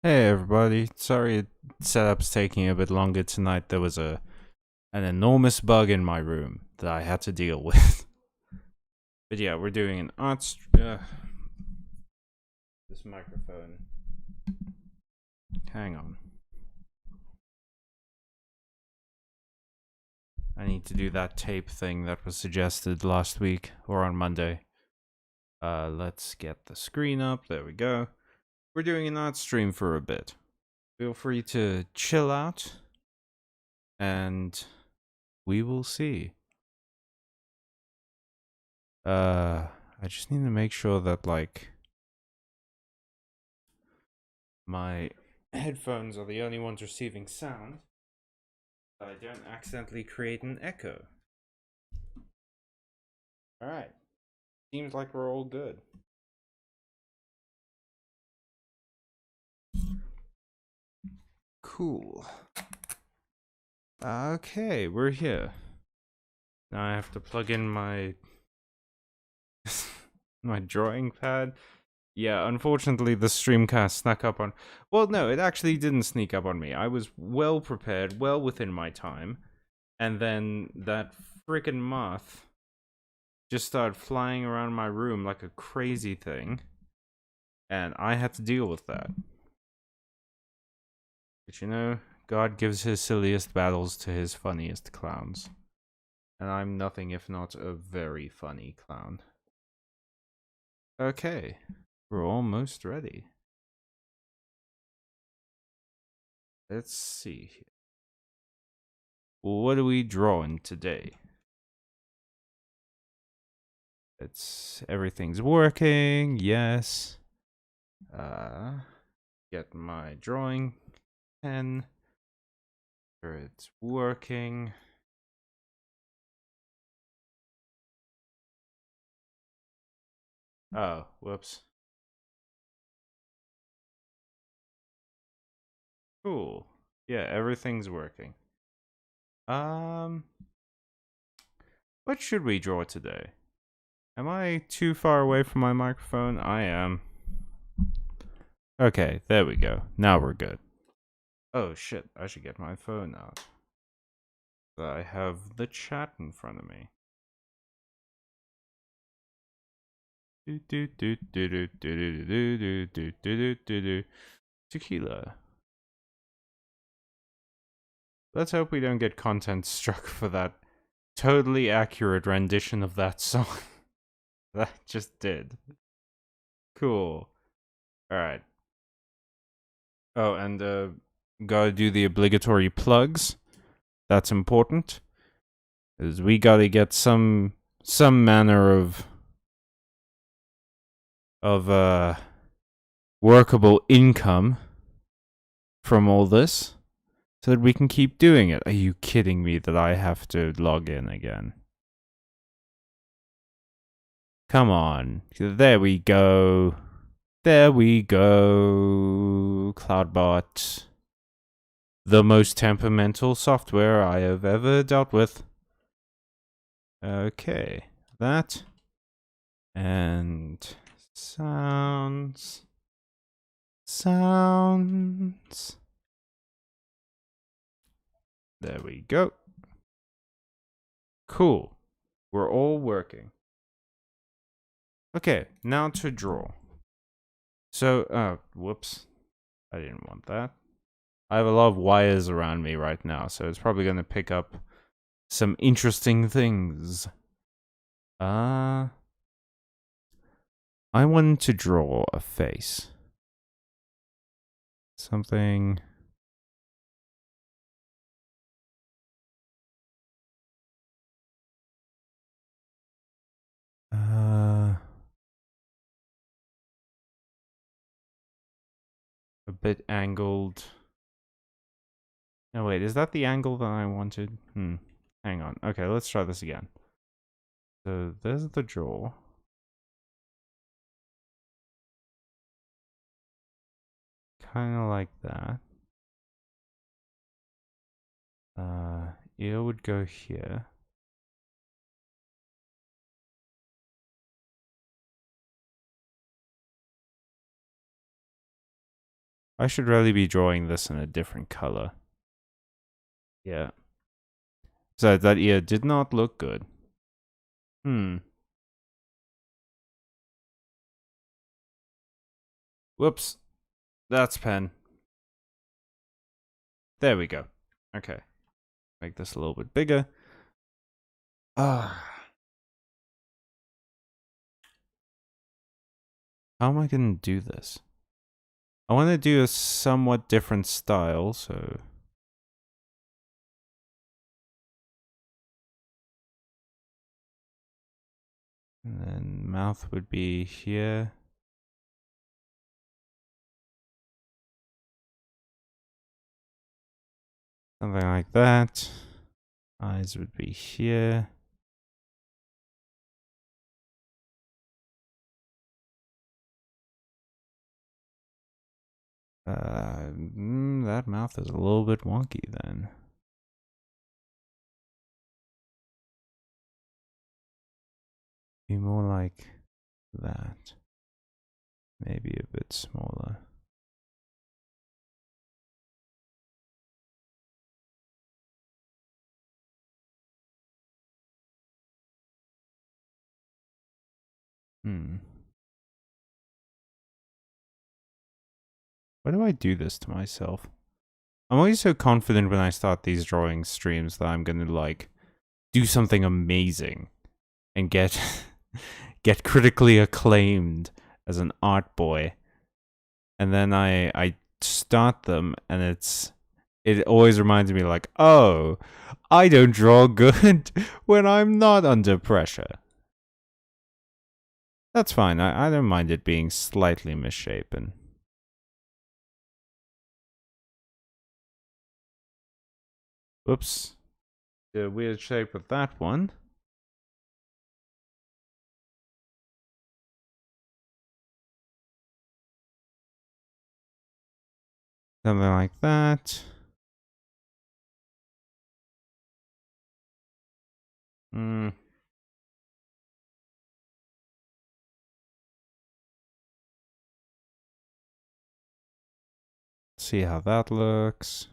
Hey everybody, sorry setup's taking a bit longer tonight. There was an enormous bug in my room that I had to deal with. But yeah, we're doing an this microphone. Hang on. I need to do that tape thing that was suggested last week or on Monday. Let's get the screen up. There we go. We're doing an art stream for a bit. Feel free to chill out and we will see. I just need to make sure that, like, my headphones are the only ones receiving sound, so I don't accidentally create an echo. Alright. Seems like we're all good. Cool. Okay, we're here. Now I have to plug in my my drawing pad. Yeah, unfortunately the streamcast snuck up on... Well, no, it actually didn't sneak up on me. I was well prepared, well within my time. And then that freaking moth just started flying around my room like a crazy thing. And I had to deal with that. But you know, God gives his silliest battles to his funniest clowns. And I'm nothing if not a very funny clown. Okay, we're almost ready. Let's see. What are we drawing today? Everything's working, yes. Get my drawing pen. Sure it's working. Oh, whoops. Cool. Yeah, everything's working. What should we draw today? Am I too far away from my microphone? I am. Okay, there we go. Now we're good. Oh shit, I should get my phone out. I have the chat in front of me. Tequila. Let's hope we don't get content struck for that totally accurate rendition of that song. That just did. Cool. Alright. Oh, and gotta do the obligatory plugs. That's important. Because we gotta get some manner of workable income from all this so that we can keep doing it. Are you kidding me that I have to log in again? Come on. There we go. There we go. Cloudbot. The most temperamental software I have ever dealt with. Okay. That. And sounds. Sounds. There we go. Cool. We're all working. Okay, now to draw. So, whoops. I didn't want that. I have a lot of wires around me right now, so it's probably going to pick up some interesting things. I wanted to draw a face. Something... a bit angled. No, wait, is that the angle that I wanted? Hang on. Okay, let's try this again. So there's the jaw. Kind of like that. Ear would go here. I should really be drawing this in a different color. Yeah. So that ear did not look good. Whoops. That's pen. There we go. Okay. Make this a little bit bigger. Ah. How am I going to do this? I want to do a somewhat different style, so... And then mouth would be here. Something like that. Eyes would be here. That mouth is a little bit wonky then. Be more like that. Maybe a bit smaller. Why do I do this to myself? I'm always so confident when I start these drawing streams that I'm gonna like do something amazing and get get critically acclaimed as an art boy. And then I start them and it always reminds me like, oh, I don't draw good when I'm not under pressure. That's fine. I don't mind it being slightly misshapen. Whoops. The weird shape of that one. Something like that. See how that looks.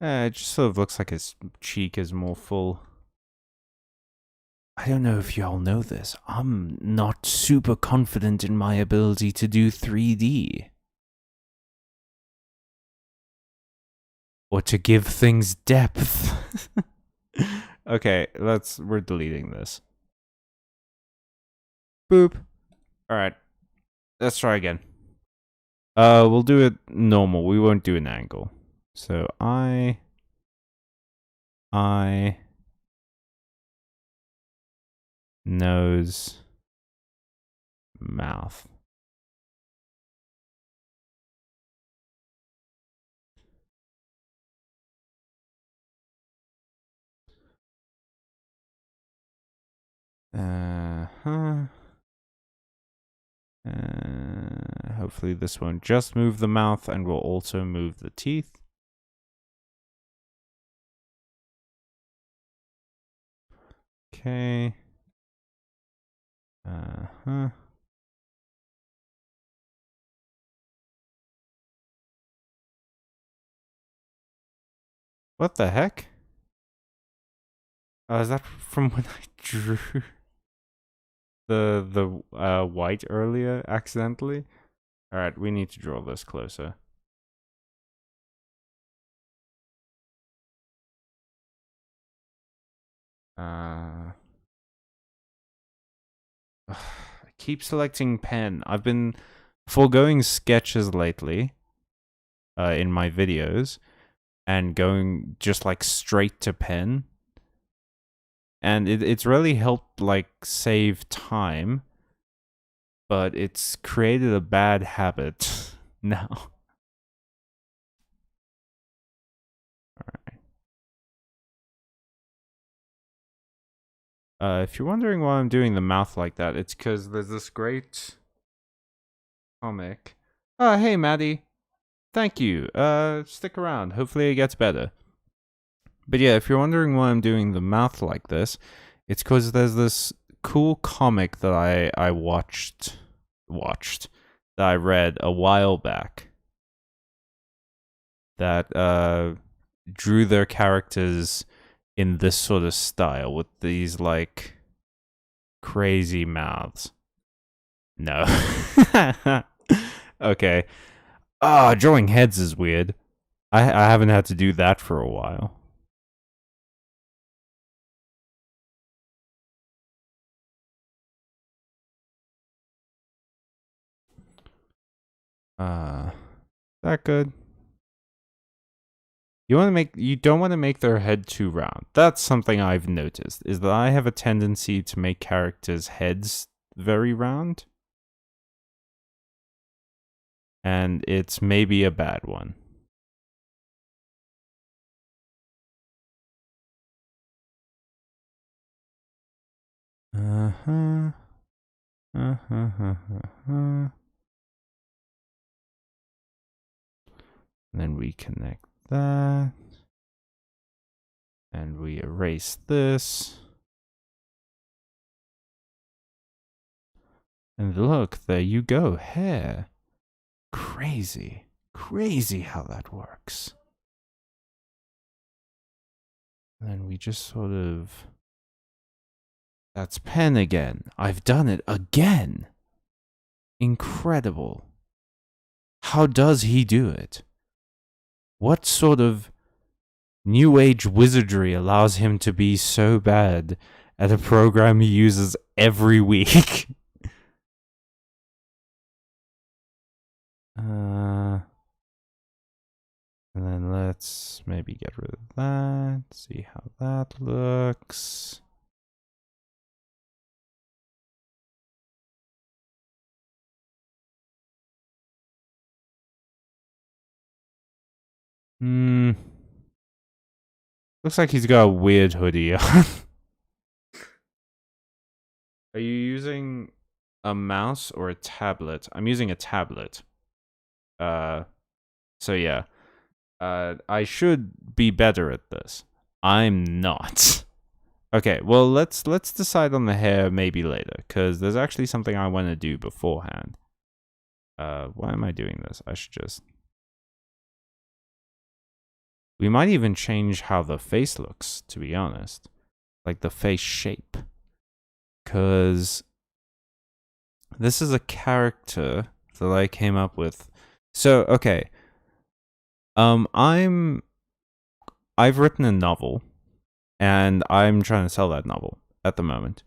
It just sort of looks like his cheek is more full. I don't know if y'all know this. I'm not super confident in my ability to do 3D. Or to give things depth. Okay, we're deleting this. Boop. Alright. Let's try again. We'll do it normal. We won't do an angle. So nose, mouth. Hopefully this won't just move the mouth and will also move the teeth. Okay. What the heck? Is that from when I drew the white earlier accidentally? All right, we need to draw this closer. I keep selecting pen. I've been foregoing sketches lately in my videos and going just like straight to pen. And it's really helped like save time, but it's created a bad habit now. If you're wondering why I'm doing the mouth like that, it's because there's this great comic. Hey, Maddie. Thank you. Stick around. Hopefully it gets better. But yeah, if you're wondering why I'm doing the mouth like this, it's because there's this cool comic that I watched that I read a while back that drew their characters in this sort of style with these like crazy mouths. No. Okay. Drawing heads is weird. I haven't had to do that for a while. That good? You don't want to make their head too round. That's something I've noticed, is that I have a tendency to make characters' heads very round. And it's maybe a bad one. Uh-huh. And then we connect that. And we erase this. And look, there you go, hair. Crazy. Crazy how that works. And then we just sort of... That's pen again. I've done it again. Incredible. How does he do it? What sort of new age wizardry allows him to be so bad at a program he uses every week? And then let's maybe get rid of that. See how that looks. Looks like he's got a weird hoodie on. Are you using a mouse or a tablet? I'm using a tablet. So yeah. I should be better at this. I'm not. Okay, well let's decide on the hair maybe later, because there's actually something I want to do beforehand. Why am I doing this? I should just... We might even change how the face looks, to be honest. Like the face shape. Because this is a character that I came up with. So, okay. I've written a novel, and I'm trying to sell that novel at the moment.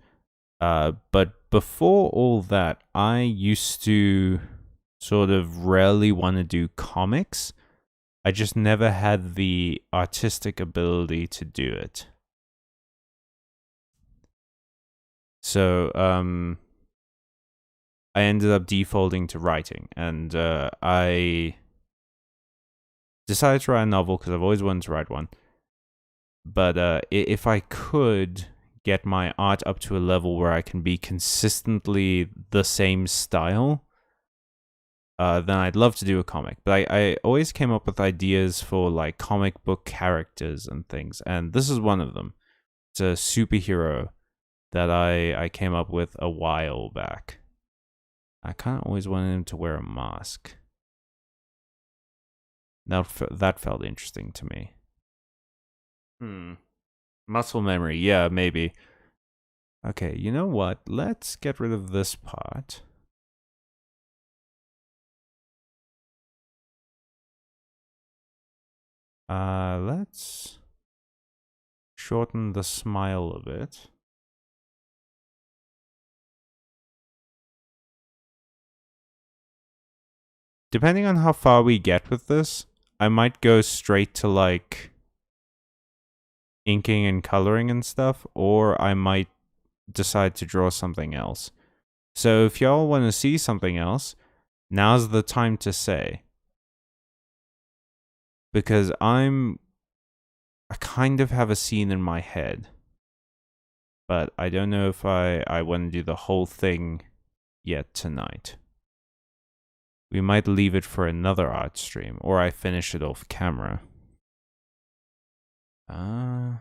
But before all that, I used to sort of rarely want to do comics. I just never had the artistic ability to do it. So, I ended up defaulting to writing, and I decided to write a novel because I've always wanted to write one. But if I could get my art up to a level where I can be consistently the same style, then I'd love to do a comic. But I always came up with ideas for like comic book characters and things, and this is one of them. It's a superhero that I came up with a while back. I kind of always wanted him to wear a mask. That felt interesting to me. Muscle memory, yeah, maybe. Okay, you know what? Let's get rid of this part. Let's shorten the smile a bit. Depending on how far we get with this, I might go straight to like inking and coloring and stuff, or I might decide to draw something else. So if y'all want to see something else, now's the time to say. Because I kind of have a scene in my head, but I don't know if I want to do the whole thing yet tonight. We might leave it for another art stream, or I finish it off camera. Then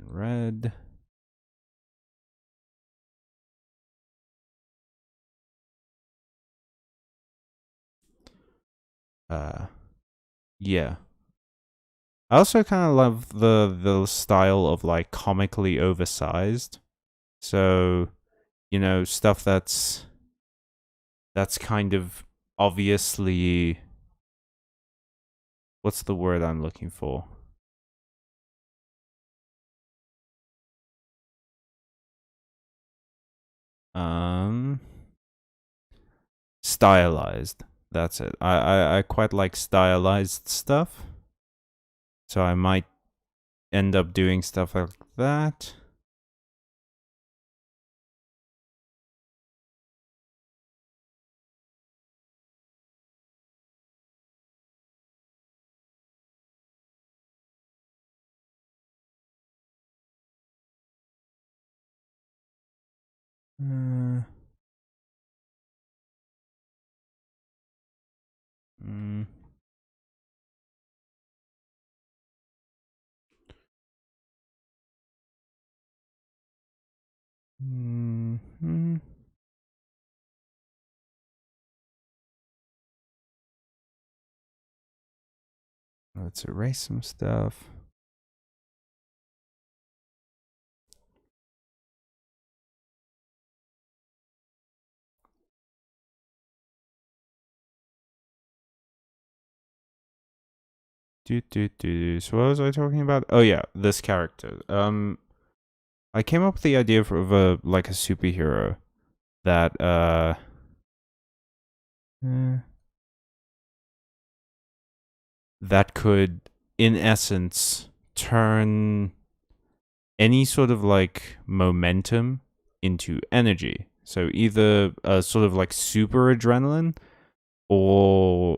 red. Yeah. I also kind of love the style of like comically oversized. So, you know, stuff that's kind of obviously, what's the word I'm looking for? Um Stylized. That's it. I quite like stylized stuff. So I might end up doing stuff like that. Uh, mm, mm. Let's erase some stuff. So what was I talking about? Oh yeah, this character. I came up with the idea of a like a superhero that eh, that could, in essence, turn any sort of like momentum into energy. So either a sort of like super adrenaline or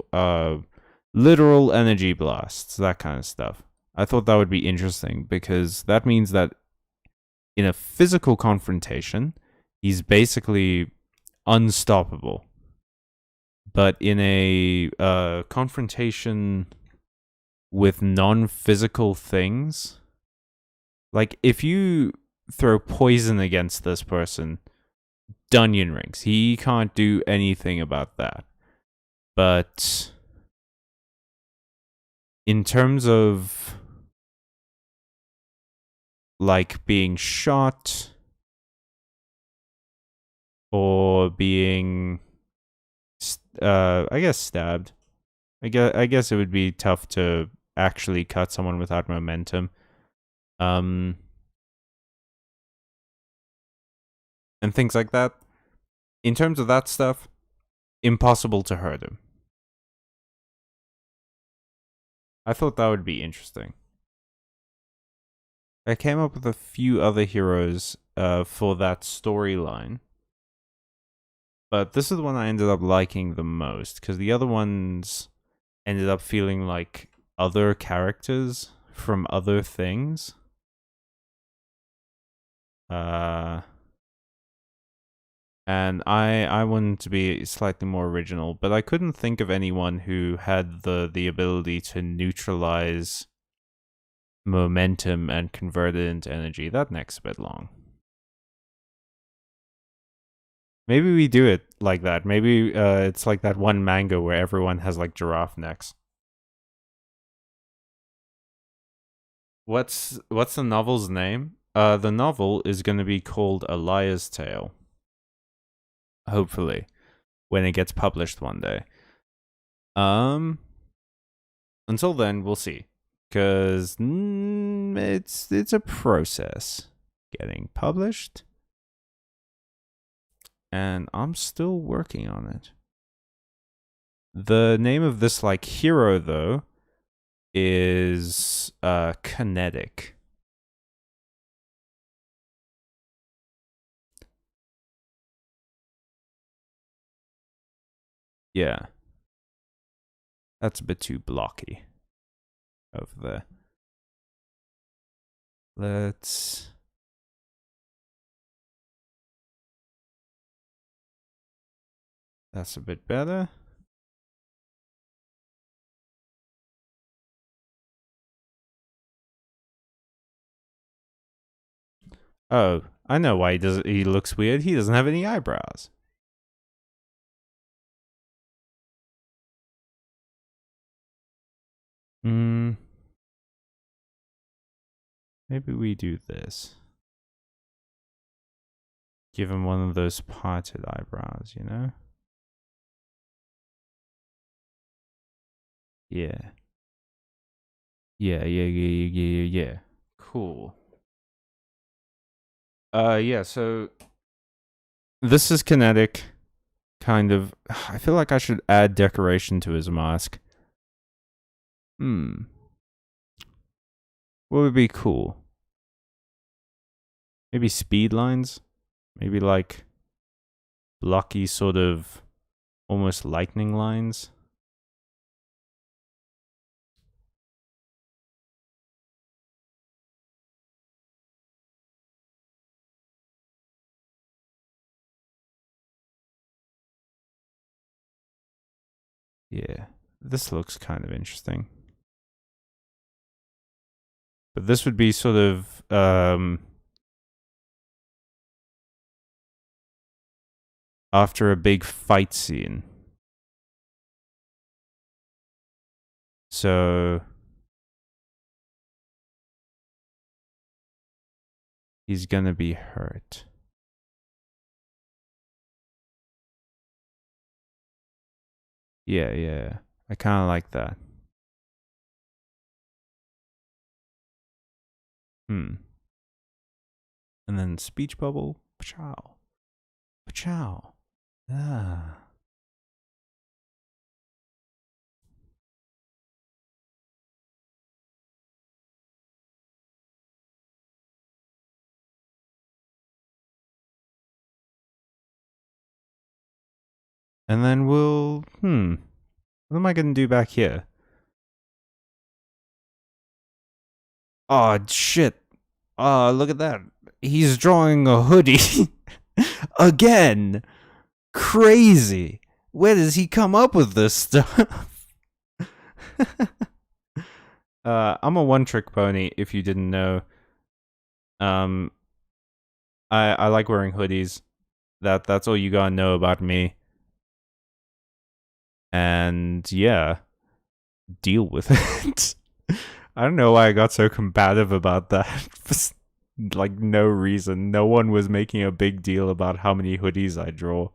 literal energy blasts, that kind of stuff. I thought that would be interesting because that means that in a physical confrontation, he's basically unstoppable. But in a confrontation with non-physical things, like if you throw poison against this person, Dunyan rings. He can't do anything about that. But in terms of like being shot or being I guess stabbed. I guess it would be tough to actually cut someone without momentum. Um and things like that. In terms of that stuff, impossible to hurt him. I thought that would be interesting. I came up with a few other heroes for that storyline. But this is the one I ended up liking the most because the other ones ended up feeling like other characters from other things. And I wanted to be slightly more original, but I couldn't think of anyone who had the ability to neutralize momentum and convert it into energy. That neck's a bit long. Maybe we do it like that. Maybe it's like that one manga where everyone has like giraffe necks. What's the novel's name? The novel is going to be called A Liar's Tale. Hopefully, when it gets published one day. Until then, we'll see, because it's a process getting published, and I'm still working on it. The name of this like hero though is Kinetic. Yeah, that's a bit too blocky over there. Let's. That's a bit better. Oh, I know why he looks weird. He doesn't have any eyebrows. Maybe we do this. Give him one of those parted eyebrows, you know? Yeah. Yeah. Cool. Yeah, so this is kinetic, kind of. I feel like I should add decoration to his mask. What would be cool? Maybe speed lines? Maybe like blocky sort of almost lightning lines? Yeah, this looks kind of interesting. But this would be sort of after a big fight scene. So he's gonna be hurt. Yeah. I kind of like that. And then speech bubble. Pachow. Pachow. Ah. And then we'll, what am I going to do back here? Oh, shit. Oh, look at that. He's drawing a hoodie. Again. Crazy. Where does he come up with this stuff? I'm a one-trick pony, if you didn't know. I like wearing hoodies. That's all you gotta know about me. And yeah, deal with it. I don't know why I got so combative about that. Like, no reason. No one was making a big deal about how many hoodies I draw.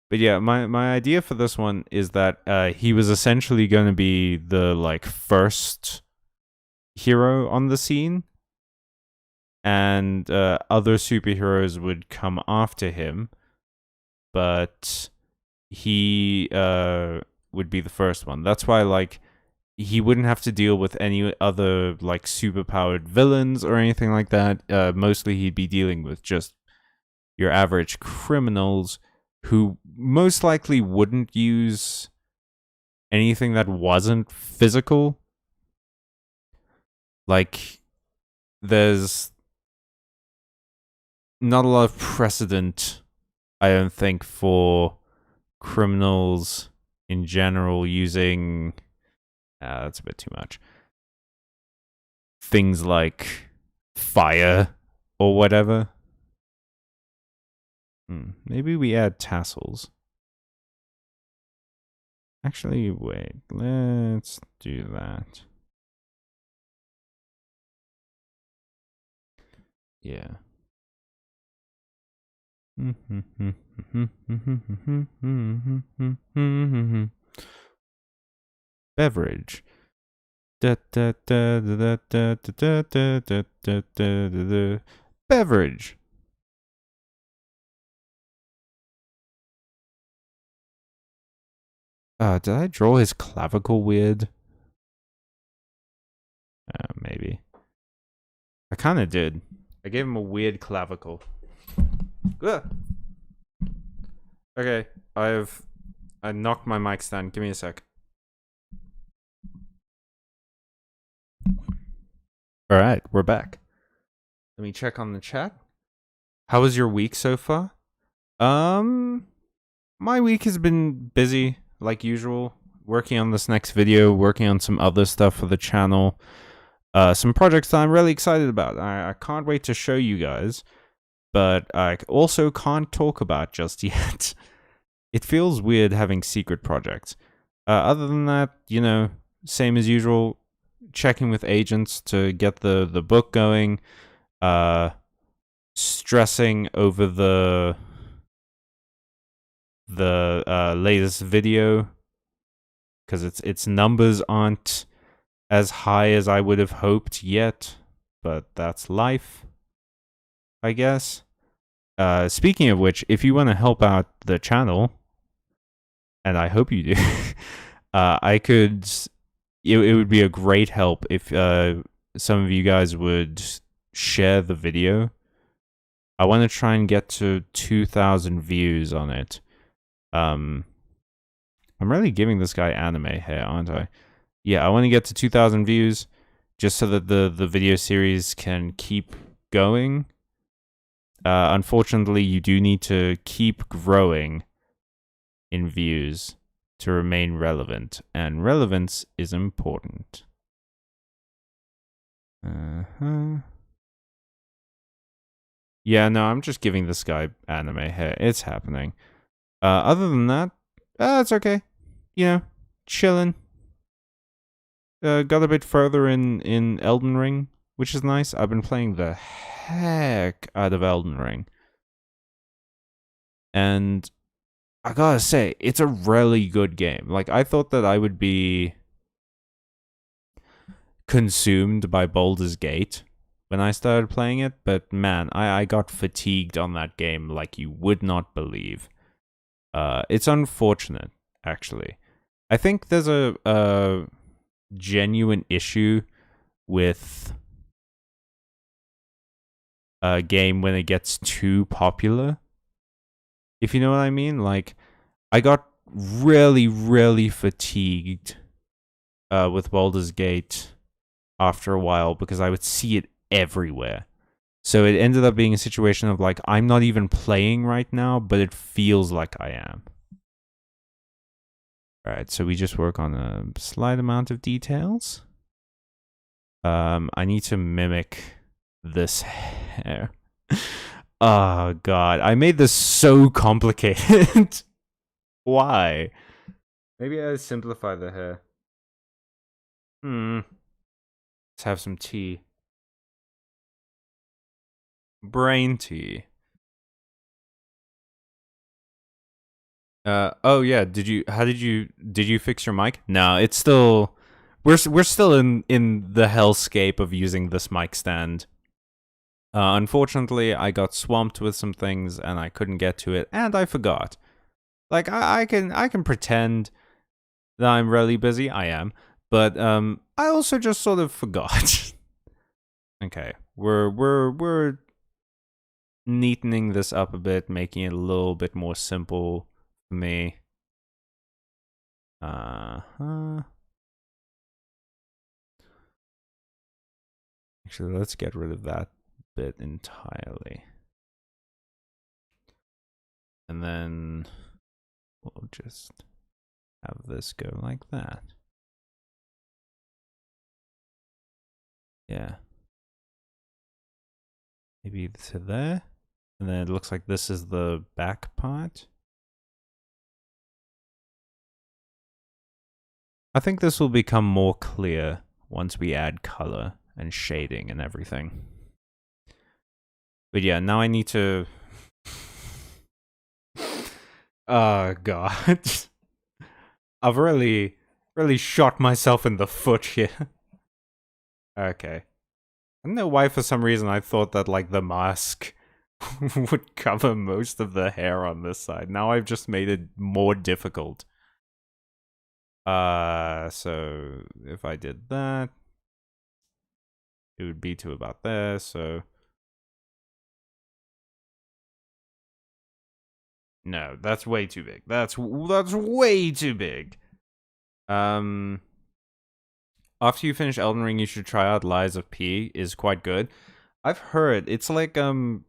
But yeah, my idea for this one is that he was essentially going to be the, like, first hero on the scene. And other superheroes would come after him. But he would be the first one. That's why, like, he wouldn't have to deal with any other, like, superpowered villains or anything like that. Mostly he'd be dealing with just your average criminals who most likely wouldn't use anything that wasn't physical. Like, there's not a lot of precedent, I don't think, for criminals in general using... that's a bit too much. Things like fire or whatever. Maybe we add tassels. Actually, wait. Let's do that. Yeah. Beverage. Beverage. Did I draw his clavicle weird? Maybe. I kind of did. I gave him a weird clavicle. Ugh. Okay, I knocked my mic stand. Give me a sec. All right, we're back. Let me check on the chat. How was your week so far? My week has been busy, like usual. Working on this next video, working on some other stuff for the channel. Some projects that I'm really excited about. I can't wait to show you guys, but I also can't talk about just yet. It feels weird having secret projects. Other than that, you know, same as usual, checking with agents to get the book going, stressing over the latest video because its numbers aren't as high as I would have hoped yet, but that's life, I guess. Speaking of which, if you want to help out the channel, and I hope you do, I could. It would be a great help if some of you guys would share the video. I want to try and get to 2,000 views on it. I'm really giving this guy anime here, aren't I? Yeah, I want to get to 2,000 views just so that the video series can keep going. Unfortunately, you do need to keep growing in views to remain relevant, and relevance is important. Yeah, no, I'm just giving this guy anime here. It's happening. Other than that, it's okay. You know, chilling. Got a bit further in Elden Ring, which is nice. I've been playing the heck out of Elden Ring. And I gotta say, it's a really good game. Like, I thought that I would be consumed by Baldur's Gate when I started playing it, but man, I got fatigued on that game like you would not believe. It's unfortunate, actually. I think there's a genuine issue with a game when it gets too popular. If you know what I mean? Like, I got really, really fatigued with Baldur's Gate after a while because I would see it everywhere. So it ended up being a situation of like, I'm not even playing right now, but it feels like I am. Alright, so we just work on a slight amount of details. I need to mimic this hair. Oh god, I made this so complicated. Why? Maybe I simplify the hair. Let's have some tea. Brain tea. Oh yeah, did you fix your mic? No, it's still we're still in the hellscape of using this mic stand. Unfortunately, I got swamped with some things and I couldn't get to it, and I forgot. Like I can pretend that I'm really busy. I am, but I also just sort of forgot. Okay, we're neatening this up a bit, making it a little bit more simple for me. Actually, let's get rid of that bit entirely. And then we'll just have this go like that. Yeah. Maybe to there. And then it looks like this is the back part. I think this will become more clear once we add color and shading and everything. But yeah, now I need to... Oh god. I've really shot myself in the foot here. Okay. I don't know why for some reason I thought that like the mask would cover most of the hair on this side. Now I've just made it more difficult. So if I did that, it would be to about there, so... No, that's way too big. That's way too big. After you finish Elden Ring, you should try out Lies of P. Is quite good. I've heard it's like Pinocchio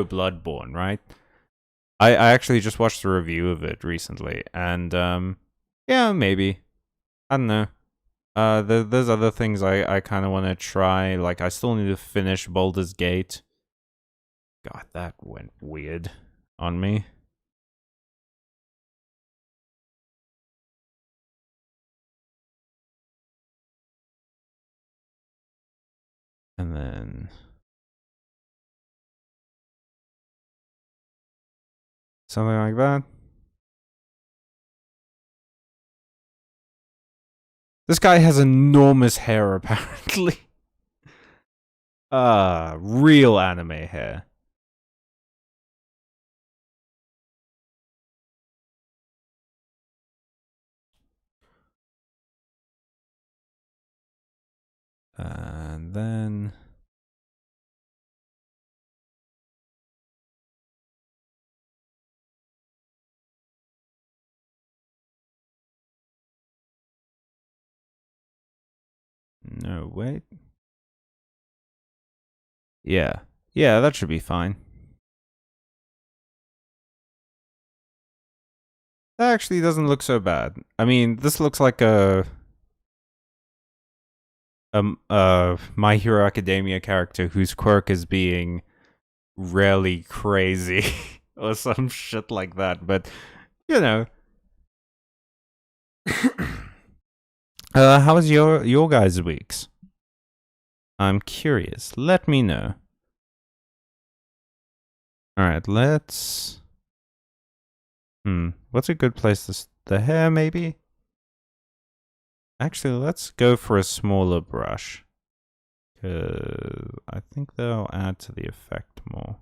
Bloodborne, right? I actually just watched a review of it recently, and yeah, maybe. I don't know. There's other things I kind of want to try. Like I still need to finish Baldur's Gate. God, that went weird on me. And then something like that. This guy has enormous hair, apparently. Real anime hair. And then no, wait. Yeah. Yeah, that should be fine. That actually doesn't look so bad. I mean, this looks like a My Hero Academia character whose quirk is being really crazy or some shit like that, but you know. How was your guys' weeks? I'm curious. Let me know. Alright, let's... What's a good place to... The hair, maybe? Actually, let's go for a smaller brush. Because I think they'll add to the effect more.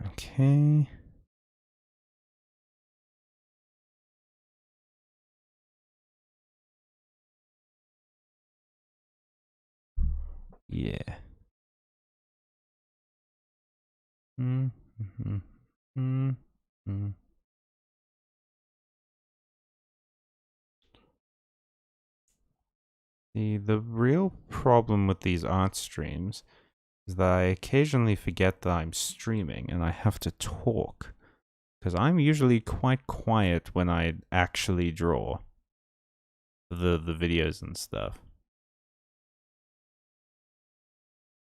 Okay. Yeah. The real problem with these art streams is that I occasionally forget that I'm streaming and I have to talk. Because I'm usually quite quiet when I actually draw the videos and stuff.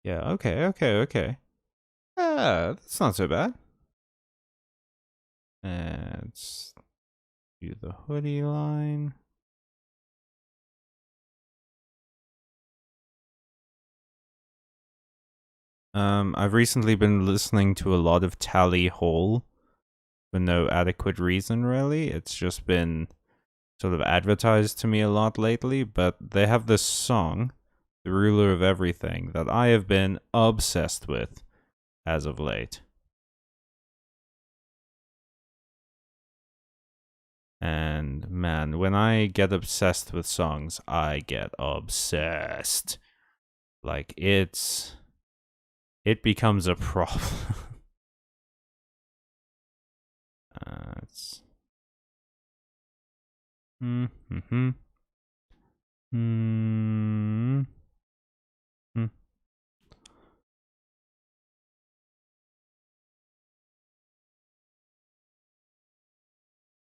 Yeah, okay. That's not so bad. Let's do the hoodie line. I've recently been listening to a lot of Tally Hall for no adequate reason, really. It's just been sort of advertised to me a lot lately, but they have this song, The Ruler of Everything, that I have been obsessed with as of late. And man, when I get obsessed with songs, I get obsessed. Like, it becomes a problem. It's...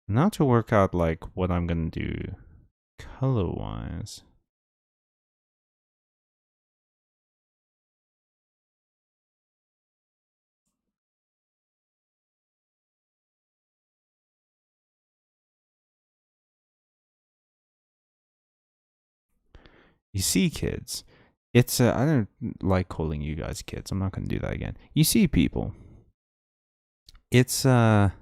Now to work out, like, what I'm gonna do color-wise. You see, kids, it's I don't like calling you guys kids. I'm not gonna do that again. You see, people, it's a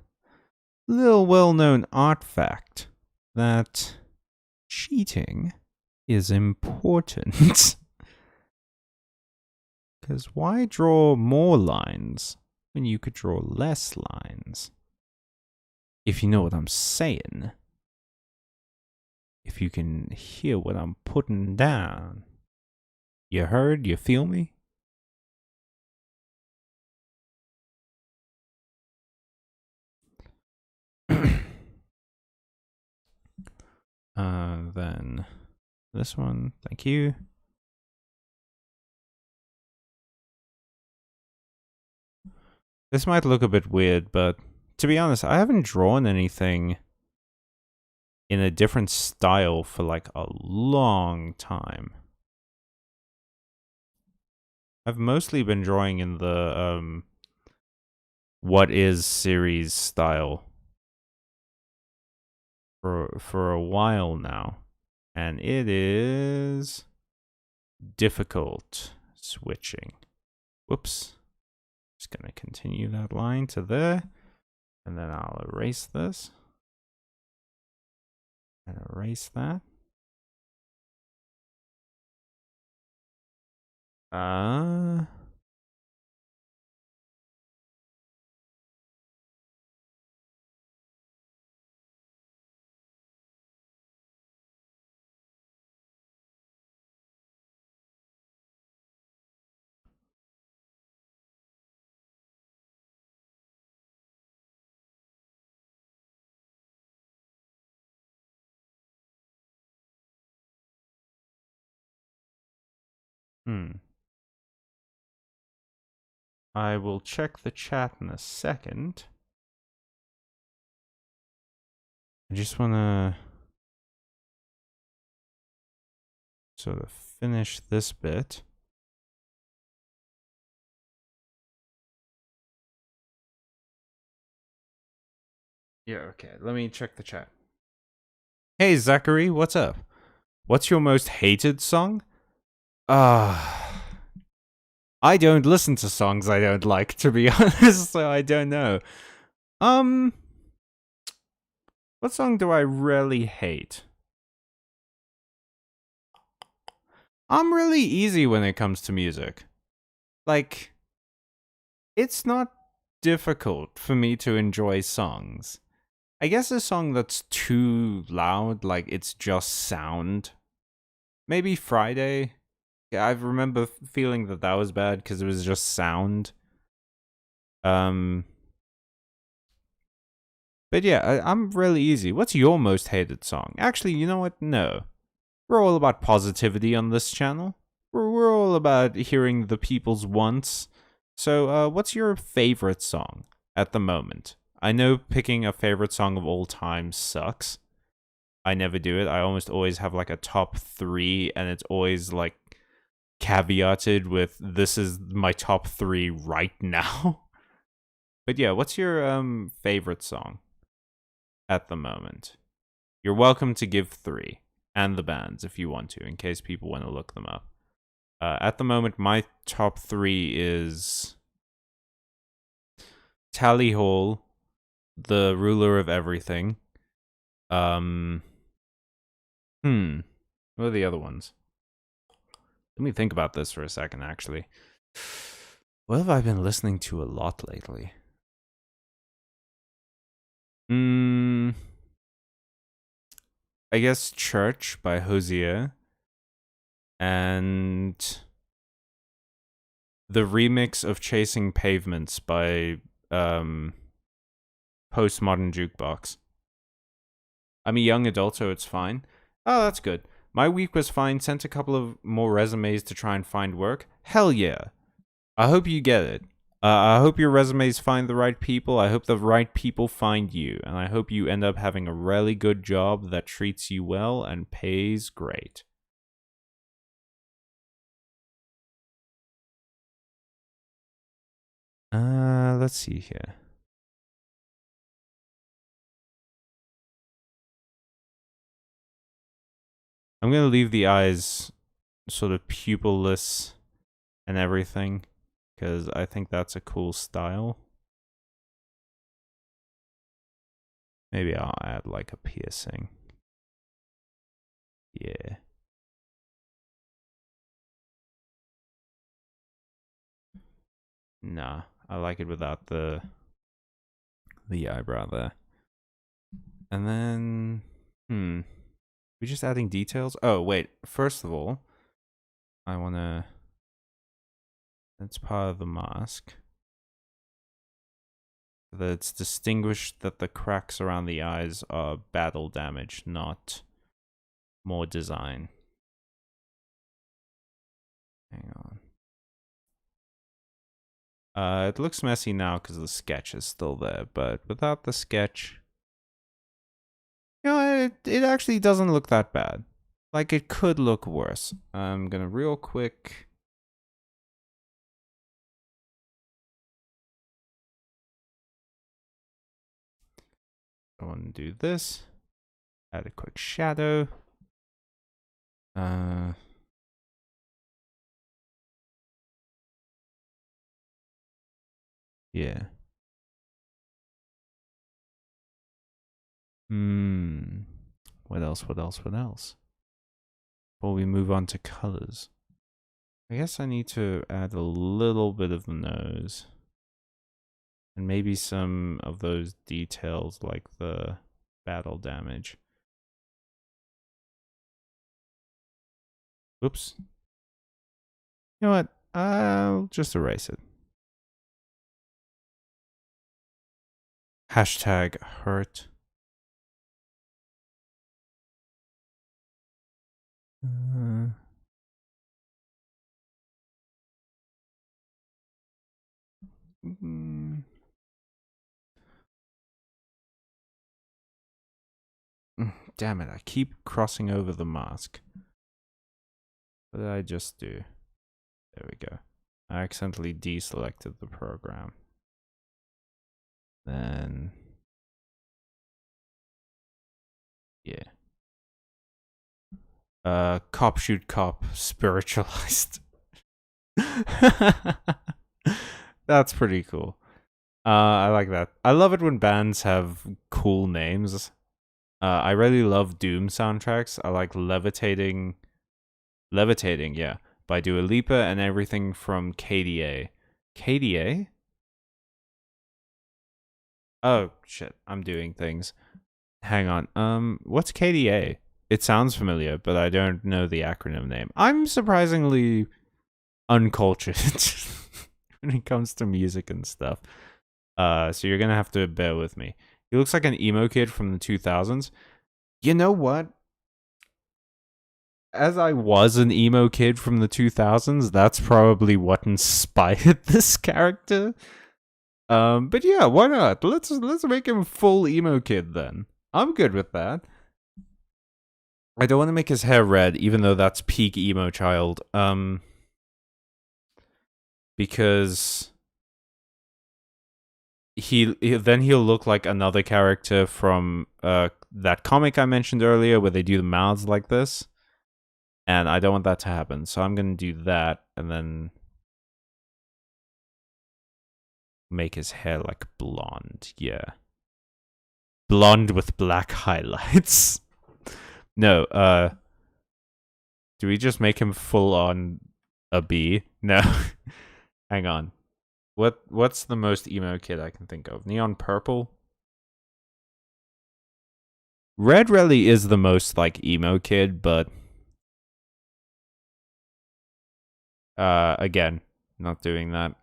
little well-known art fact that cheating is important. Because why draw more lines when you could draw less lines? If you know what I'm saying. If you can hear what I'm putting down. You heard? You feel me? Then this one, thank you. This might look a bit weird, but to be honest, I haven't drawn anything in a different style for like a long time. I've mostly been drawing in the what is series style for a while now, and it is difficult switching. Whoops. Just gonna continue that line to there, and then I'll erase this and erase that. I will check the chat in a second. I just want to sort of finish this bit. Yeah, okay. Let me check the chat. Hey, Zachary, what's up? What's your most hated song? I don't listen to songs I don't like, to be honest, so I don't know. What song do I really hate? I'm really easy when it comes to music. Like, it's not difficult for me to enjoy songs. I guess a song that's too loud, like it's just sound. Maybe Friday. Yeah, I remember feeling that was bad because it was just sound. But yeah, I'm really easy. What's your most hated song? Actually, you know what? No. We're all about positivity on this channel. We're all about hearing the people's wants. So, what's your favorite song at the moment? I know picking a favorite song of all time sucks. I never do it. I almost always have like a top 3, and it's always like caveated with this is my top 3 right now. But yeah, what's your favorite song at the moment? You're welcome to give 3 and the bands if you want to, in case people want to look them up. At the moment, my top 3 is Tally Hall, The Ruler of Everything. What are the other ones? Let me think about this for a second, actually. What have I been listening to a lot lately? I guess Church by Hosier. And the remix of Chasing Pavements by Postmodern Jukebox. I'm a young adult, so it's fine. Oh, that's good. My week was fine. Sent a couple of more resumes to try and find work. Hell yeah. I hope you get it. I hope your resumes find the right people. I hope the right people find you. And I hope you end up having a really good job that treats you well and pays great. Let's see here. I'm going to leave the eyes sort of pupilless and everything, because I think that's a cool style. Maybe I'll add like a piercing. Yeah. Nah, I like it without the eyebrow there. And then, we're just adding details. Oh, wait. First of all, I want to, that's part of the mask. That it's distinguished that the cracks around the eyes are battle damage, not more design. Hang on. It looks messy now because the sketch is still there, but without the sketch, you know, it actually doesn't look that bad. Like, it could look worse. I'm gonna real quick I want to do this. Add a quick shadow. Yeah. What else? What else? What else? Before we move on to colors. I guess I need to add a little bit of the nose. And maybe some of those details like the battle damage. Oops. You know what? I'll just erase it. Hashtag hurt. Damn it, I keep crossing over the mask. What did I just do? There we go. I accidentally deselected the program. Then... yeah. Cop shoot cop spiritualized. That's pretty cool. I like that. I love it when bands have cool names. I really love Doom soundtracks. I like Levitating, yeah, by Dua Lipa and everything from KDA. KDA? Oh, shit. I'm doing things. Hang on. What's KDA? It sounds familiar, but I don't know the acronym name. I'm surprisingly uncultured when it comes to music and stuff. So you're gonna have to bear with me. He looks like an emo kid from the 2000s. You know what? As I was an emo kid from the 2000s, that's probably what inspired this character. But yeah, why not? Let's make him full emo kid then. I'm good with that. I don't want to make his hair red, even though that's peak emo child. Because he'll look like another character from that comic I mentioned earlier, where they do the mouths like this, and I don't want that to happen. So I'm gonna do that, and then make his hair like blonde. Yeah, blonde with black highlights. No, do we just make him full on a bee? No. Hang on. What's the most emo kid I can think of? Neon purple? Red really is the most like emo kid, but again, not doing that.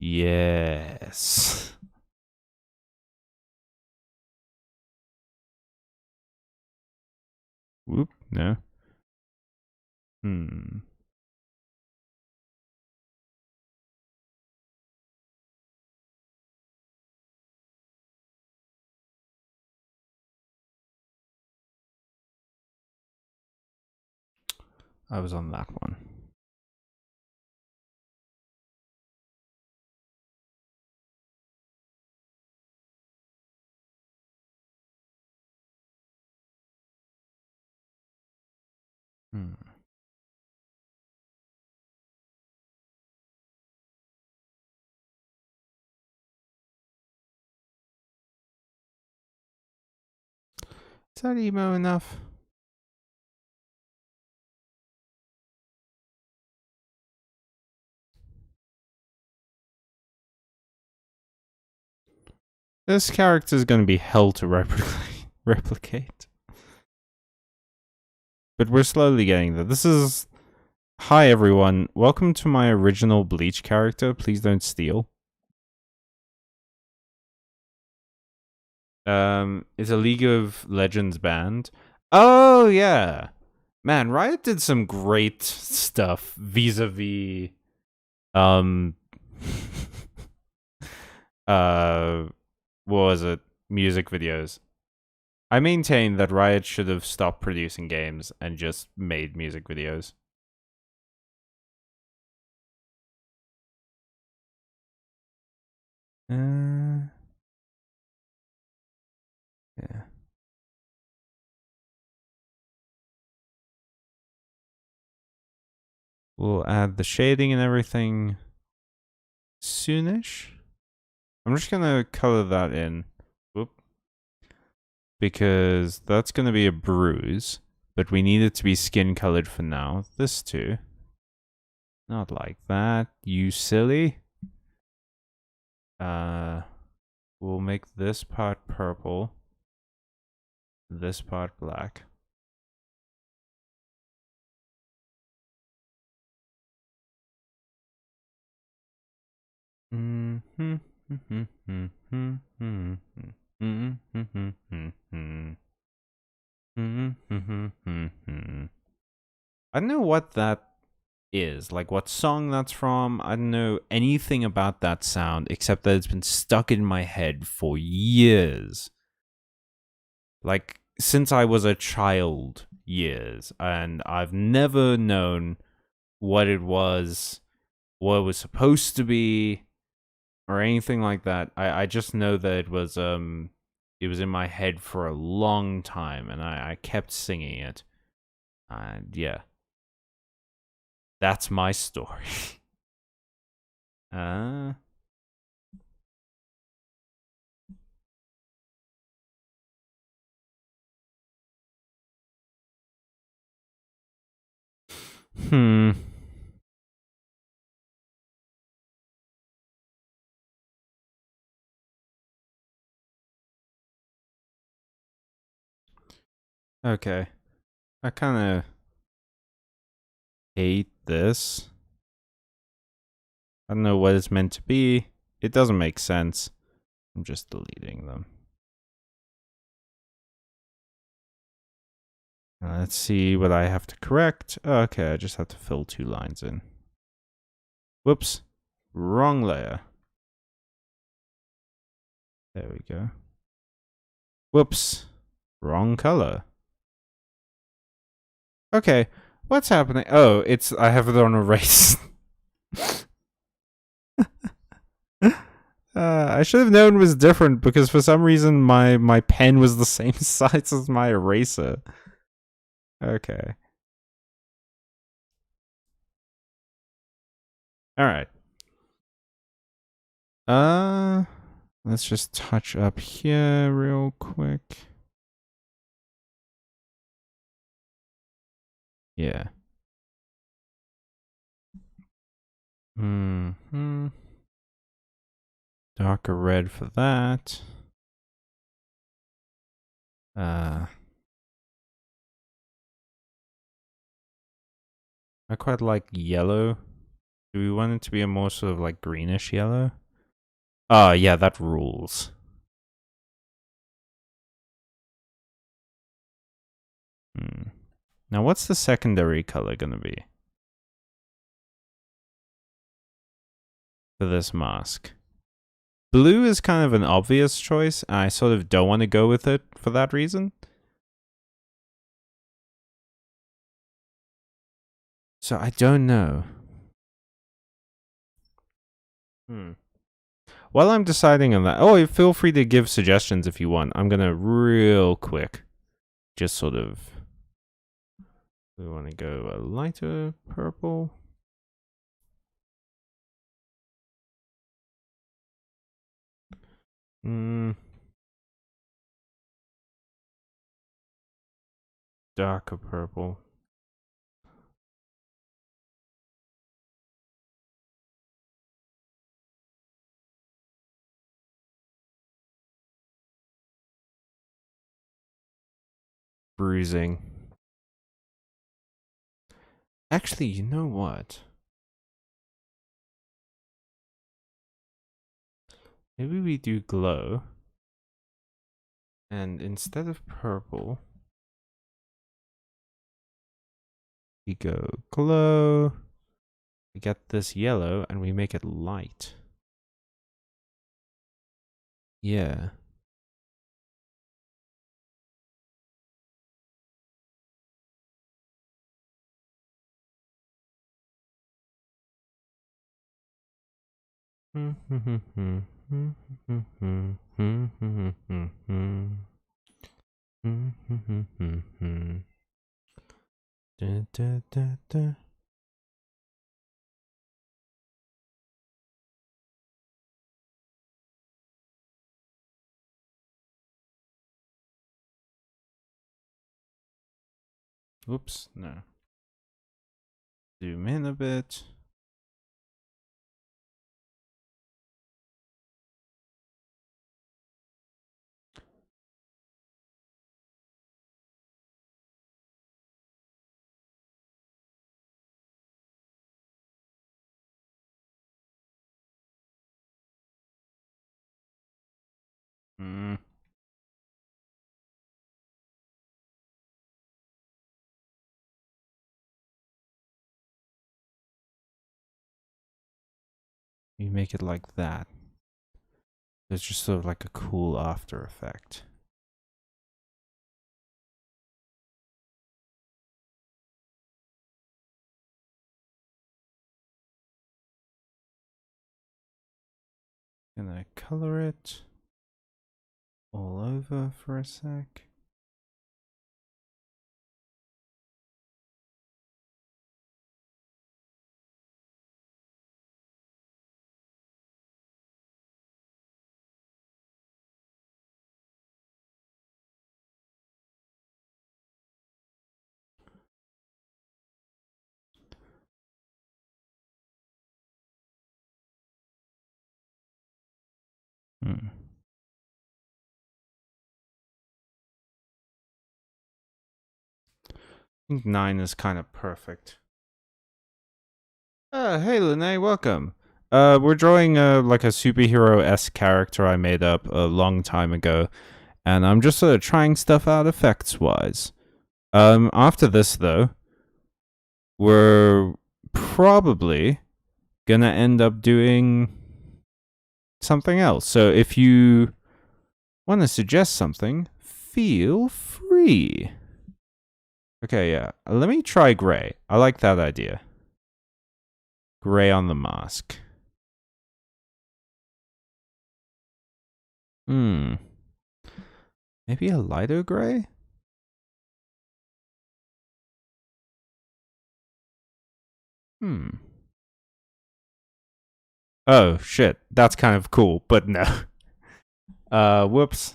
Yes. Whoop, no. I was on that one. Is that emo enough? This character is going to be hell to replicate. But we're slowly getting there. This is... Hi everyone, welcome to my original Bleach character. Please don't steal. It's a League of Legends band. Oh yeah. Man, Riot did some great stuff vis-a-vis um uh what was it? Music videos. I maintain that Riot should have stopped producing games and just made music videos. Yeah. We'll add the shading and everything soonish. I'm just gonna color that in. Whoop. Because that's gonna be a bruise, but we need it to be skin colored for now. This too. Not like that, you silly. We'll make this part purple, this part black. I don't know what that is, like what song that's from. I don't know anything about that sound except that it's been stuck in my head for years. Like since I was a child, years, and I've never known what it was, what it was supposed to be, or anything like that. I just know that it was in my head for a long time, and I kept singing it. And yeah, that's my story. uh hmm. Okay. I kind of hate this. I don't know what it's meant to be. It doesn't make sense. I'm just deleting them. Let's see what I have to correct. Okay, I just have to fill 2 lines in. Whoops. Wrong layer. There we go. Whoops. Wrong color. Okay, what's happening? Oh, I have it on erase. I should have known it was different because for some reason my pen was the same size as my eraser. Okay. All right. Let's just touch up here real quick. Yeah. Darker red for that. I quite like yellow. Do we want it to be a more sort of like greenish yellow? Oh, yeah, that rules. Now, what's the secondary color gonna be for this mask? Blue is kind of an obvious choice, and I sort of don't want to go with it for that reason. So I don't know. While I'm deciding on that, oh, feel free to give suggestions if you want. I'm gonna real quick, just sort of. We want to go a lighter purple. Darker purple. Bruising. Actually, you know what? Maybe we do glow. And instead of purple, We go glow. We get this yellow and we make it light. Yeah. Da, da, da, da. Oops, no. Zoom in a bit. Mm. You make it like that. It's just sort of like a cool after effect. Gonna color it all over for a sec. I think 9 is kind of perfect. Hey Lene, welcome. We're drawing like a superhero-esque character I made up a long time ago, and I'm just sort of trying stuff out effects-wise. After this though, we're probably gonna end up doing something else. So if you want to suggest something, feel free. Okay, yeah. Let me try gray. I like that idea. Gray on the mask. Maybe a lighter gray? Oh, shit. That's kind of cool, but no. Whoops.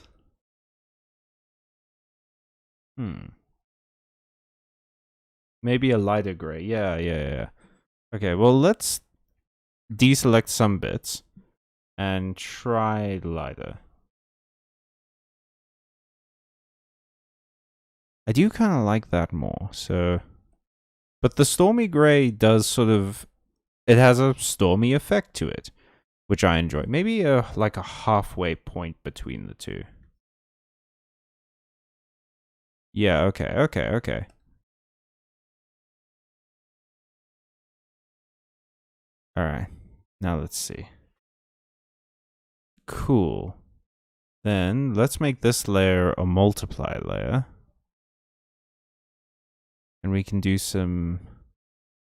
Maybe a lighter gray. Yeah. Okay, well, let's deselect some bits and try lighter. I do kind of like that more, so... But the stormy gray does sort of... It has a stormy effect to it, which I enjoy. Maybe like a halfway point between the two. Yeah, okay. Alright, now let's see. Cool. Then let's make this layer a multiply layer. And we can do some...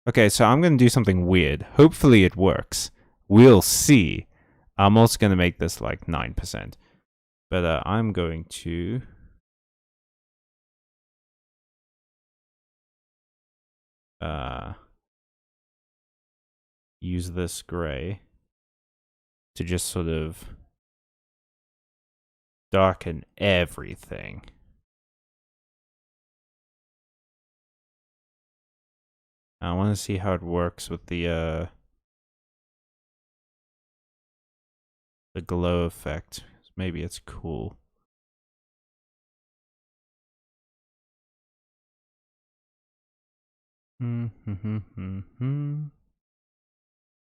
Okay, so I'm going to do something weird. Hopefully it works. We'll see. I'm also going to make this like 9%. But I'm going to... use this gray to just sort of darken everything. I want to see how it works with the glow effect. Maybe it's cool.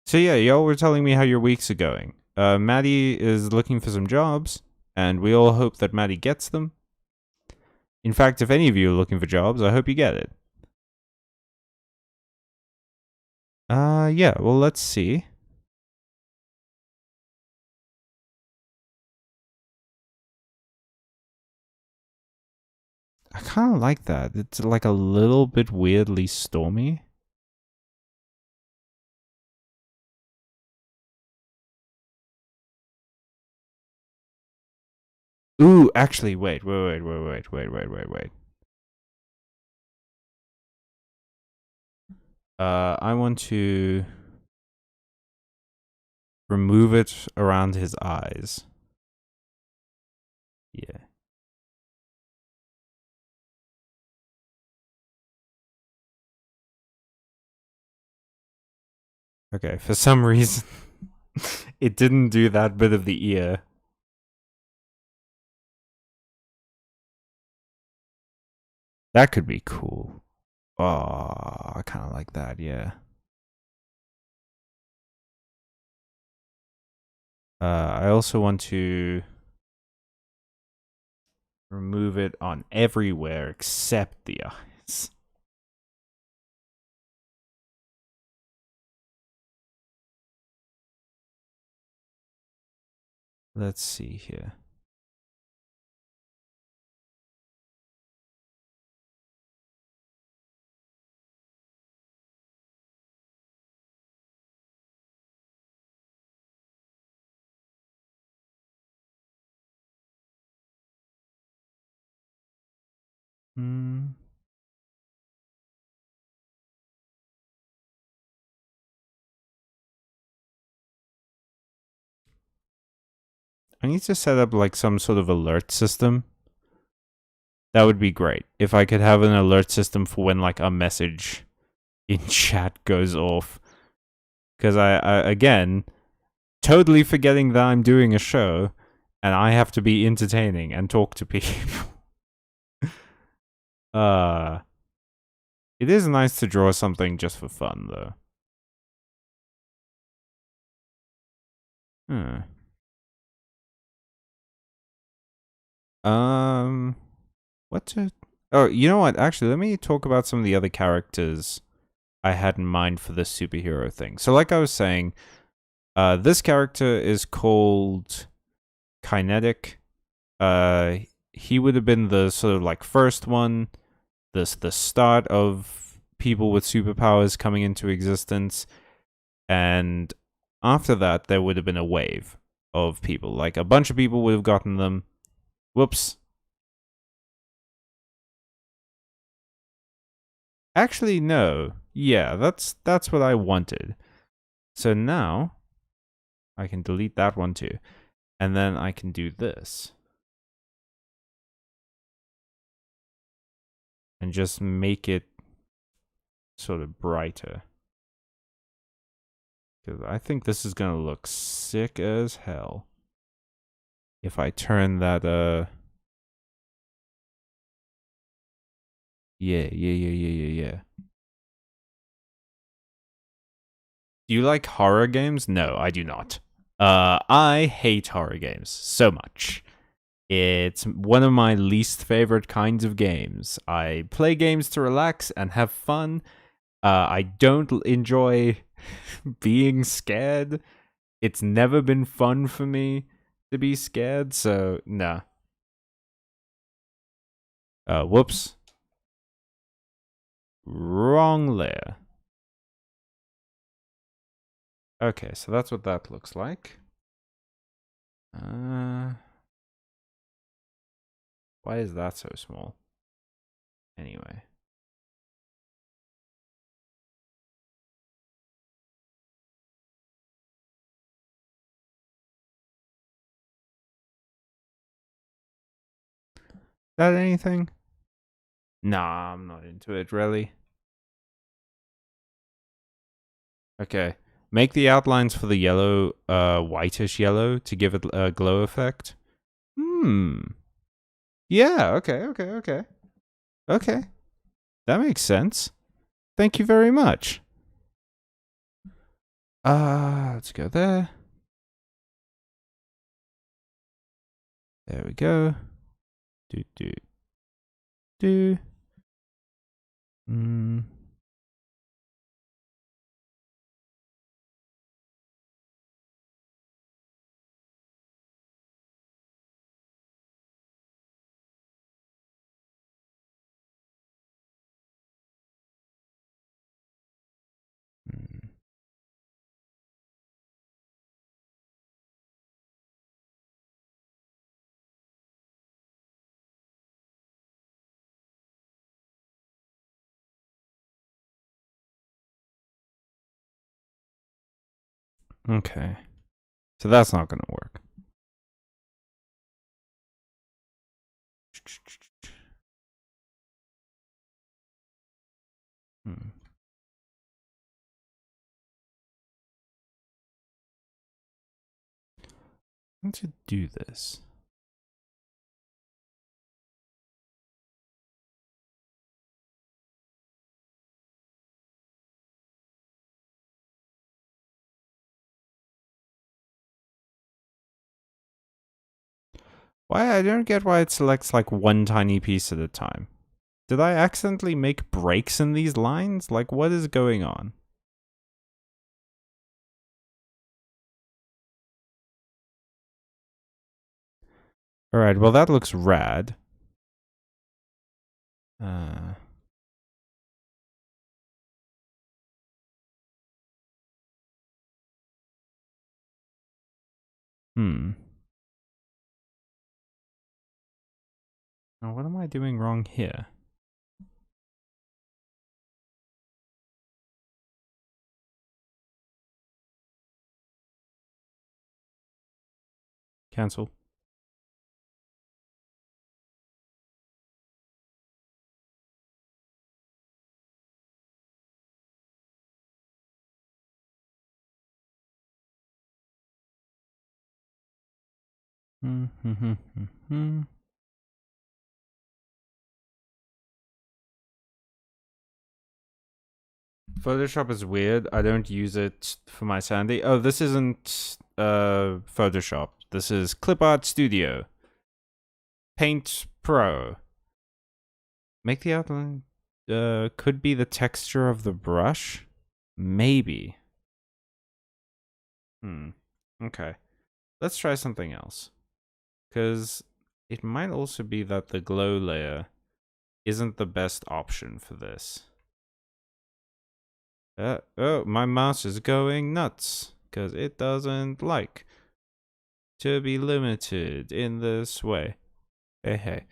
So yeah, y'all were telling me how your weeks are going. Maddie is looking for some jobs, and we all hope that Maddie gets them. In fact, if any of you are looking for jobs, I hope you get it. Yeah, well, let's see. I kind of like that. It's like a little bit weirdly stormy. Ooh, actually, wait. I want to remove it around his eyes. Yeah. Okay, for some reason, it didn't do that bit of the ear. That could be cool. Oh, I kind of like that, yeah. I also want to remove it on everywhere except the eyes. Let's see here. Hmm. I need to set up like some sort of alert system. That would be great. If I could have an alert system for when like a message in chat goes off. Because I again, totally forgetting that I'm doing a show and I have to be entertaining and talk to people. uh, it is nice to draw something just for fun though. Hmm. What to? Oh, you know what? Actually, let me talk about some of the other characters I had in mind for this superhero thing. So, like I was saying, this character is called Kinetic. He would have been the sort of like first one, the start of people with superpowers coming into existence, and after that, there would have been a wave of people. Like a bunch of people would have gotten them. Whoops. Actually, no. Yeah, that's what I wanted. So now I can delete that one too. And then I can do this. And just make it sort of brighter. Because I think this is going to look sick as hell. If I turn that, yeah. Do you like horror games? No, I do not. I hate horror games so much. It's one of my least favorite kinds of games. I play games to relax and have fun. I don't enjoy being scared. It's never been fun for me to be scared, so nah. Whoops. Wrong layer. Okay, so that's what that looks like. Why is that so small? Anyway. That anything? Nah, I'm not into it, really. Okay. Make the outlines for the yellow, whitish yellow to give it a glow effect. Yeah, okay. Okay. That makes sense. Thank you very much. Let's go there. There we go. Do. Okay. So that's not gonna work. Hmm. Let's do this. Why? I don't get why it selects like one tiny piece at a time. Did I accidentally make breaks in these lines? Like, what is going on? Alright, well that looks rad. Uh... Hmm. Now, what am I doing wrong here? Cancel. Photoshop is weird. I don't use it for my sanity. Oh, this isn't Photoshop. This is Clip Art Studio. Paint Pro. Make the outline. Could be the texture of the brush. Maybe. Okay. Let's try something else. Because it might also be that the glow layer isn't the best option for this. Oh, my mouse is going nuts. Because it doesn't like to be limited in this way. Hey.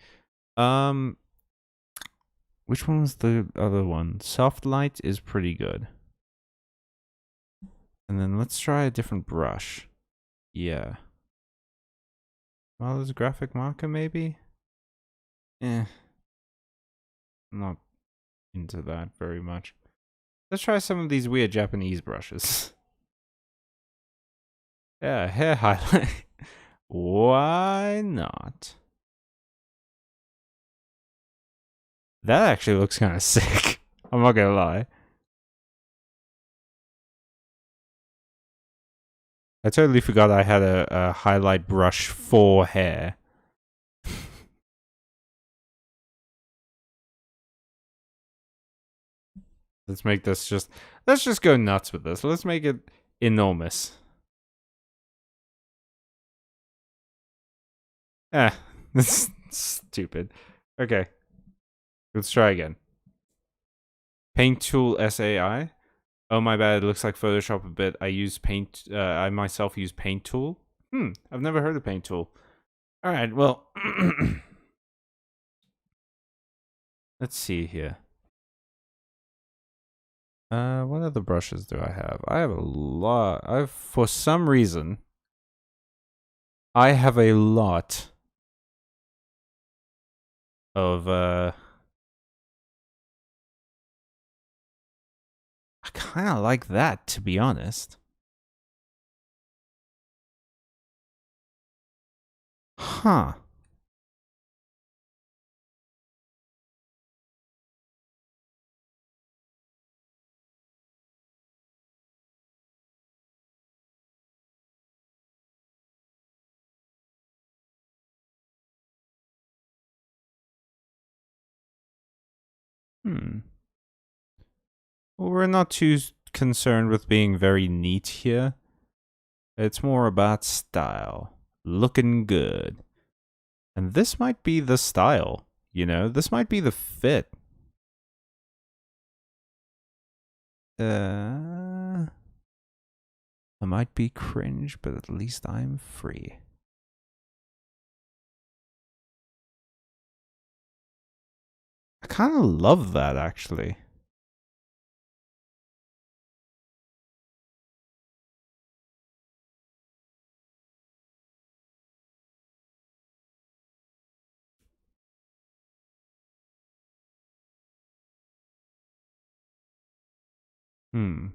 Which one was the other one? Soft light is pretty good. And then let's try a different brush. Yeah. Well, there's a graphic marker maybe? I'm not into that very much. Let's try some of these weird Japanese brushes. Yeah, hair highlight. Why not? That actually looks kind of sick. I'm not gonna lie. I totally forgot I had a highlight brush for hair. Let's make this let's just go nuts with this. Let's make it enormous. This is stupid. Okay. Let's try again. Paint tool SAI. Oh my bad, it looks like Photoshop a bit. I use Paint, I myself use Paint tool. I've never heard of Paint tool. Alright, well. Let's see here. What other brushes do I have? I have a lot. For some reason, I have a lot of, I kind of like that, to be honest. Huh. Well, we're not too concerned with being very neat here. It's more about style. Looking good. And this might be the style, you know? This might be the fit. I might be cringe, but at least I'm free. I kind of love that, actually. Hmm.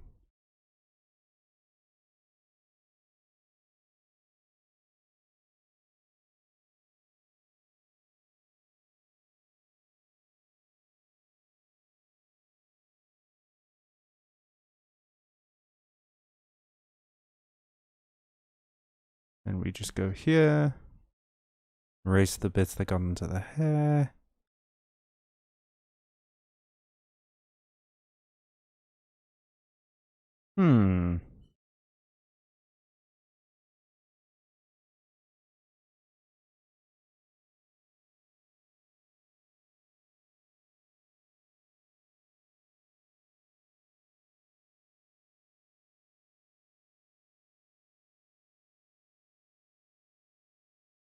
And we just go here. Erase the bits that got into the hair. Hmm.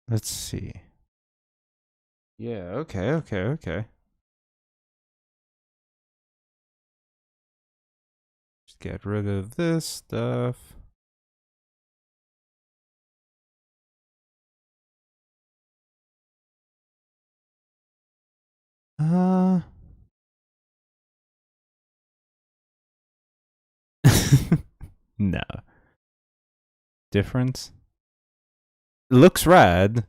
Let's see. Yeah, okay. Just get rid of this stuff. Uh. No. Difference? Looks rad.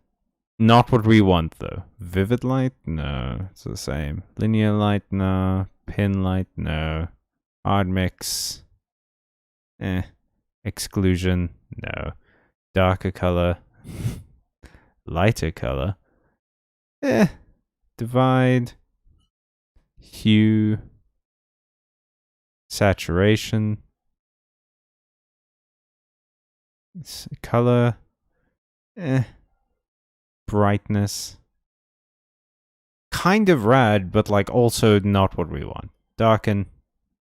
Not what we want, though. Vivid light? No. It's the same. Linear light? No. Pin light? No. Hard mix? Eh. Exclusion? No. Darker color? Lighter color? Eh. Divide? Hue? Saturation? Color? Eh. Brightness? Kind of rad, but like also not what we want. Darken?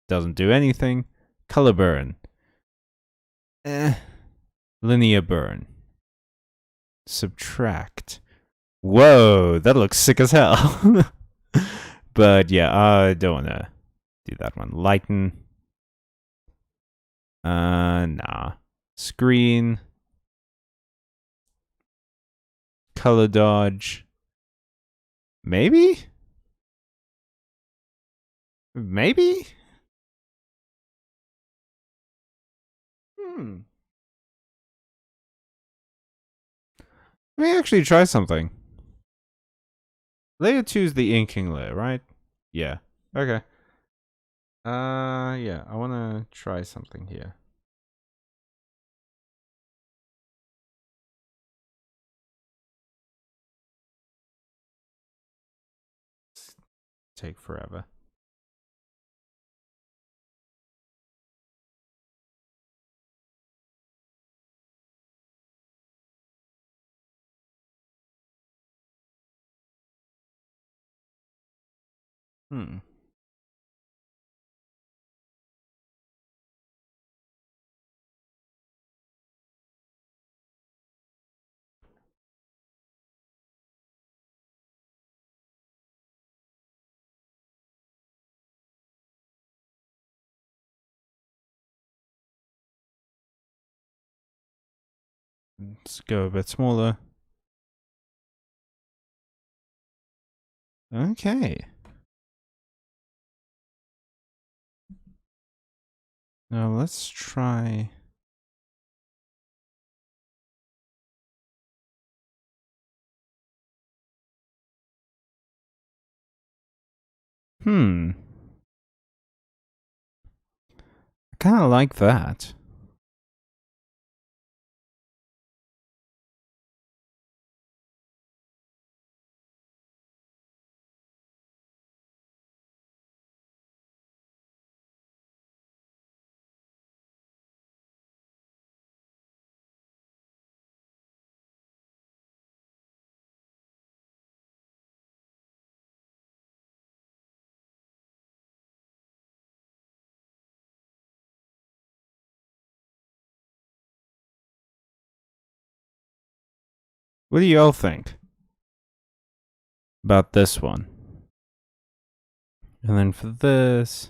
Doesn't do anything. Color burn? Eh. Linear burn? Subtract? Whoa, that looks sick as hell. But yeah, I don't want to do that one. Lighten? Nah. Screen? Color dodge? Maybe? Maybe? Hmm. Let me actually try something. Layer 2 is the inking layer, right? Yeah. Okay. Yeah, I want to try something here. Take forever. Hmm. Let's go a bit smaller. Okay. Now let's try. I kind of like that. What do you all think about this one? And then for this,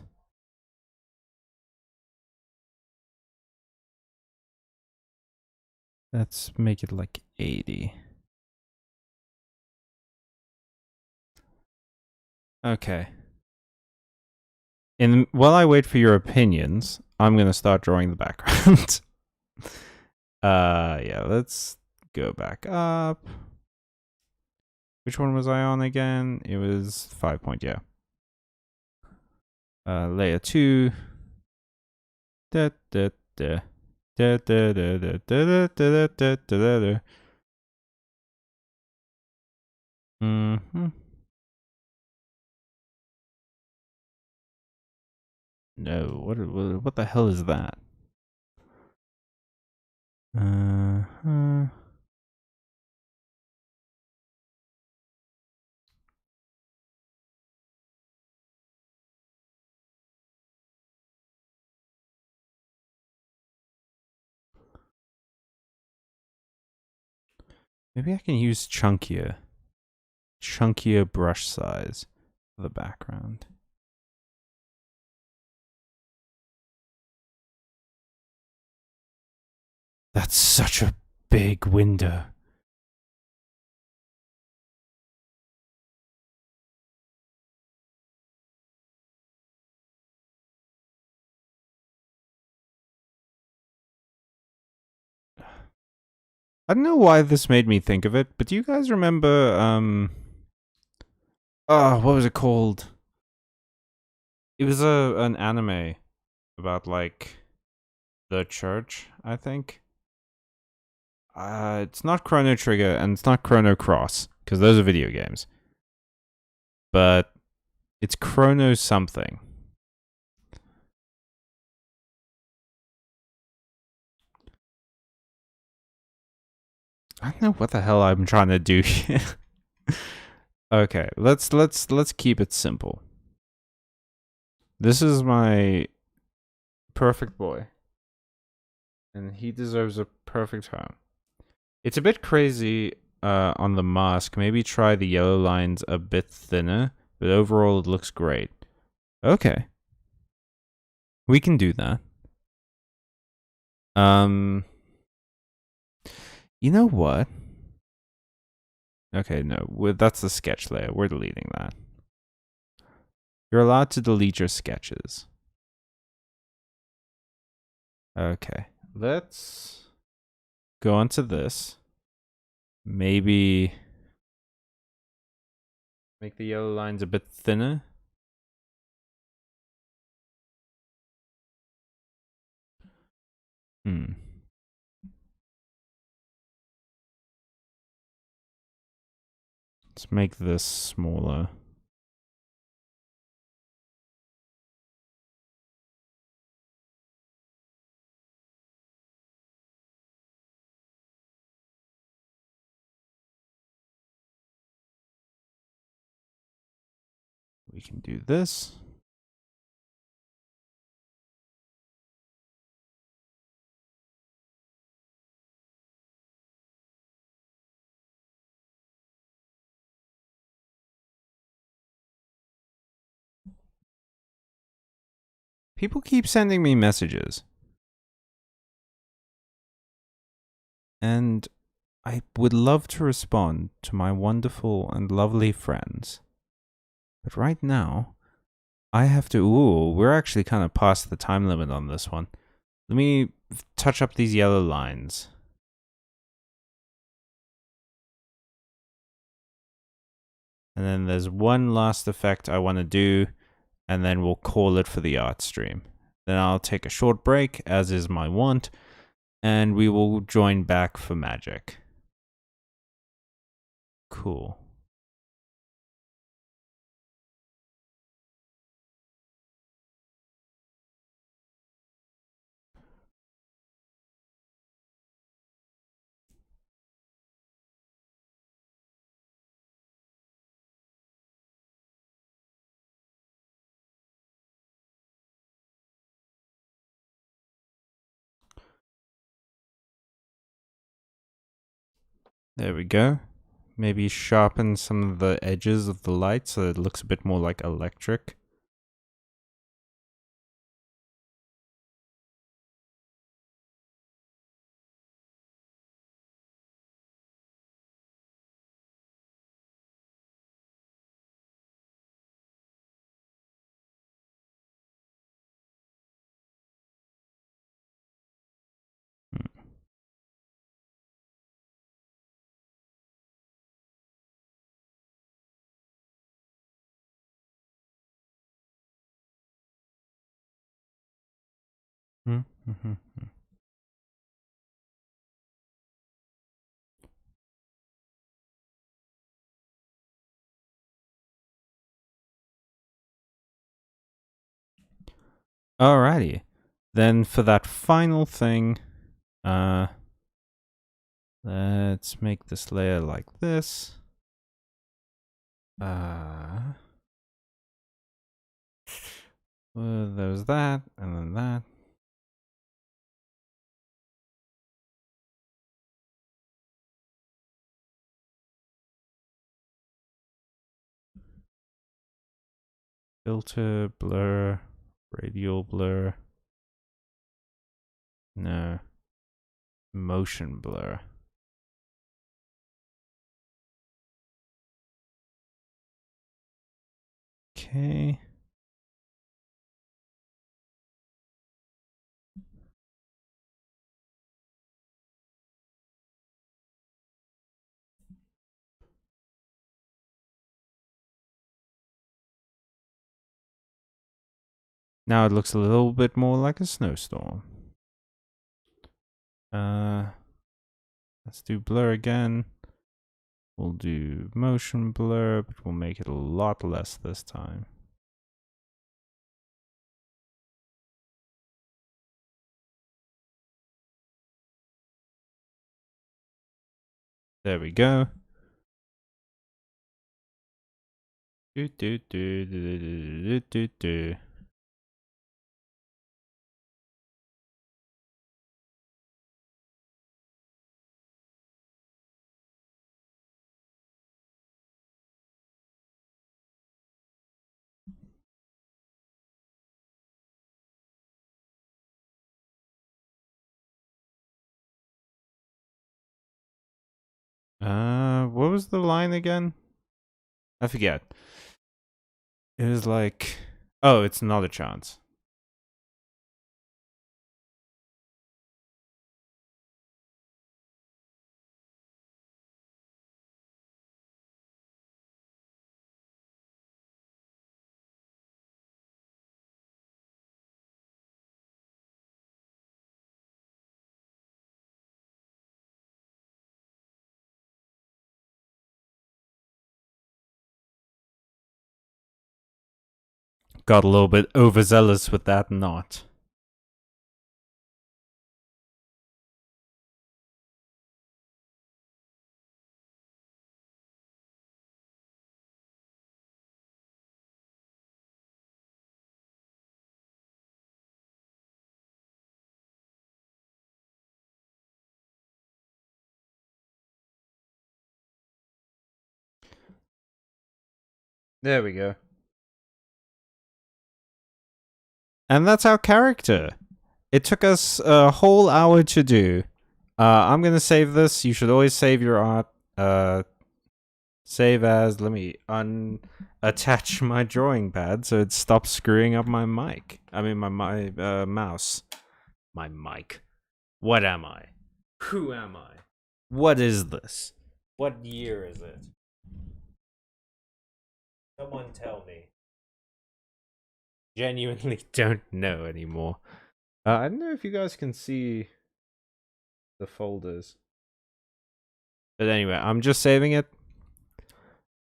let's make it like 80. Okay. While I wait for your opinions, I'm gonna start drawing the background. Yeah, let's go back up. Which one was I on again? It was 5 point, yeah. Layer 2. Da, da, da. Da, da, da, da, da, da, da, da, da, da. Mm-hmm. No, what the hell is that? Uh-huh. Maybe I can use chunkier brush size for the background. That's such a big window. I don't know why this made me think of it, but do you guys remember what was it called? It was an anime about like the church, I think. It's not Chrono Trigger and it's not Chrono Cross because those are video games. But it's Chrono something. I don't know what the hell I'm trying to do here. Okay, let's keep it simple. This is my perfect boy. And he deserves a perfect home. It's a bit crazy on the mask. Maybe try the yellow lines a bit thinner, but overall it looks great. Okay. We can do that. You know what? Okay, no, that's the sketch layer. We're deleting that. You're allowed to delete your sketches. Okay, let's go on to this. Maybe make the yellow lines a bit thinner. Let's make this smaller. We can do this. People keep sending me messages. And I would love to respond to my wonderful and lovely friends. But right now, I have to... Ooh, we're actually kind of past the time limit on this one. Let me touch up these yellow lines. And then there's one last effect I want to do, and then we'll call it for the art stream. Then I'll take a short break, as is my wont, and we will join back for magic. Cool. There we go. Maybe sharpen some of the edges of the light so it looks a bit more like electric. Alrighty. Then for that final thing, let's make this layer like this. There's that, and then that. Filter, blur, radial blur. No. Motion blur. Okay. Now it looks a little bit more like a snowstorm. Let's do blur again. We'll do motion blur, but we'll make it a lot less this time. There we go. Do do do do do do do do. What was the line again? I forget. It was like, oh, it's not a chance. Got a little bit overzealous with that knot. There we go. And that's our character. It took us a whole hour to do. I'm gonna save this. You should always save your art. Save as. Let me unattach my drawing pad so it stops screwing up my mic. I mean my mouse. My mic. What am I? Who am I? What is this? What year is it? Someone tell me. Genuinely don't know anymore. I don't know if you guys can see the folders. But anyway, I'm just saving it.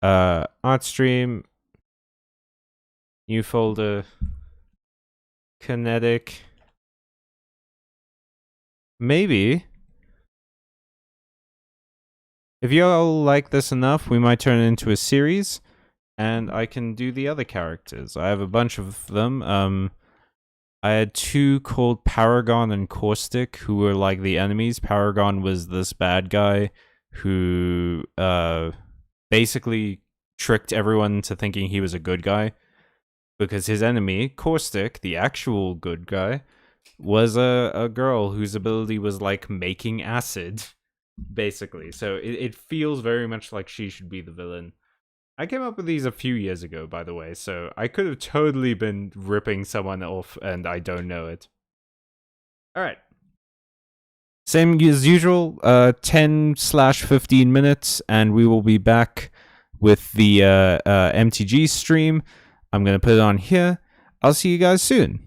Art stream. New folder. Kinetic. Maybe. If you all like this enough, we might turn it into a series. And I can do the other characters. I have a bunch of them. I had two called Paragon and Caustic, who were like the enemies. Paragon was this bad guy who basically tricked everyone into thinking he was a good guy. Because his enemy, Caustic, the actual good guy, was a girl whose ability was like making acid, basically. So it feels very much like she should be the villain. I came up with these a few years ago, by the way, so I could have totally been ripping someone off and I don't know it. Alright. Same as usual, 10/15 minutes, and we will be back with the MTG stream. I'm going to put it on here. I'll see you guys soon.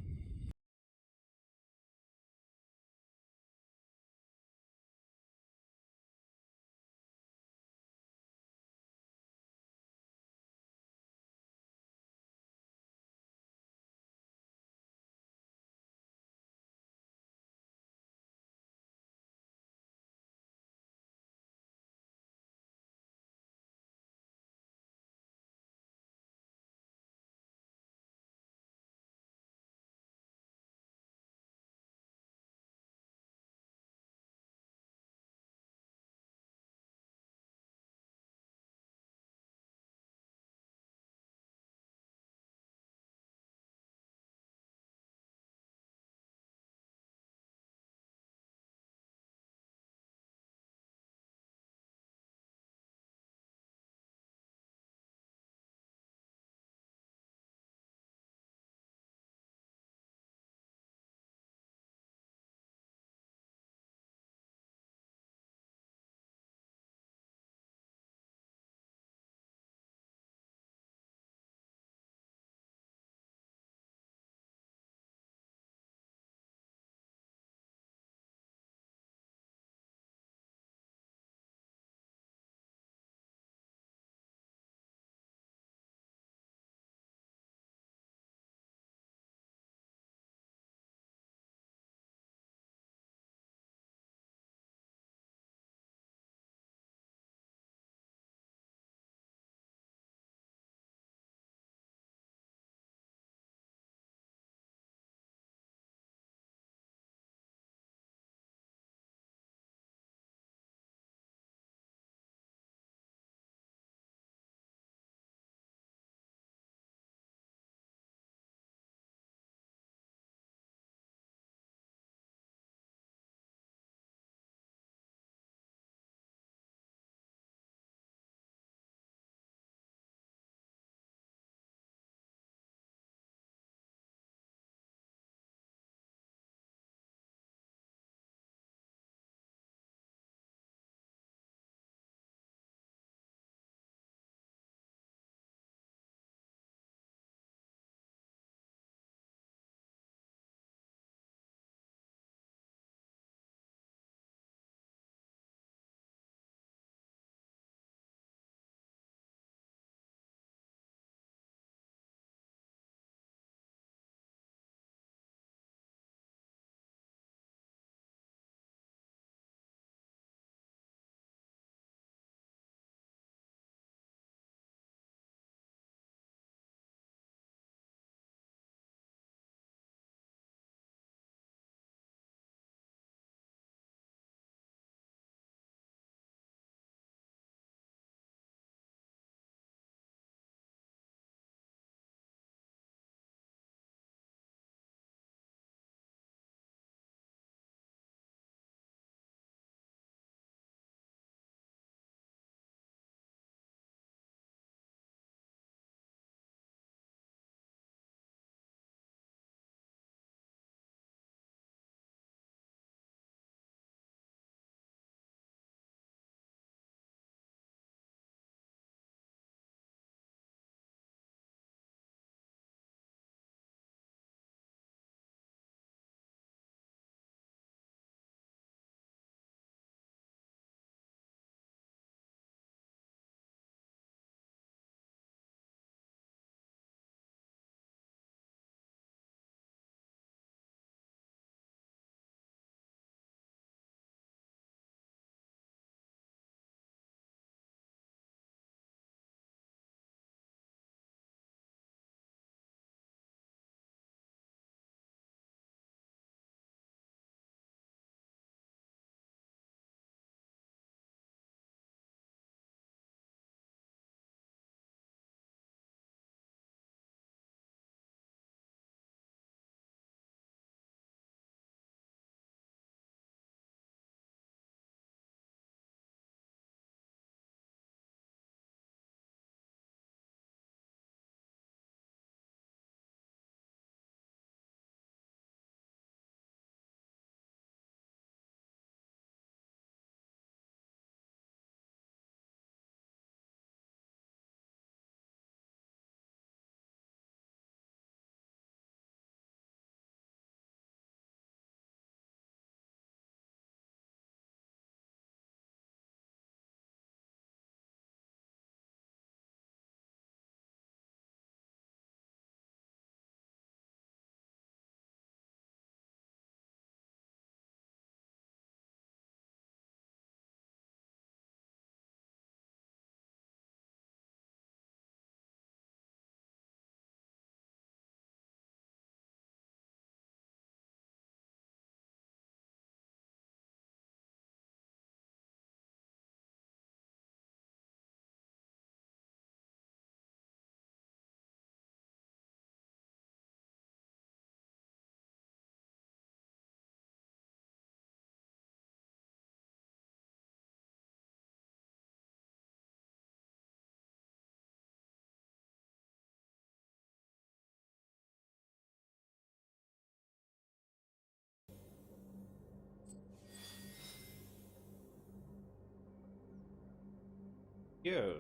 Yo.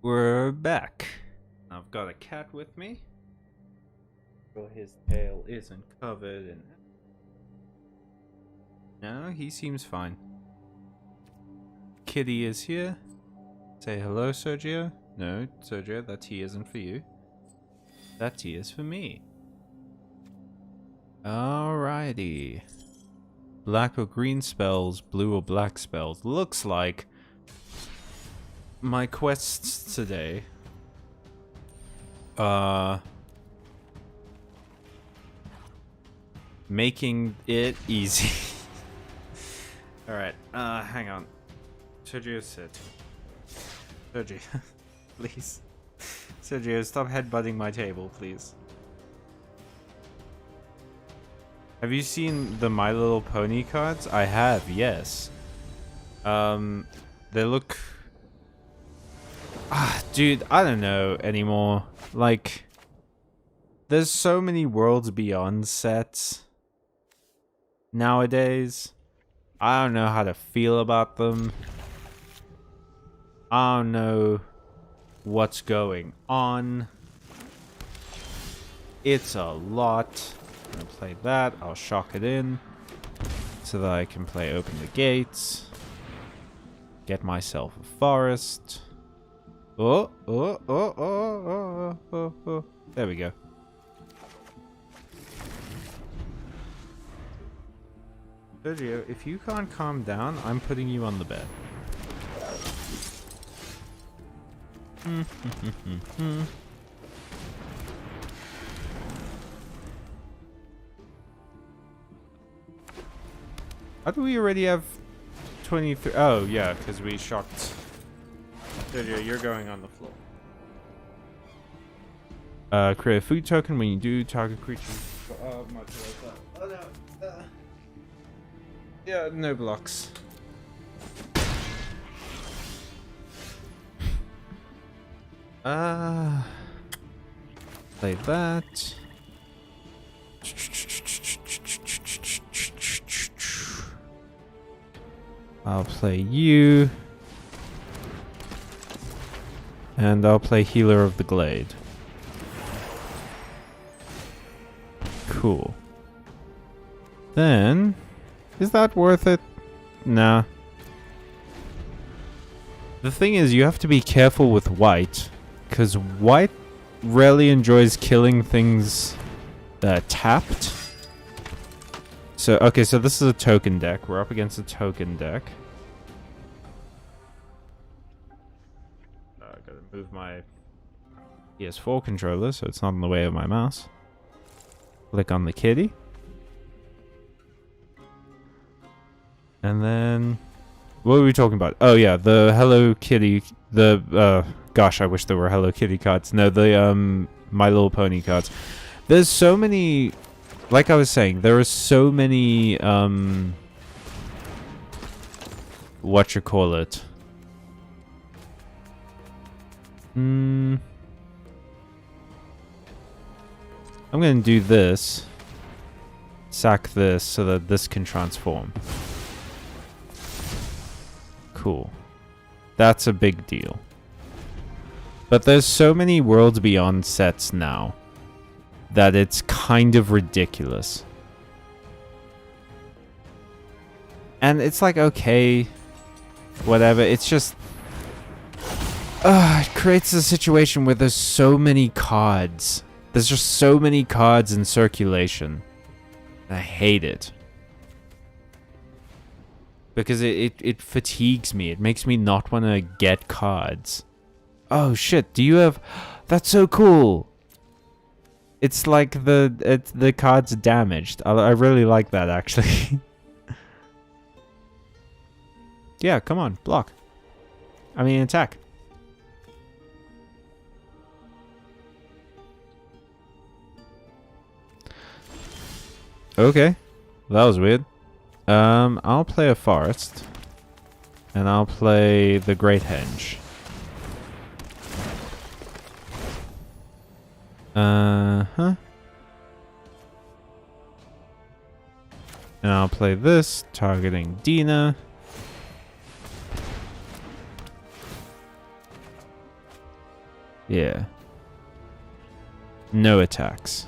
We're back. I've got a cat with me. Well, his tail isn't covered in... No, he seems fine. Kitty is here. Say hello, Sergio. No, Sergio, that tea isn't for you. That tea is for me. Alrighty. Black or green spells, blue or black spells. Looks like my quests today making it easy. Alright, hang on. Sergio, sit. Sergio, please. Sergio, stop headbutting my table, please. Have you seen the My Little Pony cards? I have, yes. They look... dude, I don't know anymore. Like, there's so many Worlds Beyond sets nowadays. I don't know how to feel about them. I don't know what's going on. It's a lot. I'm gonna play that. I'll shock it in so that I can play Open the Gates. Get myself a forest. Oh. There we go. Sergio, if you can't calm down, I'm putting you on the bed. How do we already have 23? Oh, yeah, because we shocked. Sergio, you're going on the floor. Create a food token when you do target creature. Much like that. Oh no. Yeah, no blocks. Play that. I'll play you. And I'll play Healer of the Glade. Cool. Then... is that worth it? Nah. The thing is, you have to be careful with white. Because white rarely enjoys killing things that are tapped. So, okay, so this is a token deck. We're up against a token deck. I gotta move my PS4 controller so it's not in the way of my mouse. Click on the kitty. And then... what were we talking about? Oh yeah, the Hello Kitty... the, gosh, I wish there were Hello Kitty cards. No, the, My Little Pony cards. There's so many... like I was saying, there are so many, whatchamacallit. I'm gonna do this. Sack this so that this can transform. Cool. That's a big deal. But there's so many Worlds Beyond sets now that it's kind of ridiculous. And it's like, okay, whatever. It's just... it creates a situation where there's so many cards. There's just so many cards in circulation. I hate it. Because it fatigues me. It makes me not want to get cards. Oh shit, do you have... that's so cool! It's like the card's damaged. I really like that, actually. Yeah, come on, block. I mean, attack. Okay, that was weird. I'll play a forest. And I'll play the Great Henge. And I'll play this, targeting Dina. Yeah. No attacks.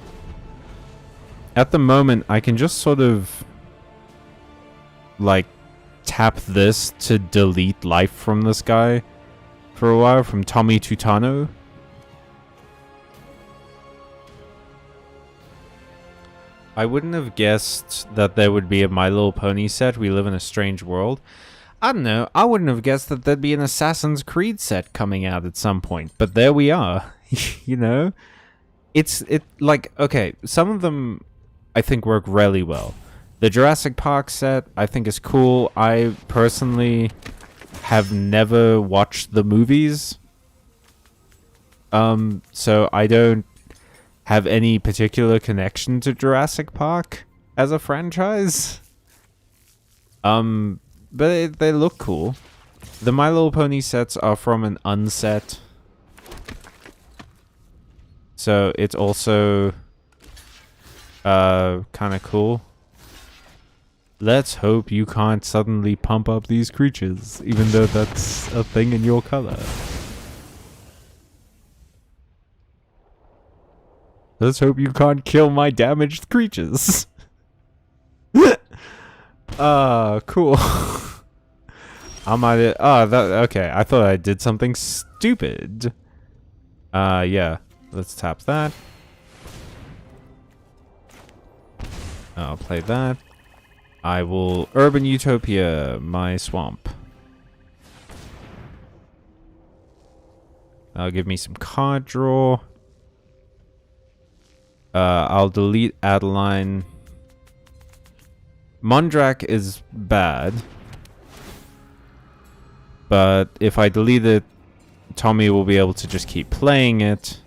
At the moment, I can just sort of like tap this to delete life from this guy for a while, from Tommy Tutano. I wouldn't have guessed that there would be a My Little Pony set, We Live in a Strange World. I don't know, I wouldn't have guessed that there'd be an Assassin's Creed set coming out at some point, but there we are. You know? Like, okay, some of them I think work really well. The Jurassic Park set I think is cool. I personally have never watched the movies. So I don't have any particular connection to Jurassic Park as a franchise. But they look cool. The My Little Pony sets are from an unset. So it's also kind of cool. Let's hope you can't suddenly pump up these creatures, even though that's a thing in your color. Let's hope you can't kill my damaged creatures. Cool. I might. Okay. I thought I did something stupid. Yeah. Let's tap that. I'll play that. I will Urban Utopia my swamp. That'll give me some card draw. I'll delete Adeline. Mondrak is bad. But if I delete it, Tommy will be able to just keep playing it.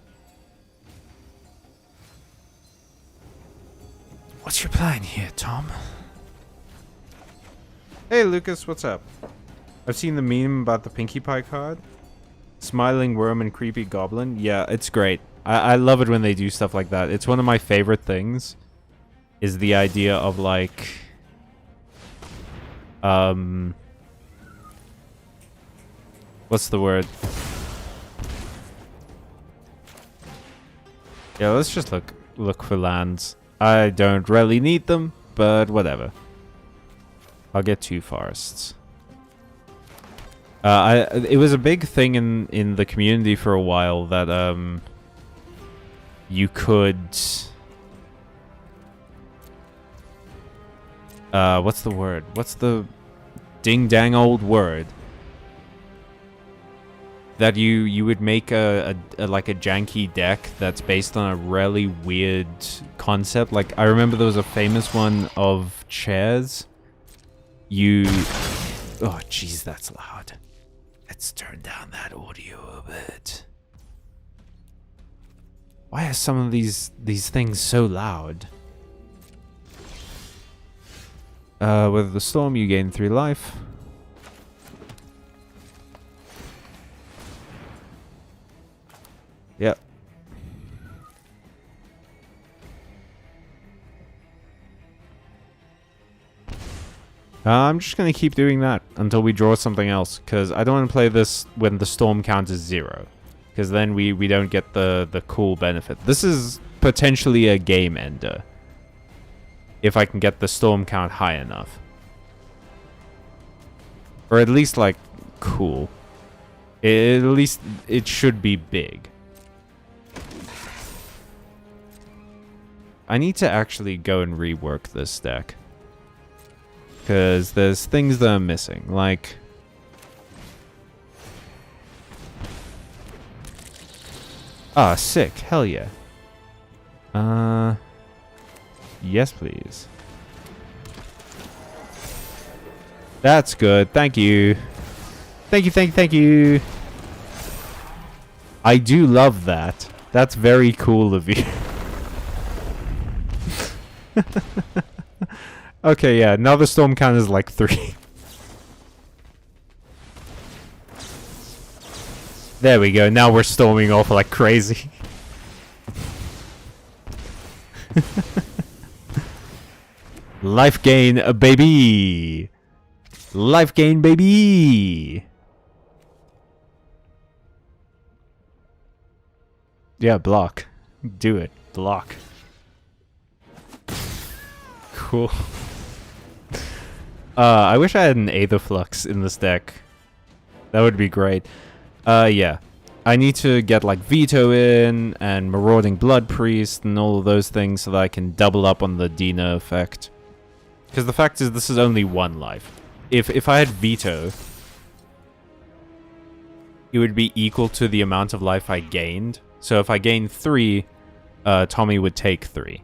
What's your plan here, Tom? Hey, Lucas, what's up? I've seen the meme about the Pinkie Pie card. Smiling worm and creepy goblin. Yeah, it's great. I love it when they do stuff like that. It's one of my favorite things. Is the idea of like... what's the word? Yeah, let's just look for lands. I don't really need them, but whatever. I'll get 2 forests. It was a big thing in the community for a while that you could what's the word? What's the ding dang old word? That you would make a like a janky deck that's based on a really weird concept. Like I remember there was a famous one of chairs. Oh jeez, that's loud. Let's turn down that audio a bit. Why are some of these things so loud? With the storm, you gain 3 life. Yep. I'm just going to keep doing that until we draw something else, because I don't want to play this when the storm count is 0, because then we don't get the cool benefit. This is potentially a game ender, if I can get the storm count high enough. Or at least, like, cool. At least it should be big. I need to actually go and rework this deck. Because there's things that I'm missing, like... Ah, sick. Hell yeah. Yes, please. That's good. Thank you. Thank you, thank you, thank you. I do love that. That's very cool of you. Okay, yeah, now the storm count is like 3. There we go, now we're storming off like crazy. Life gain, baby! Life gain, baby! Yeah, block. Do it. Block. Cool. I wish I had an Aetherflux in this deck. That would be great. Yeah. I need to get, like, Veto in, and Marauding Blood Priest, and all of those things so that I can double up on the Dina effect. Because the fact is, this is only one life. If I had Veto, it would be equal to the amount of life I gained. So if I gained 3, Tommy would take 3.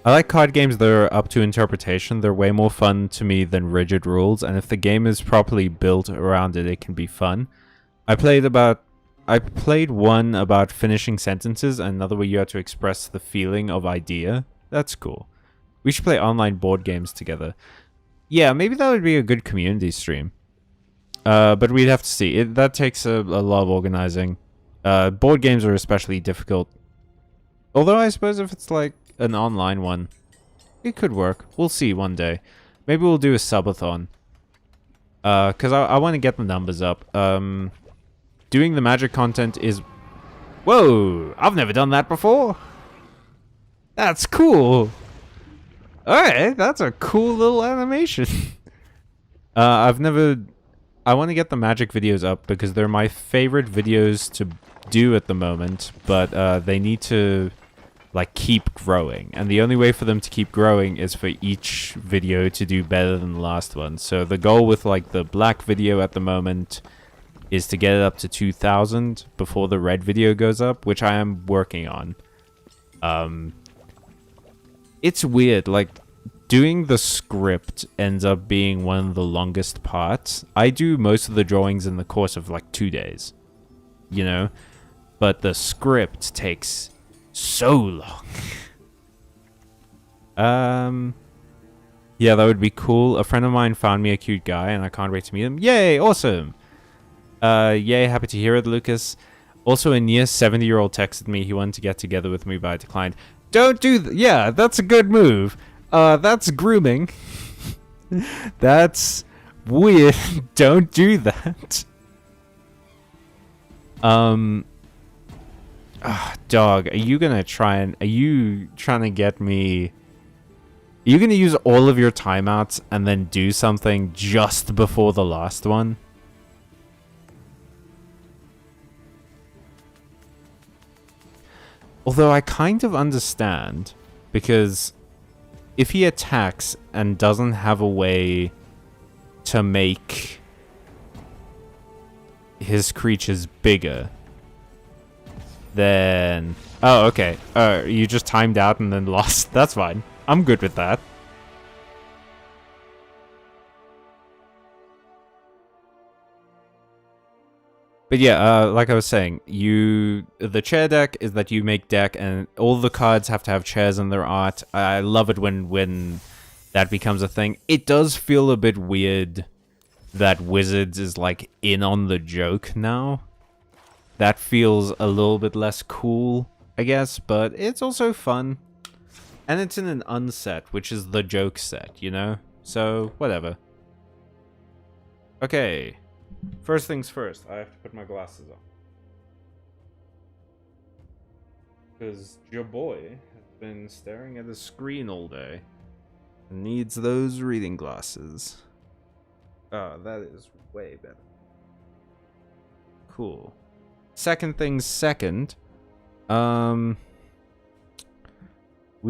I like card games that are up to interpretation. They're way more fun to me than rigid rules, and if the game is properly built around it, it can be fun. I played one about finishing sentences, and another where you have to express the feeling of idea. That's cool. We should play online board games together. Yeah, maybe that would be a good community stream. But we'd have to see. That takes a lot of organizing. Board games are especially difficult. Although I suppose if it's like an online one, it could work. We'll see one day. Maybe we'll do a subathon. Because I want to get the numbers up. Doing the magic content is... Whoa! I've never done that before! That's cool! Alright, that's a cool little animation. I want to get the magic videos up because they're my favorite videos to do at the moment, but they need to like keep growing, and the only way for them to keep growing is for each video to do better than the last one. So the goal with like the black video at the moment is to get it up to 2,000 before the red video goes up, which I am working on. It's weird, like doing the script ends up being one of the longest parts. I do most of the drawings in the course of like 2 days, you know, but the script takes so long. Yeah, that would be cool. A friend of mine found me a cute guy and I can't wait to meet him. Yay, awesome. Yay, happy to hear it, Lucas. Also, a near 70-year-old texted me. He wanted to get together with me, but I declined. Don't do yeah, that's a good move. That's grooming. That's weird. Don't do that. Dog, are you trying to get me... Are you gonna use all of your timeouts and then do something just before the last one? Although I kind of understand, because if he attacks and doesn't have a way to make his creatures bigger, then... Oh, okay. You just timed out and then lost. That's fine. I'm good with that. But yeah, like I was saying, the chair deck is that you make deck and all the cards have to have chairs in their art. I love it when that becomes a thing. It does feel a bit weird that Wizards is like in on the joke now. That feels a little bit less cool, I guess, but it's also fun. And it's in an unset, which is the joke set, you know? So, whatever. Okay. First things first, I have to put my glasses on. Because your boy has been staring at a screen all day and needs those reading glasses. Oh, that is way better. Cool. Second things second, we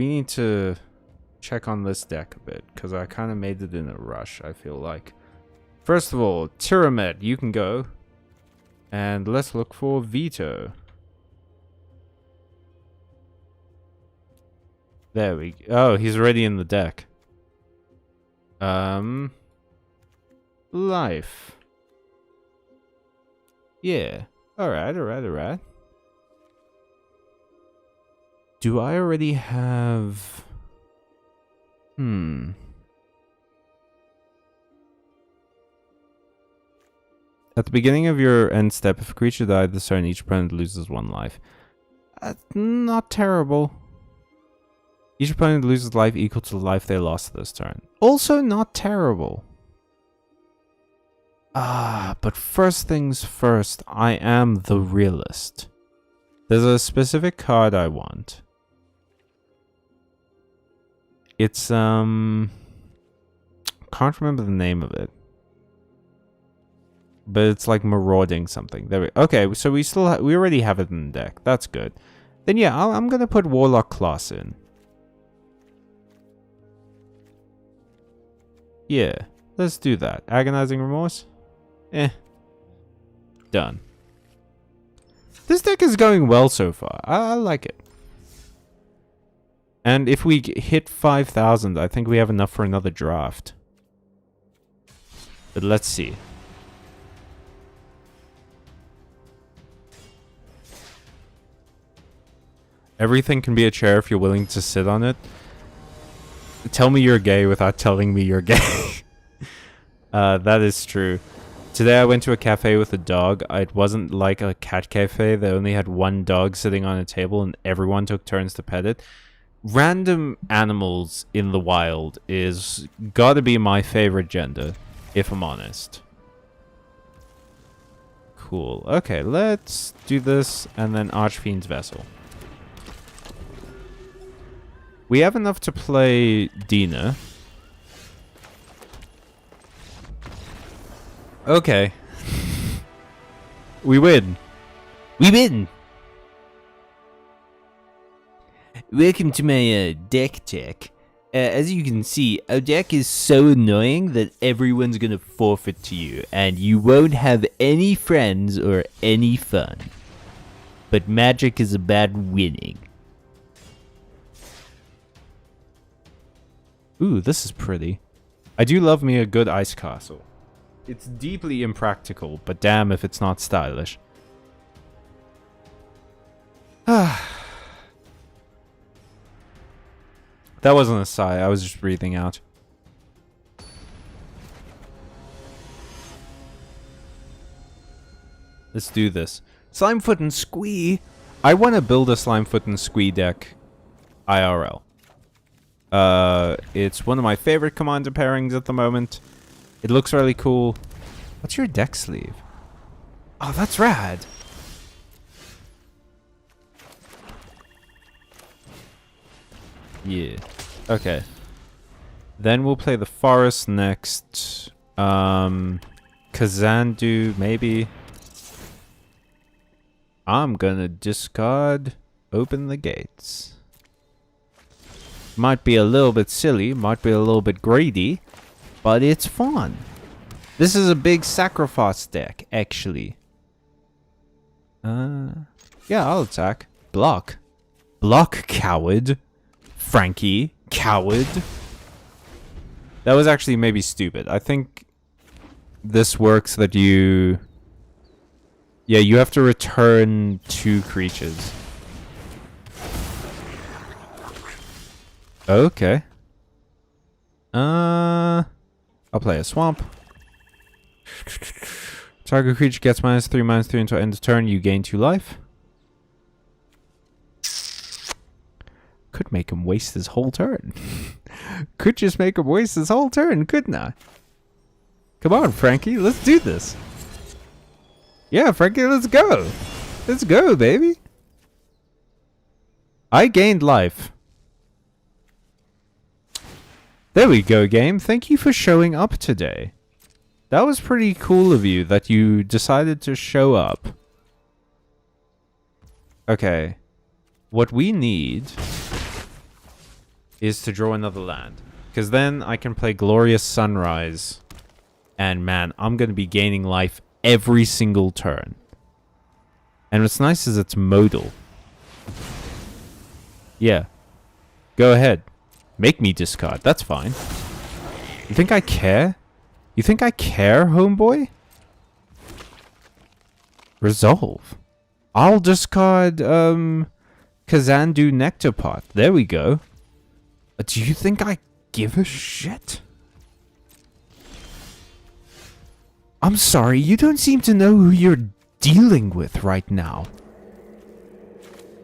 need to check on this deck a bit, because I kind of made it in a rush, I feel like. First of all, Tyramed, you can go. And let's look for Veto. There we go. Oh, he's already in the deck. Life. Yeah. Alright. Do I already have... At the beginning of your end step, if a creature died this turn, each opponent loses 1 life. That's not terrible. Each opponent loses life equal to the life they lost this turn. Also not terrible. But first things first, I am the realist. There's a specific card I want. It's, can't remember the name of it. But it's like marauding something. There we okay, so we still we already have it in the deck. That's good. Then yeah, I'm gonna put Warlock Class in. Yeah, let's do that. Agonizing Remorse? Done. This deck is going well so far. I like it. And if we hit 5,000, I think we have enough for another draft. But let's see. Everything can be a chair if you're willing to sit on it. Tell me you're gay without telling me you're gay. That is true. Today I went to a cafe with a dog. It wasn't like a cat cafe. They only had one dog sitting on a table and everyone took turns to pet it. Random animals in the wild is gotta be my favorite gender, if I'm honest. Cool. Okay, let's do this and then Archfiend's Vessel. We have enough to play Dina. Okay. We win. We win! Welcome to my deck check. As you can see, our deck is so annoying that everyone's gonna forfeit to you, and you won't have any friends or any fun. But Magic is about winning. Ooh, this is pretty. I do love me a good ice castle. It's deeply impractical, but damn if it's not stylish. That wasn't a sigh, I was just breathing out. Let's do this. Slimefoot and Squee! I want to build a Slimefoot and Squee deck IRL. It's one of my favorite commander pairings at the moment. It looks really cool. What's your deck sleeve? Oh, that's rad. Yeah. Okay. Then we'll play the forest next. Kazandu, maybe. I'm gonna discard Open the Gates. Might be a little bit silly, might be a little bit greedy, but it's fun. This is a big sacrifice deck, actually. Yeah, I'll attack. Block. Block, coward. Frankie, coward. That was actually maybe stupid. I think this works that you... Yeah, you have to return 2 creatures. Okay. I'll play a swamp. Target creature gets -3/-3 until end of turn. You gain 2 life. Could make him waste his whole turn. Could just make him waste his whole turn, couldn't I? Come on, Frankie, let's do this. Yeah, Frankie, let's go. Let's go, baby. I gained life. There we go, game. Thank you for showing up today. That was pretty cool of you that you decided to show up. Okay. What we need is to draw another land. Because then I can play Glorious Sunrise. And man, I'm going to be gaining life every single turn. And what's nice is it's modal. Yeah. Go ahead. Make me discard. That's fine. You think I care? You think I care, homeboy? Resolve. I'll discard, Kazandu Nectarpot. There we go. Do you think I give a shit? I'm sorry, you don't seem to know who you're dealing with right now.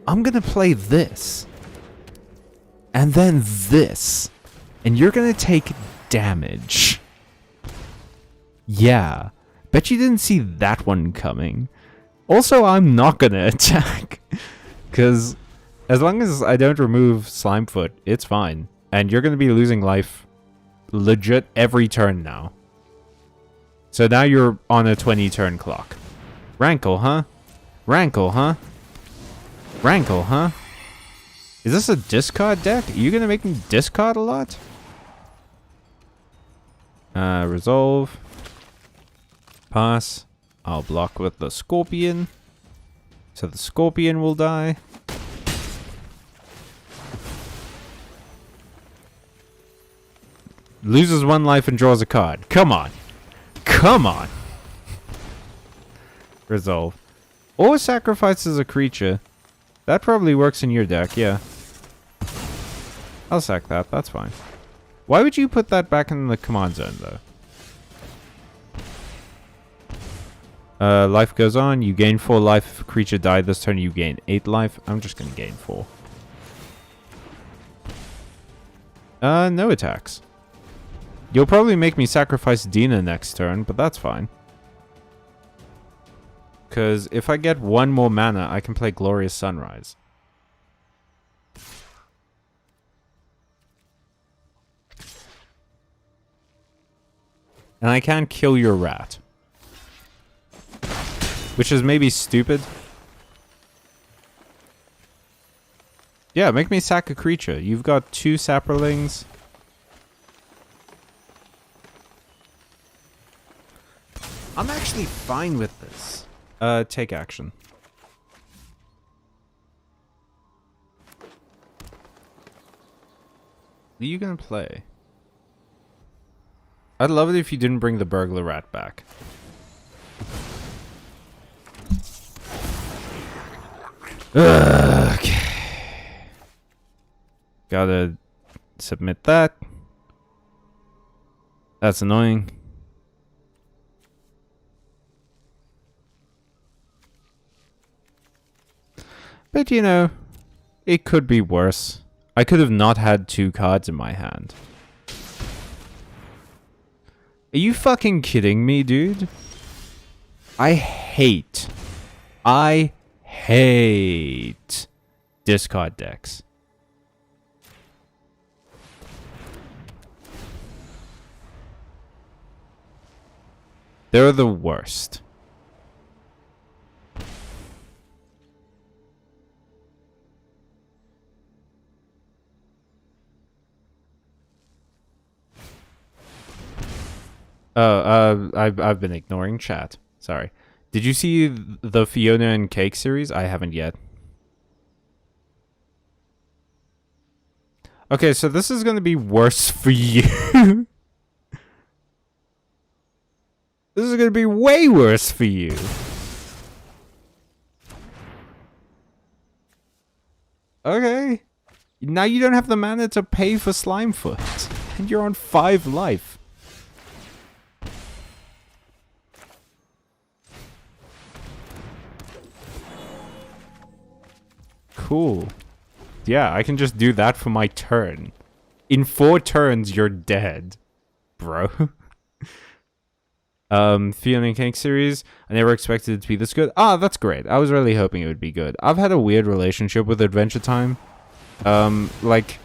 I'm gonna play this. And then this. And you're gonna take damage. Yeah. Bet you didn't see that one coming. Also, I'm not gonna attack. Because as long as I don't remove Slimefoot, it's fine. And you're gonna be losing life legit every turn now. So now you're on a 20-turn clock. Rankle, huh? Rankle, huh? Rankle, huh? Is this a discard deck? Are you gonna make me discard a lot? Resolve. Pass. I'll block with the Scorpion. So the Scorpion will die. Loses 1 life and draws a card. Come on. Come on. Resolve. Or sacrifices a creature. That probably works in your deck, yeah. I'll sack that, that's fine. Why would you put that back in the command zone, though? Life goes on. You gain 4 life. If a creature died this turn, you gain 8 life. I'm just gonna gain 4. No attacks. You'll probably make me sacrifice Dina next turn, but that's fine. Because if I get 1 more mana, I can play Glorious Sunrise. And I can't kill your rat. Which is maybe stupid. Yeah, make me sack a creature. You've got 2 saprolings. I'm actually fine with this. Take action. What are you gonna play? I'd love it if you didn't bring the burglar rat back. Okay. Gotta submit that. That's annoying. But you know, it could be worse. I could have not had 2 cards in my hand. Are you fucking kidding me, dude? I hate discard decks. They're the worst. I've been ignoring chat. Sorry. Did you see the Fiona and Cake series? I haven't yet. Okay, so this is gonna be worse for you. This is gonna be way worse for you. Okay. Now you don't have the mana to pay for Slimefoot. And you're on 5 life. Cool. Yeah, I can just do that for my turn. In 4 turns, you're dead. Bro. Fiona and Cake series. I never expected it to be this good. Ah, that's great. I was really hoping it would be good. I've had a weird relationship with Adventure Time. Like,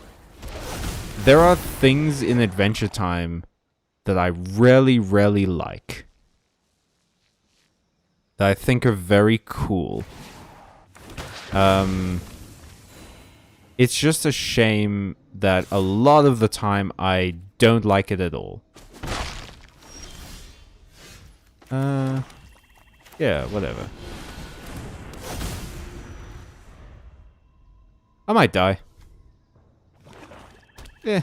there are things in Adventure Time that I really, really like. That I think are very cool. It's just a shame that a lot of the time I don't like it at all. Yeah, whatever. I might die. Yeah.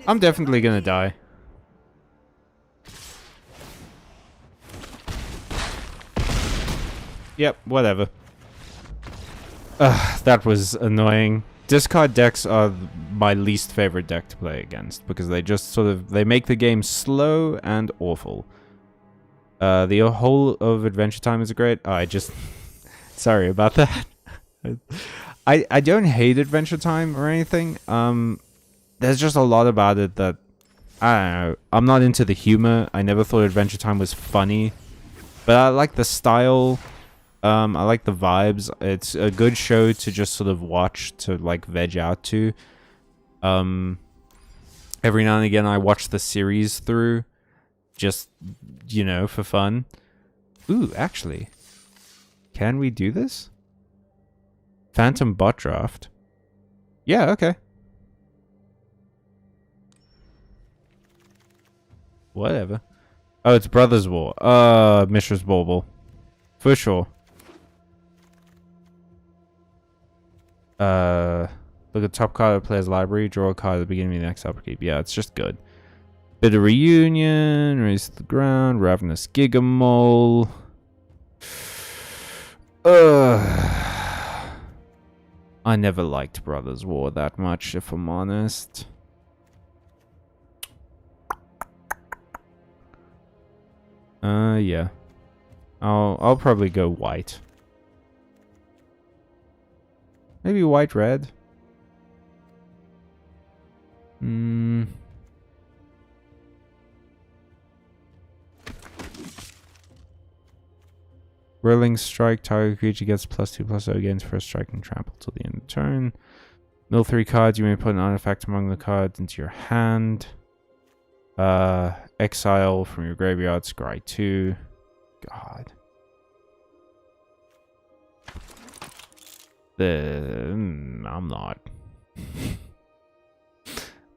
I'm definitely gonna die. Yep, whatever. That was annoying. Discard decks are my least favorite deck to play against because they just sort of, they make the game slow and awful. The whole of Adventure Time is great. Oh, I just... Sorry about that. I don't hate Adventure Time or anything. There's just a lot about it that... I don't know. I'm not into the humor. I never thought Adventure Time was funny. But I like the style. I like the vibes. It's a good show to just sort of watch, to like veg out to. Every now and again I watch the series through. Just, you know, for fun. Ooh, actually. Can we do this? Phantom bot draft. Yeah, okay. Whatever. Oh, it's Brothers War. Mishra's Bauble. For sure. Look at the top card of the player's library. Draw a card at the beginning of the next upkeep. Yeah, it's just good. Bit of Reunion. Raise to the ground. Ravenous Gigamole. I never liked Brothers War that much, if I'm honest. Yeah. I'll probably go white. Maybe white red. Whirling Strike, target creature gets +2/+0 against first strike and trample till the end of the turn. Mill 3 cards, you may put an artifact among the cards into your hand. Exile from your graveyard, scry 2. God. I'm not.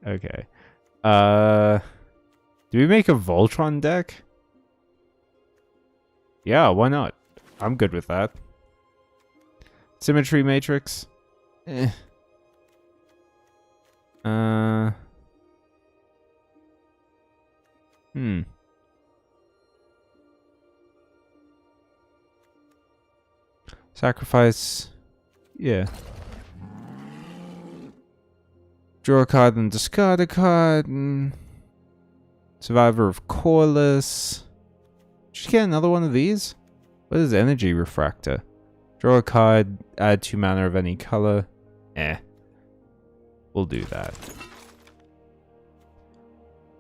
Okay. Do we make a Voltron deck? Yeah, why not? I'm good with that. Symmetry Matrix. Eh. Sacrifice. Yeah. Draw a card and discard a card. Survivor of Coreless. Should get another one of these? What is Energy Refractor? Draw a card, add 2 mana of any color. We'll do that.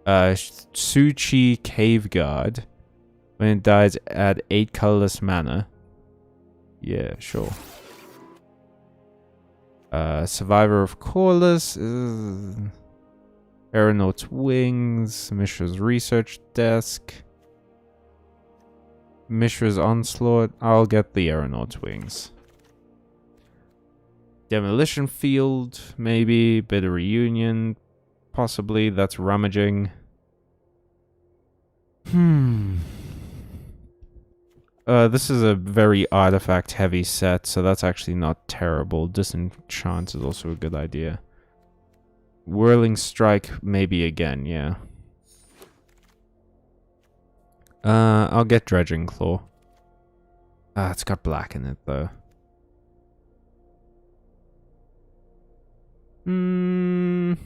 Suchi Cave Guard. When it dies, add 8 colorless mana. Yeah, sure. Survivor of Coreless. Aeronaut's Wings. Mishra's Research Desk. Mishra's Onslaught. I'll get the Aeronaut's Wings. Demolition Field, maybe. Bit of Reunion, possibly. That's rummaging. This is a very artifact-heavy set, so that's actually not terrible. Disenchant is also a good idea. Whirling Strike, maybe again, yeah. I'll get Dredging Claw. It's got black in it, though. It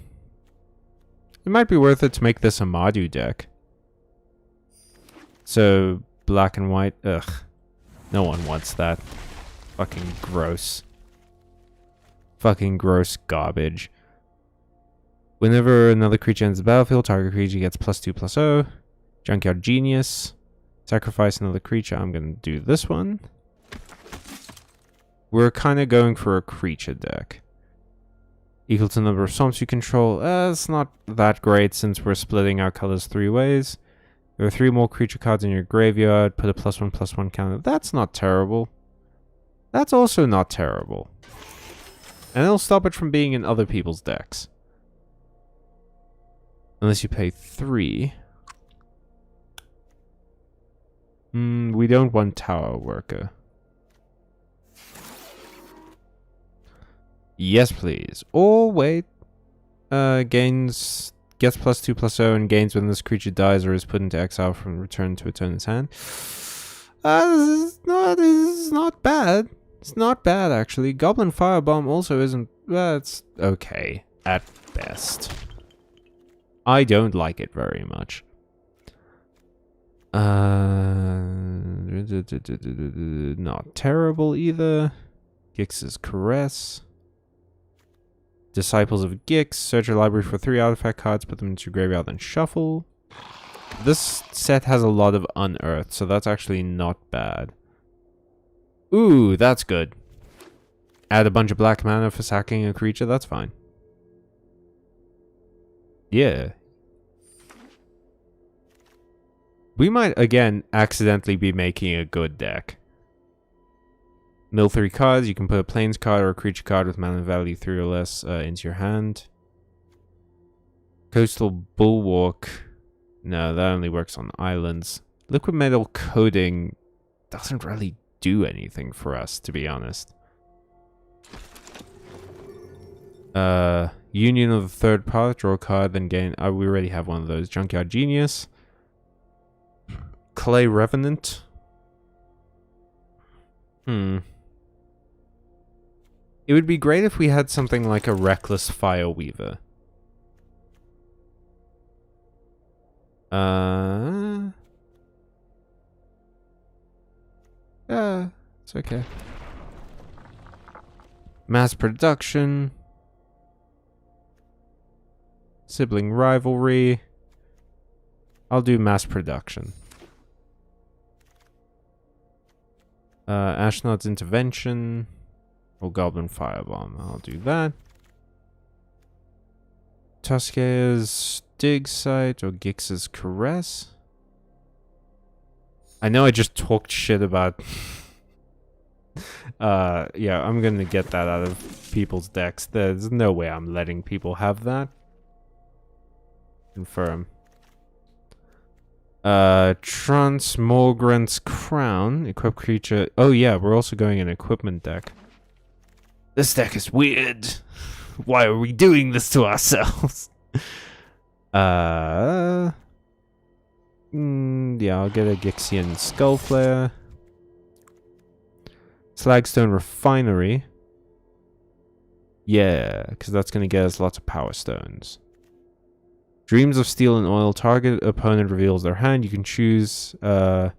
might be worth it to make this a Mardu deck. So, black and white. Ugh. No one wants that. Fucking gross. Fucking gross garbage. Whenever another creature enters the battlefield, target creature gets +2/+0. Junkyard Genius. Sacrifice another creature. I'm going to do this one. We're kind of going for a creature deck. Equal to the number of swamps you control. It's not that great since we're splitting our colors 3 ways. There are 3 more creature cards in your graveyard. Put a +1/+1 counter. That's not terrible. That's also not terrible. And it'll stop it from being in other people's decks. Unless you pay 3. We don't want Tower Worker. Yes, please. Or wait. Gets +2/+0 and gains when this creature dies or is put into exile from return to its owner's hand. This is not bad. It's not bad, actually. Goblin Firebomb also isn't... it's okay. At best. I don't like it very much. Not terrible either. Gix's Caress. Disciples of Gix. Search your library for 3 artifact cards, put them into your graveyard, then shuffle. This set has a lot of unearthed, so that's actually not bad. Ooh, that's good. Add a bunch of black mana for sacking a creature, that's fine. Yeah. We might, again, accidentally be making a good deck. Mill 3 cards, you can put a plains card or a creature card with mana value 3 or less into your hand. Coastal Bulwark. No, that only works on islands. Liquid Metal Coating doesn't really do anything for us, to be honest. Union of the Third Path, draw a card, then gain... we already have one of those. Junkyard Genius. Clay Revenant. It would be great if we had something like a Reckless Fireweaver. Yeah, it's okay. Mass Production. Sibling Rivalry. I'll do Mass Production. Ashnod's Intervention. Or Goblin Firebomb. I'll do that. Tuscaya's Dig Site or Gix's Caress. I know I just talked shit about... yeah, I'm gonna get that out of people's decks. There's no way I'm letting people have that. Confirm. Transmogrant's Crown. Equip creature. Oh yeah, we're also going in equipment deck. This deck is weird. Why are we doing this to ourselves? Yeah, I'll get a Gixian Skullflare. Slagstone Refinery. Yeah, because that's going to get us lots of Power Stones. Dreams of Steel and Oil. Target opponent reveals their hand. You can choose, and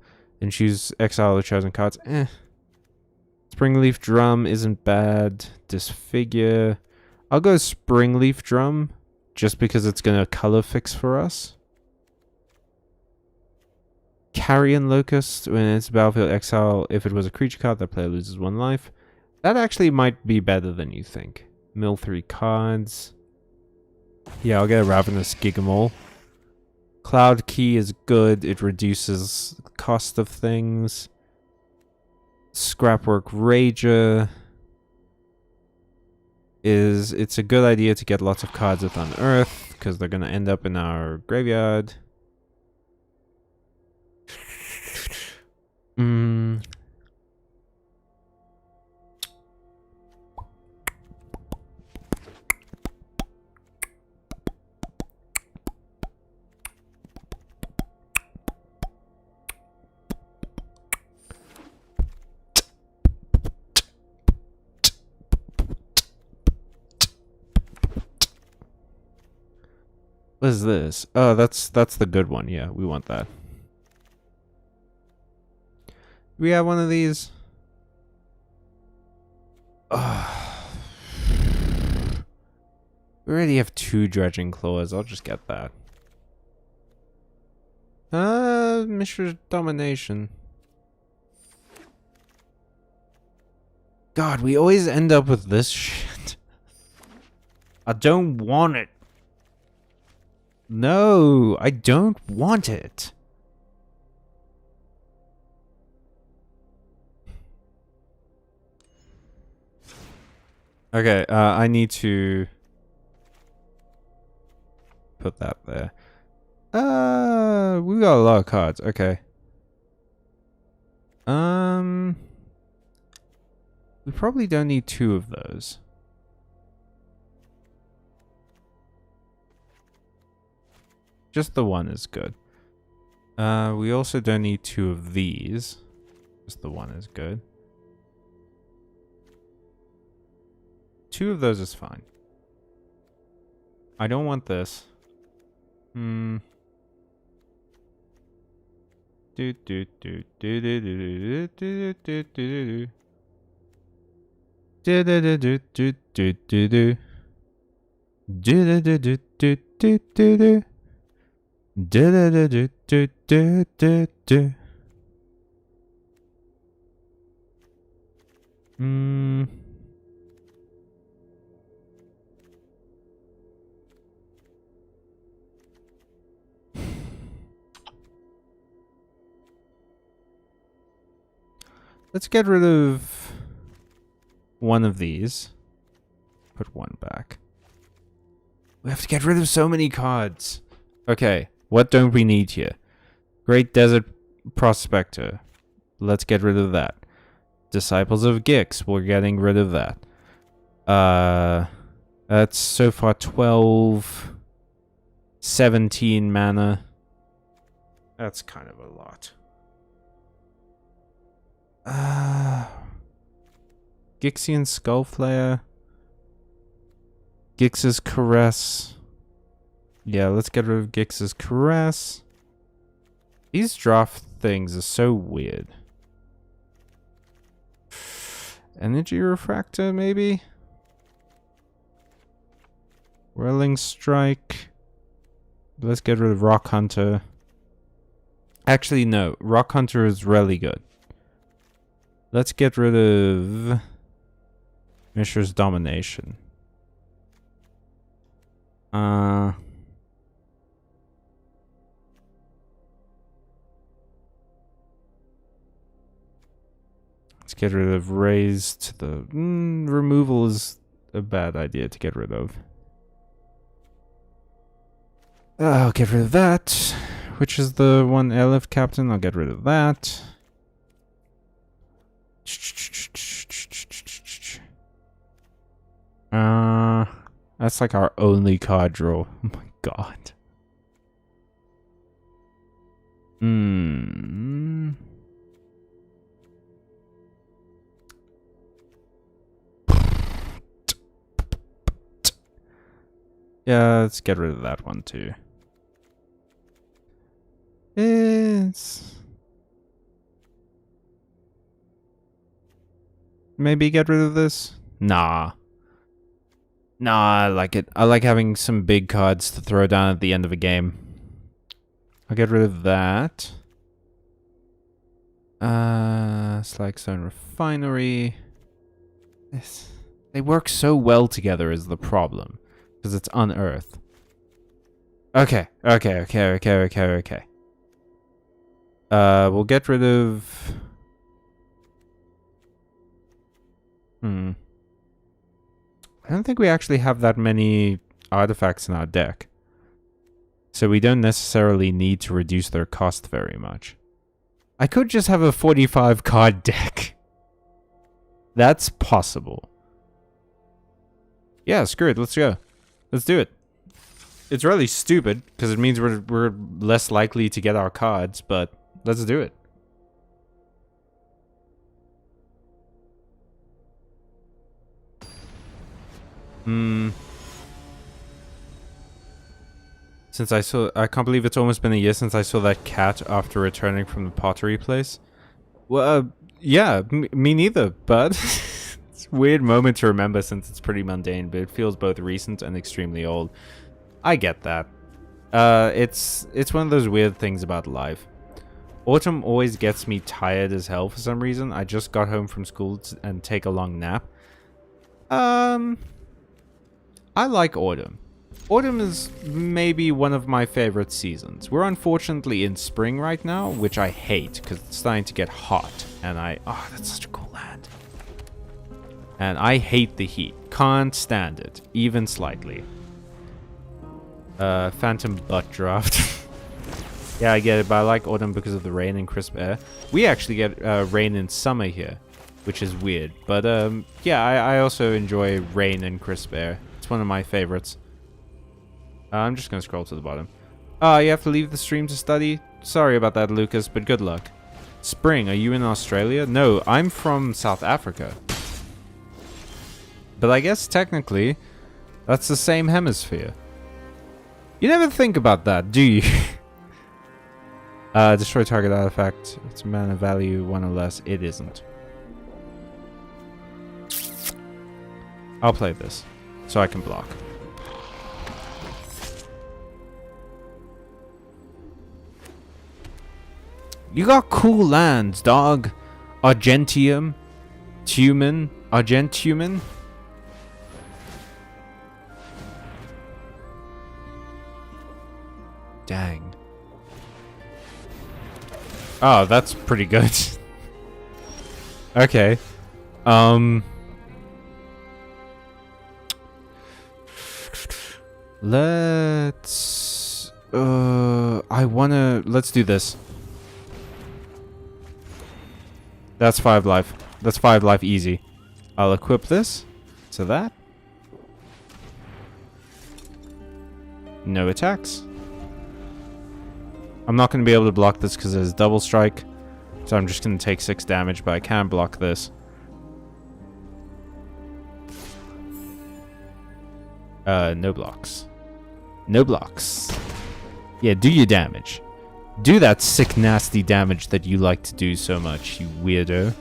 choose exile the chosen cards. Springleaf Drum isn't bad. Disfigure. I'll go Springleaf Drum, just because it's going to color fix for us. Carrion Locust. When it's battlefield, exile. If it was a creature card, that player loses 1 life. That actually might be better than you think. Mill 3 cards. Yeah, I'll get a Ravenous Gigamole. Cloud Key is good. It reduces the cost of things. Scrapwork Rager is... It's a good idea to get lots of cards with Unearth, because they're going to end up in our graveyard. What is this? Oh, that's the good one. Yeah, we want that. Do we have one of these? We already have 2 Dredging Claws. I'll just get that. Mishra's Domination. God, we always end up with this shit. I don't want it. No, I don't want it. Okay, I need to put that there. We got a lot of cards. Okay. We probably don't need 2 of those. Just the 1 is good. We also don't need 2 of these. Just the 1 is good. 2 of those is fine. I don't want this. Let's get rid of one of these. Put one back. We have to get rid of so many cards. Okay, what don't we need here? Great Desert Prospector. Let's get rid of that. Disciples of Gix. We're getting rid of that. That's so far 12, 17 mana. That's kind of a lot. Gixian Skullflayer. Gix's Caress. Yeah, let's get rid of Gix's Caress. These draft things are so weird. Energy Refractor, maybe? Whirling Strike. Let's get rid of Rock Hunter. Actually, no. Rock Hunter is really good. Let's get rid of Mishra's Domination. Let's get rid of Raise to the... removal is a bad idea to get rid of. I'll get rid of that. Which is the one Airlift Captain? I'll get rid of that. That's like our only card draw. Oh my god. Yeah, let's get rid of that one too. Maybe get rid of this? Nah. Nah, I like it. I like having some big cards to throw down at the end of a game. I'll get rid of that. Slagstone Refinery. They work so well together is the problem. Because it's unearthed. Okay. We'll get rid of... I don't think we actually have that many artifacts in our deck. So we don't necessarily need to reduce their cost very much. I could just have a 45 card deck. That's possible. Yeah, screw it. Let's go. Let's do it. It's really stupid, because it means we're less likely to get our cards, but let's do it. Since I can't believe it's almost been a year since I saw that cat after returning from the pottery place. Well, yeah, me neither, but it's a weird moment to remember since it's pretty mundane, but it feels both recent and extremely old. I get that. It's one of those weird things about life. Autumn always gets me tired as hell for some reason. I just got home from school and take a long nap. I like autumn. Autumn is maybe one of my favorite seasons. We're unfortunately in spring right now, which I hate because it's starting to get hot. And oh, that's such a cool land. And I hate the heat. Can't stand it, even slightly. Phantom butt draft. Yeah, I get it, but I like autumn because of the rain and crisp air. We actually get rain in summer here, which is weird. But yeah, I also enjoy rain and crisp air. It's one of my favorites. I'm just going to scroll to the bottom. You have to leave the stream to study? Sorry about that, Lucas, but good luck. Spring, are you in Australia? No, I'm from South Africa. But I guess technically, that's the same hemisphere. You never think about that, do you? Destroy target artifact. It's mana value 1 or less. It isn't. I'll play this, so I can block. You got cool lands, dog. Argentium. Tumen. Argentumen. Dang. Oh, that's pretty good. Okay. Let's... let's do this. That's 5 life. That's 5 life easy. I'll equip this to that. No attacks. I'm not going to be able to block this because there's double strike. So I'm just going to take 6 damage, but I can block this. No blocks. No blocks. Yeah, do your damage. Do that sick, nasty damage that you like to do so much, you weirdo.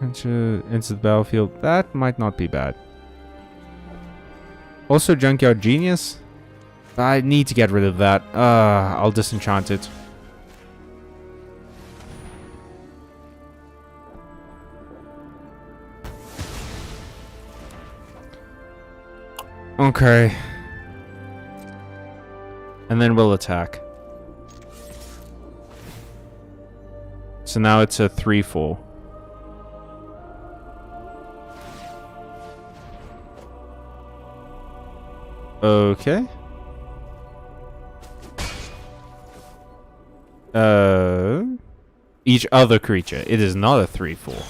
Into the battlefield. That might not be bad. Also, Junkyard Genius. I need to get rid of that. I'll disenchant it. Okay. And then we'll attack. So now it's a 3/4. Okay. Each other creature. It is not a 3/4.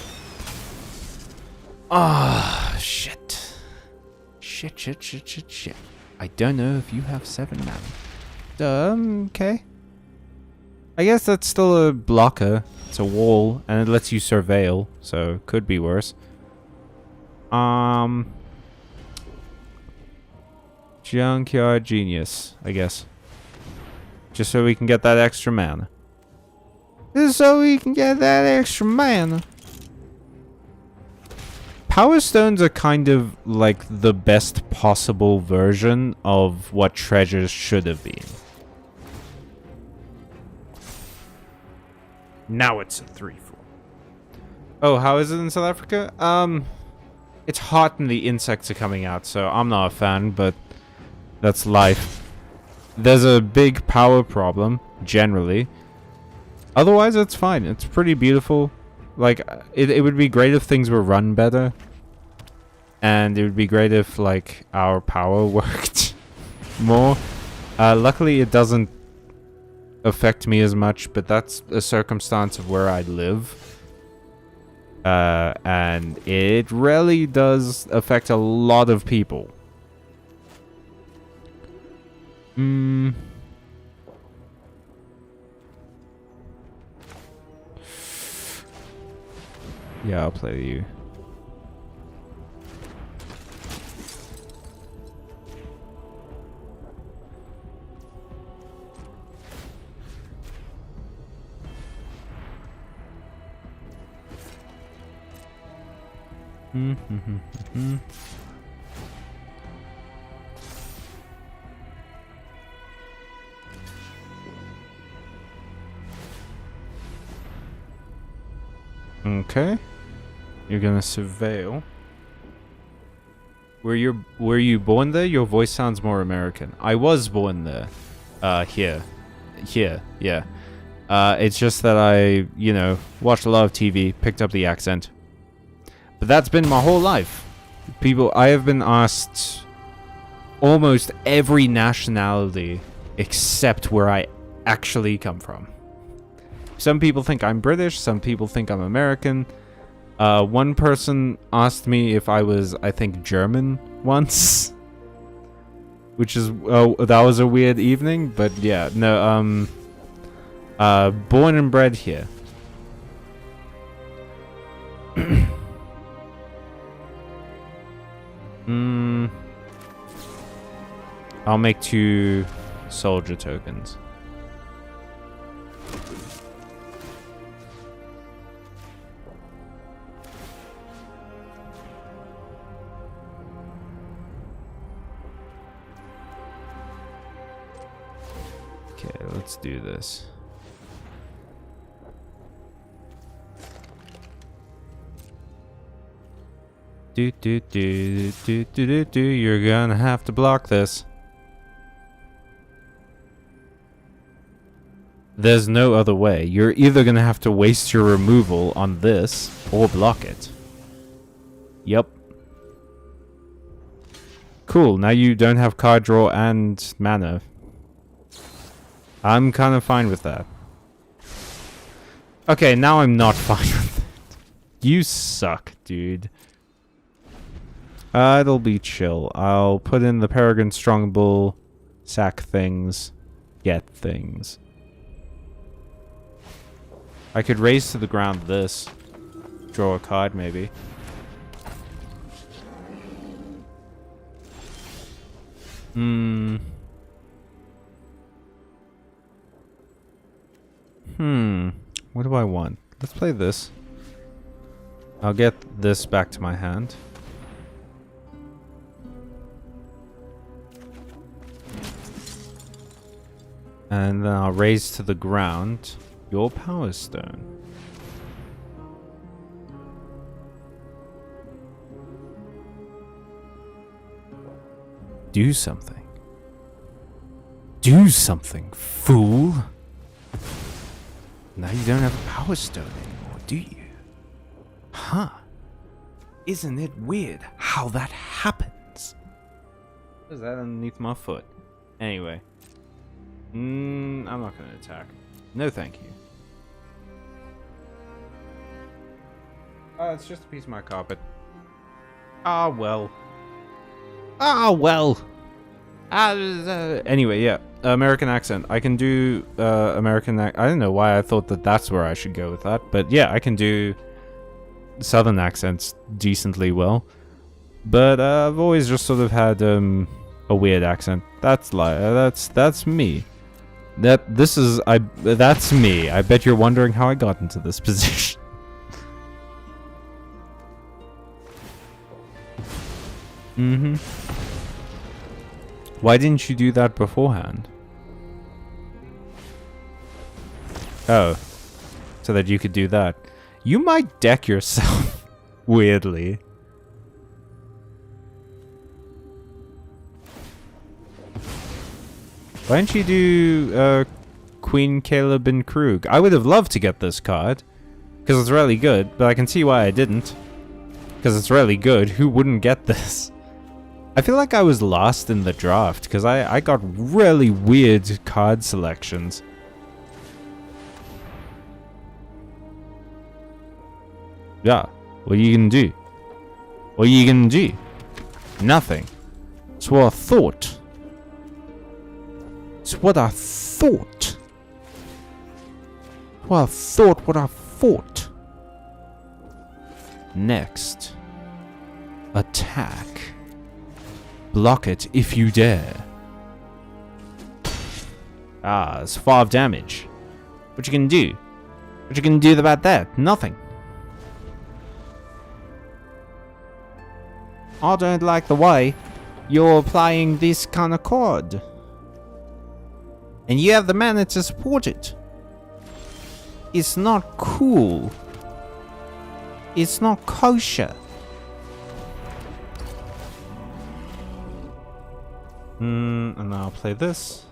Ah, shit. Shit. I don't know if you have 7 mana. Okay. I guess that's still a blocker. It's a wall, and it lets you surveil, so could be worse. Junkyard Genius, I guess. Just so we can get that extra mana. Just so we can get that extra mana. Power Stones are kind of like the best possible version of what treasures should have been. Now it's a 3/4. Oh, how is it in South Africa? It's hot and the insects are coming out, so I'm not a fan, but that's life. There's a big power problem, generally. Otherwise, it's fine. It's pretty beautiful. Like, it would be great if things were run better. And it would be great if, like, our power worked more. Luckily, it doesn't affect me as much, but that's a circumstance of where I live. And it really does affect a lot of people. Yeah, I'll play you. Okay. You're gonna surveil. Were you born there? Your voice sounds more American. I was born there. Here, yeah. It's just that I, watched a lot of TV, picked up the accent. But that's been my whole life. I have been asked almost every nationality except where I actually come from. Some people think I'm British, some people think I'm American. One person asked me if I was, I think, German once. Which is, that was a weird evening, but yeah, no, born and bred here. I'll make 2 soldier tokens. Okay, let's do this. You're gonna have to block this. There's no other way. You're either gonna have to waste your removal on this or block it. Yep. Cool, now you don't have card draw and mana. I'm kind of fine with that. Okay, now I'm not fine with it. You suck, dude. It'll be chill. I'll put in the Peregrine Strongbull, sack things, get things. I could raise to the ground this. Draw a card, maybe. What do I want? Let's play this. I'll get this back to my hand. And then I'll raise to the ground your Power Stone. Do something. Do something, fool! Now you don't have a Power Stone anymore, do you? Huh. Isn't it weird how that happens? What is that underneath my foot? Anyway. I'm not gonna attack. No thank you. It's just a piece of my carpet. Ah, well. Ah, well. Anyway, yeah. American accent. I can do American I don't know why I thought that that's where I should go with that. But yeah, I can do Southern accents decently well. But I've always just sort of had a weird accent. That's me. That's me. I bet you're wondering how I got into this position. Why didn't you do that beforehand? Oh. So that you could do that. You might deck yourself. Weirdly. Why don't you do Queen Caleb and Krug? I would have loved to get this card. Because it's really good. But I can see why I didn't. Because it's really good. Who wouldn't get this? I feel like I was lost in the draft. Because I got really weird card selections. Yeah. What are you gonna do? What are you gonna do? Nothing. It's what I thought. It's what I thought. What I thought. Next. Attack. Block it if you dare. Ah, it's 5 damage. What you gonna do? What you gonna do about that? Nothing. I don't like the way you're applying this kind of card. And you have the mana to support it. It's not cool. It's not kosher. And I'll play this.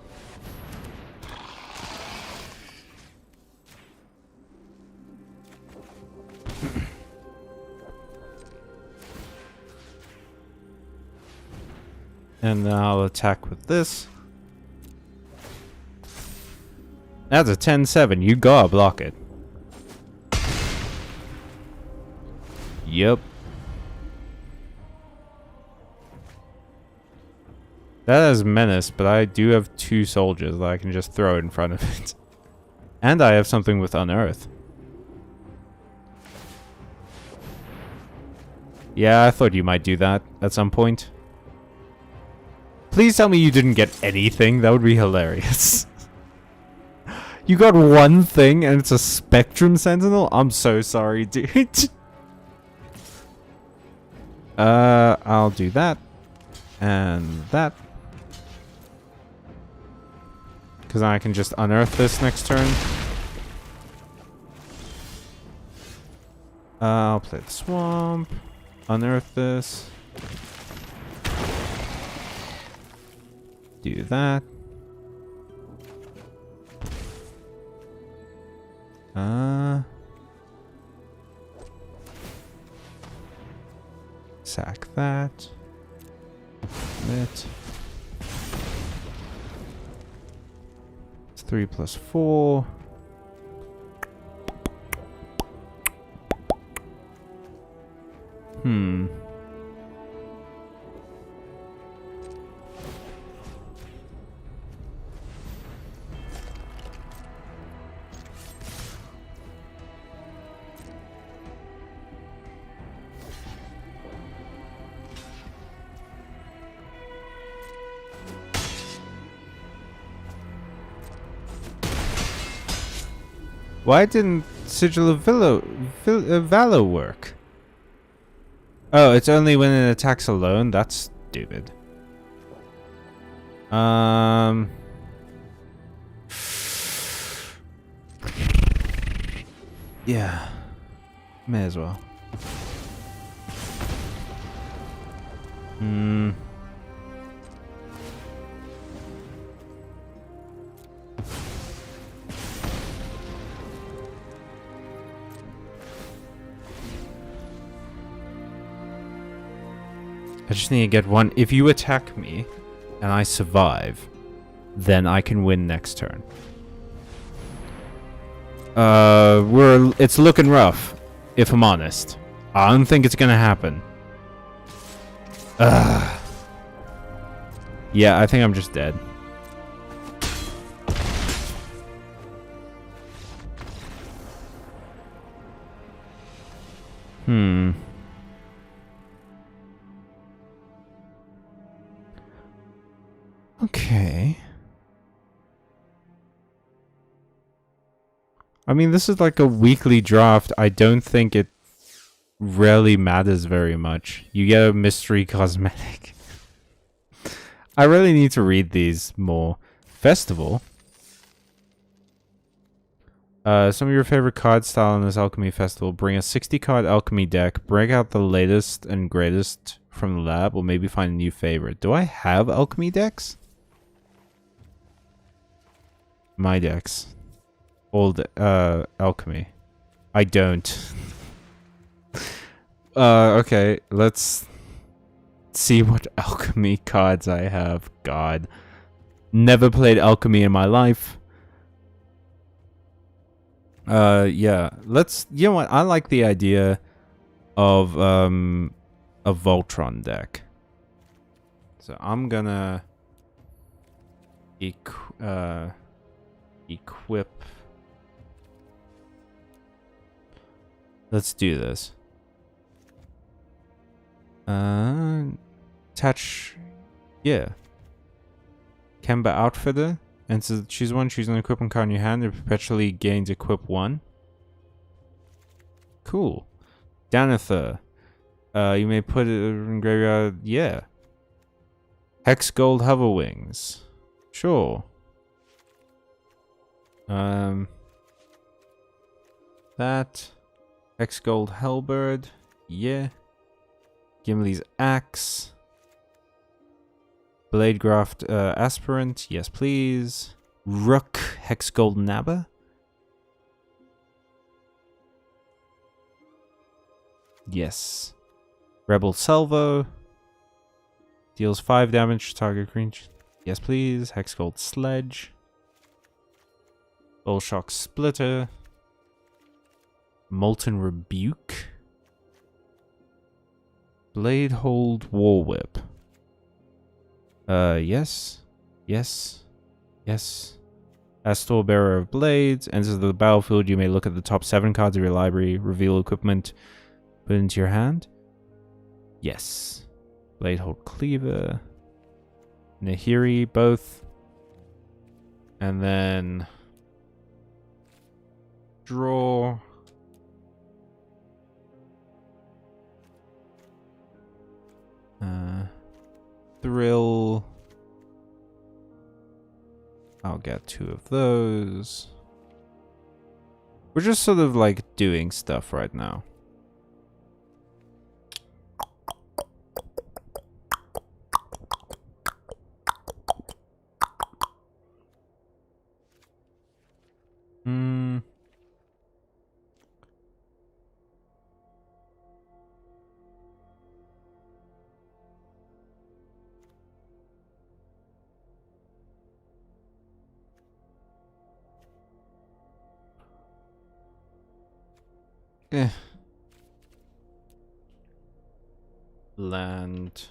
And then I'll attack with this. That's a 10-7. You gotta block it. Yep. That is menace, but I do have 2 soldiers that I can just throw in front of it. And I have something with Unearth. Yeah, I thought you might do that at some point. Please tell me you didn't get anything. That would be hilarious. You got one thing and it's a Spectrum Sentinel? I'm so sorry, dude. I'll do that. And that. Because I can just unearth this next turn. I'll play the swamp. Unearth this. Do that. Sack that. Lit. It's 3 plus 4. Why didn't Sigil of Valor work? Oh, it's only when it attacks alone? That's stupid. Yeah. May as well. I just need to get one. If you attack me and I survive, then I can win next turn. It's looking rough, if I'm honest. I don't think it's gonna happen. Yeah, I think I'm just dead. Okay. I mean, this is like a weekly draft. I don't think it really matters very much. You get a mystery cosmetic. I really need to read these more. Festival. Some of your favorite card style in this Alchemy Festival. Bring a 60 card Alchemy deck. Break out the latest and greatest from the lab. Or maybe find a new favorite. Do I have Alchemy decks? My decks. Old Alchemy. I don't. Okay, let's see what Alchemy cards I have. God. Never played Alchemy in my life. Yeah. Let's, you know what? I like the idea of a Voltron deck. So I'm gonna equip. Let's do this. Attach. Yeah. Kemba Outfitter. And so choose one, choose an equipment card in your hand. It perpetually gains equip 1. Cool. Danither. You may put it in graveyard. Yeah. Hex Gold Hover Wings. Sure. That. Hex Gold Hellbird. Yeah. Gimli's Axe. Bladegraft Aspirant. Yes, please. Rook Hex Gold Nabber. Yes. Rebel Salvo. Deals 5 damage to target creature. Yes, please. Hex Gold Sledge. Bullshock Splitter. Molten Rebuke. Bladehold War Whip. Yes. Yes. Yes. As Store Bearer of Blades, enters the battlefield, you may look at the top 7 cards of your library, reveal equipment, put it into your hand. Yes. Bladehold Cleaver. Nahiri both. And then draw. Thrill. I'll get 2 of those. We're just sort of like doing stuff right now. Land.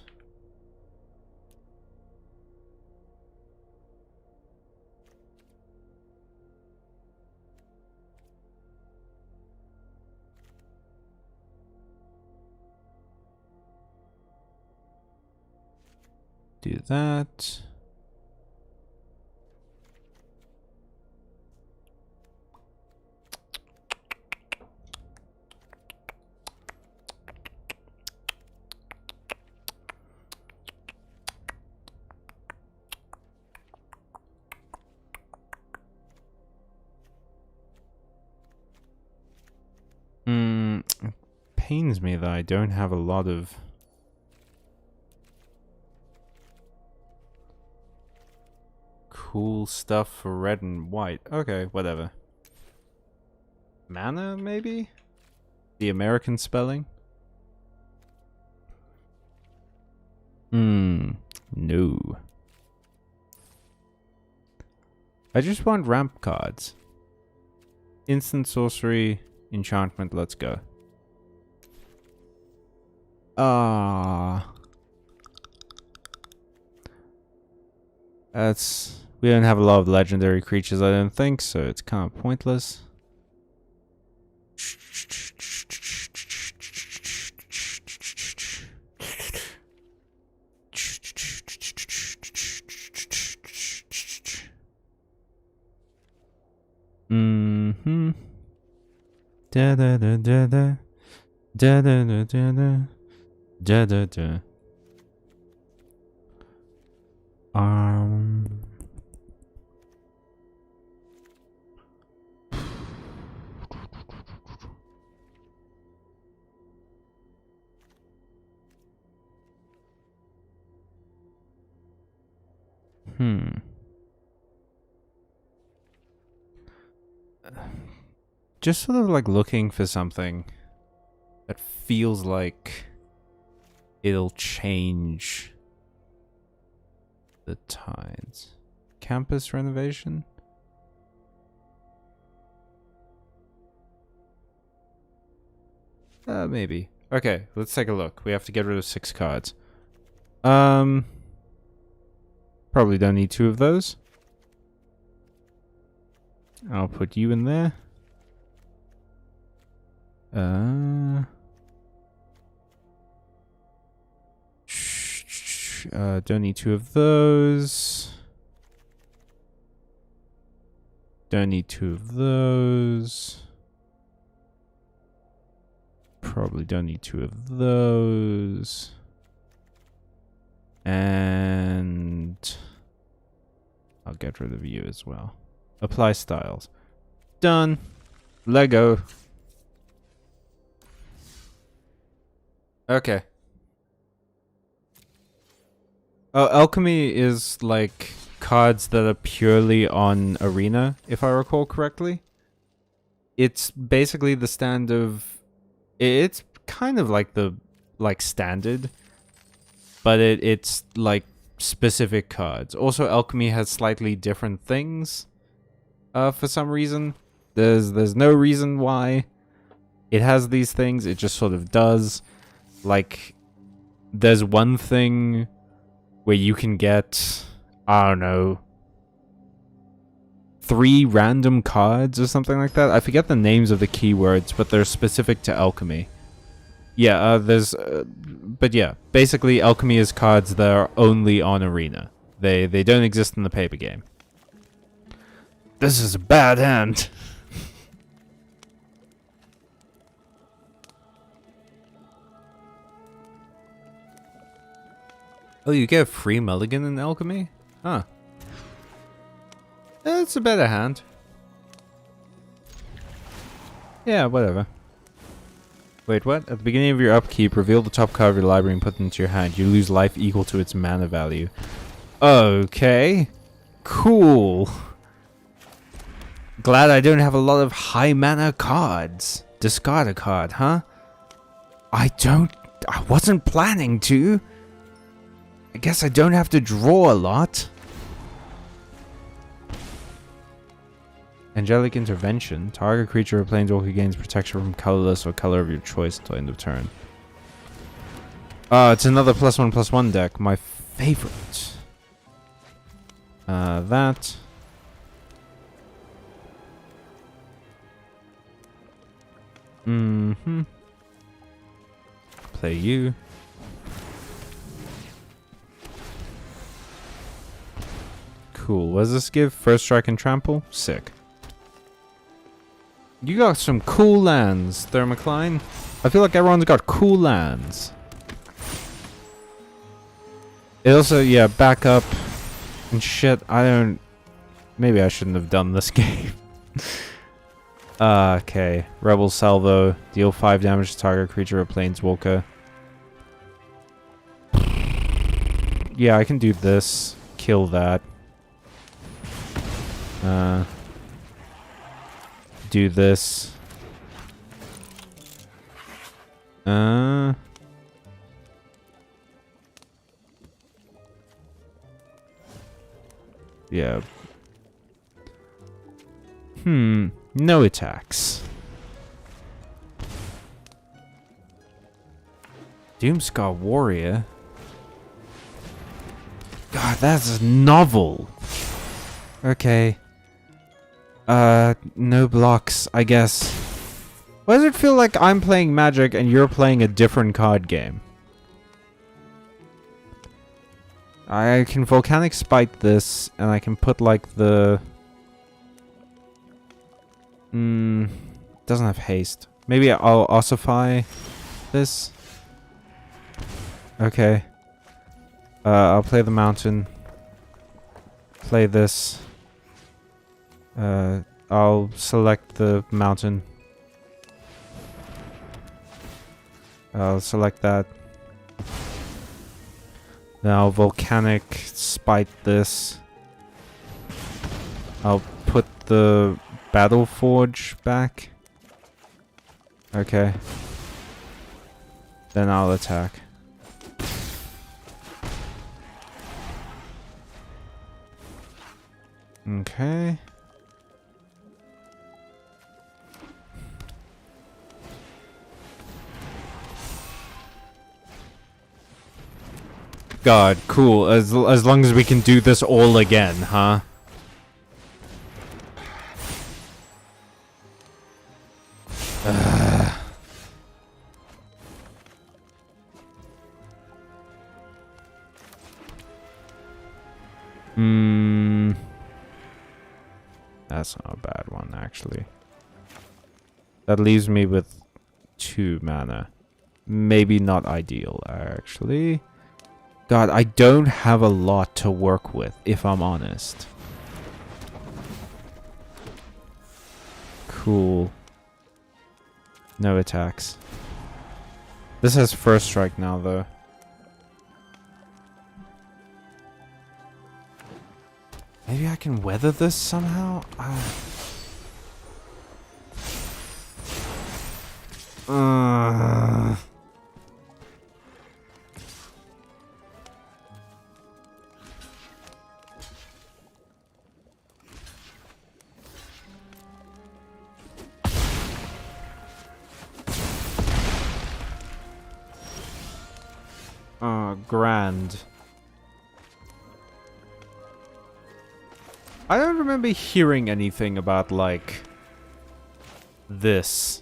Do that. It pains me that I don't have a lot of cool stuff for red and white. Okay, whatever. Mana, maybe? The American spelling? No. I just want ramp cards. Instant sorcery, enchantment, let's go. We don't have a lot of legendary creatures, I don't think, so it's kind of pointless. Da da da da da da da da da da da da. Just sort of like looking for something that feels like it'll change the tides. Campus renovation? Maybe. Okay, let's take a look. We have to get rid of 6 cards. Probably don't need 2 of those. I'll put you in there. Don't need 2 of those. Don't need 2 of those. Probably don't need 2 of those. And I'll get rid of you as well. Apply styles. Done. Lego. Okay. Oh, alchemy is like cards that are purely on arena, if I recall correctly. It's basically the stand of... It's kind of like the standard, but it's like specific cards. Also, alchemy has slightly different things for some reason. There's no reason why it has these things. It just sort of does. Like, there's one thing where you can get, I don't know, 3 random cards or something like that. I forget the names of the keywords, but they're specific to alchemy. Yeah, but yeah, basically alchemy is cards that are only on arena. They don't exist in the paper game. This is a bad hand. Oh, you get a free mulligan in alchemy? Huh. It's a better hand. Yeah, whatever. Wait, what? At the beginning of your upkeep, reveal the top card of your library and put it into your hand. You lose life equal to its mana value. Okay. Cool. Glad I don't have a lot of high mana cards. Discard a card, huh? I wasn't planning to. I guess I don't have to draw a lot. Angelic Intervention. Target creature or planeswalker gains protection from colorless or color of your choice until end of turn. It's another +1/+1 deck. My favorite. That. Mm-hmm. Play you. Cool. What does this give? First strike and trample? Sick. You got some cool lands, Thermocline. I feel like everyone's got cool lands. It also, yeah, back up and shit. Maybe I shouldn't have done this game. Okay. Rebel Salvo. Deal 5 damage to target creature or planeswalker. Yeah, I can do this. Kill that. Do this. Yeah. No attacks. Doomscar Warrior? God, that's novel. Okay. No blocks, I guess. Why does it feel like I'm playing Magic and you're playing a different card game? I can Volcanic Spite this, and I can put like the... doesn't have haste. Maybe I'll ossify this. Okay. I'll play the mountain. Play this. I'll select the mountain. I'll select that. Then I'll Volcanic Spite this. I'll put the Battle Forge back. Okay. Then I'll attack. Okay. God, cool. As long as we can do this all again, huh? That's not a bad one, actually. That leaves me with 2 mana. Maybe not ideal, actually. God, I don't have a lot to work with, if I'm honest. Cool. No attacks. This has first strike now, though. Maybe I can weather this somehow? Grand. I don't remember hearing anything about, like, this.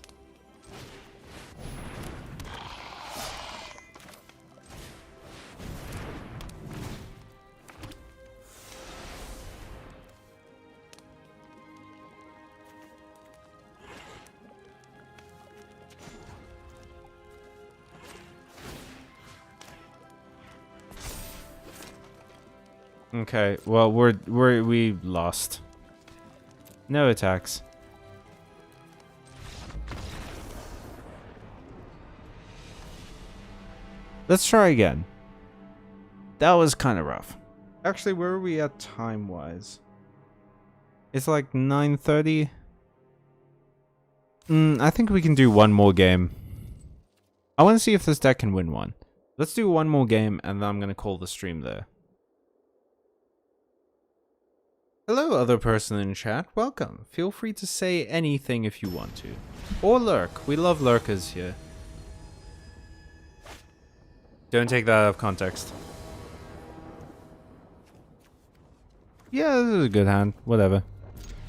Okay, well, we lost. No attacks. Let's try again. That was kind of rough. Actually, where are we at time-wise? It's like 9:30. I think we can do one more game. I want to see if this deck can win one. Let's do one more game, and then I'm going to call the stream there. Hello, other person in chat. Welcome. Feel free to say anything if you want to. Or lurk. We love lurkers here. Don't take that out of context. Yeah, this is a good hand. Whatever.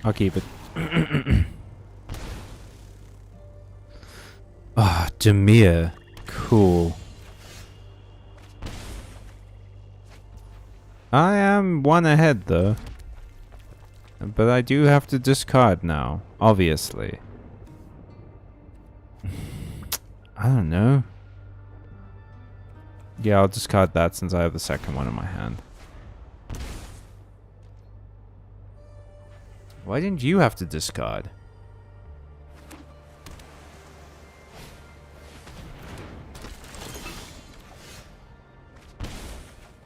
I'll keep it. Ah, Demir. Cool. I am one ahead, though. But I do have to discard now, obviously. I don't know. Yeah, I'll discard that since I have the second one in my hand. Why didn't you have to discard?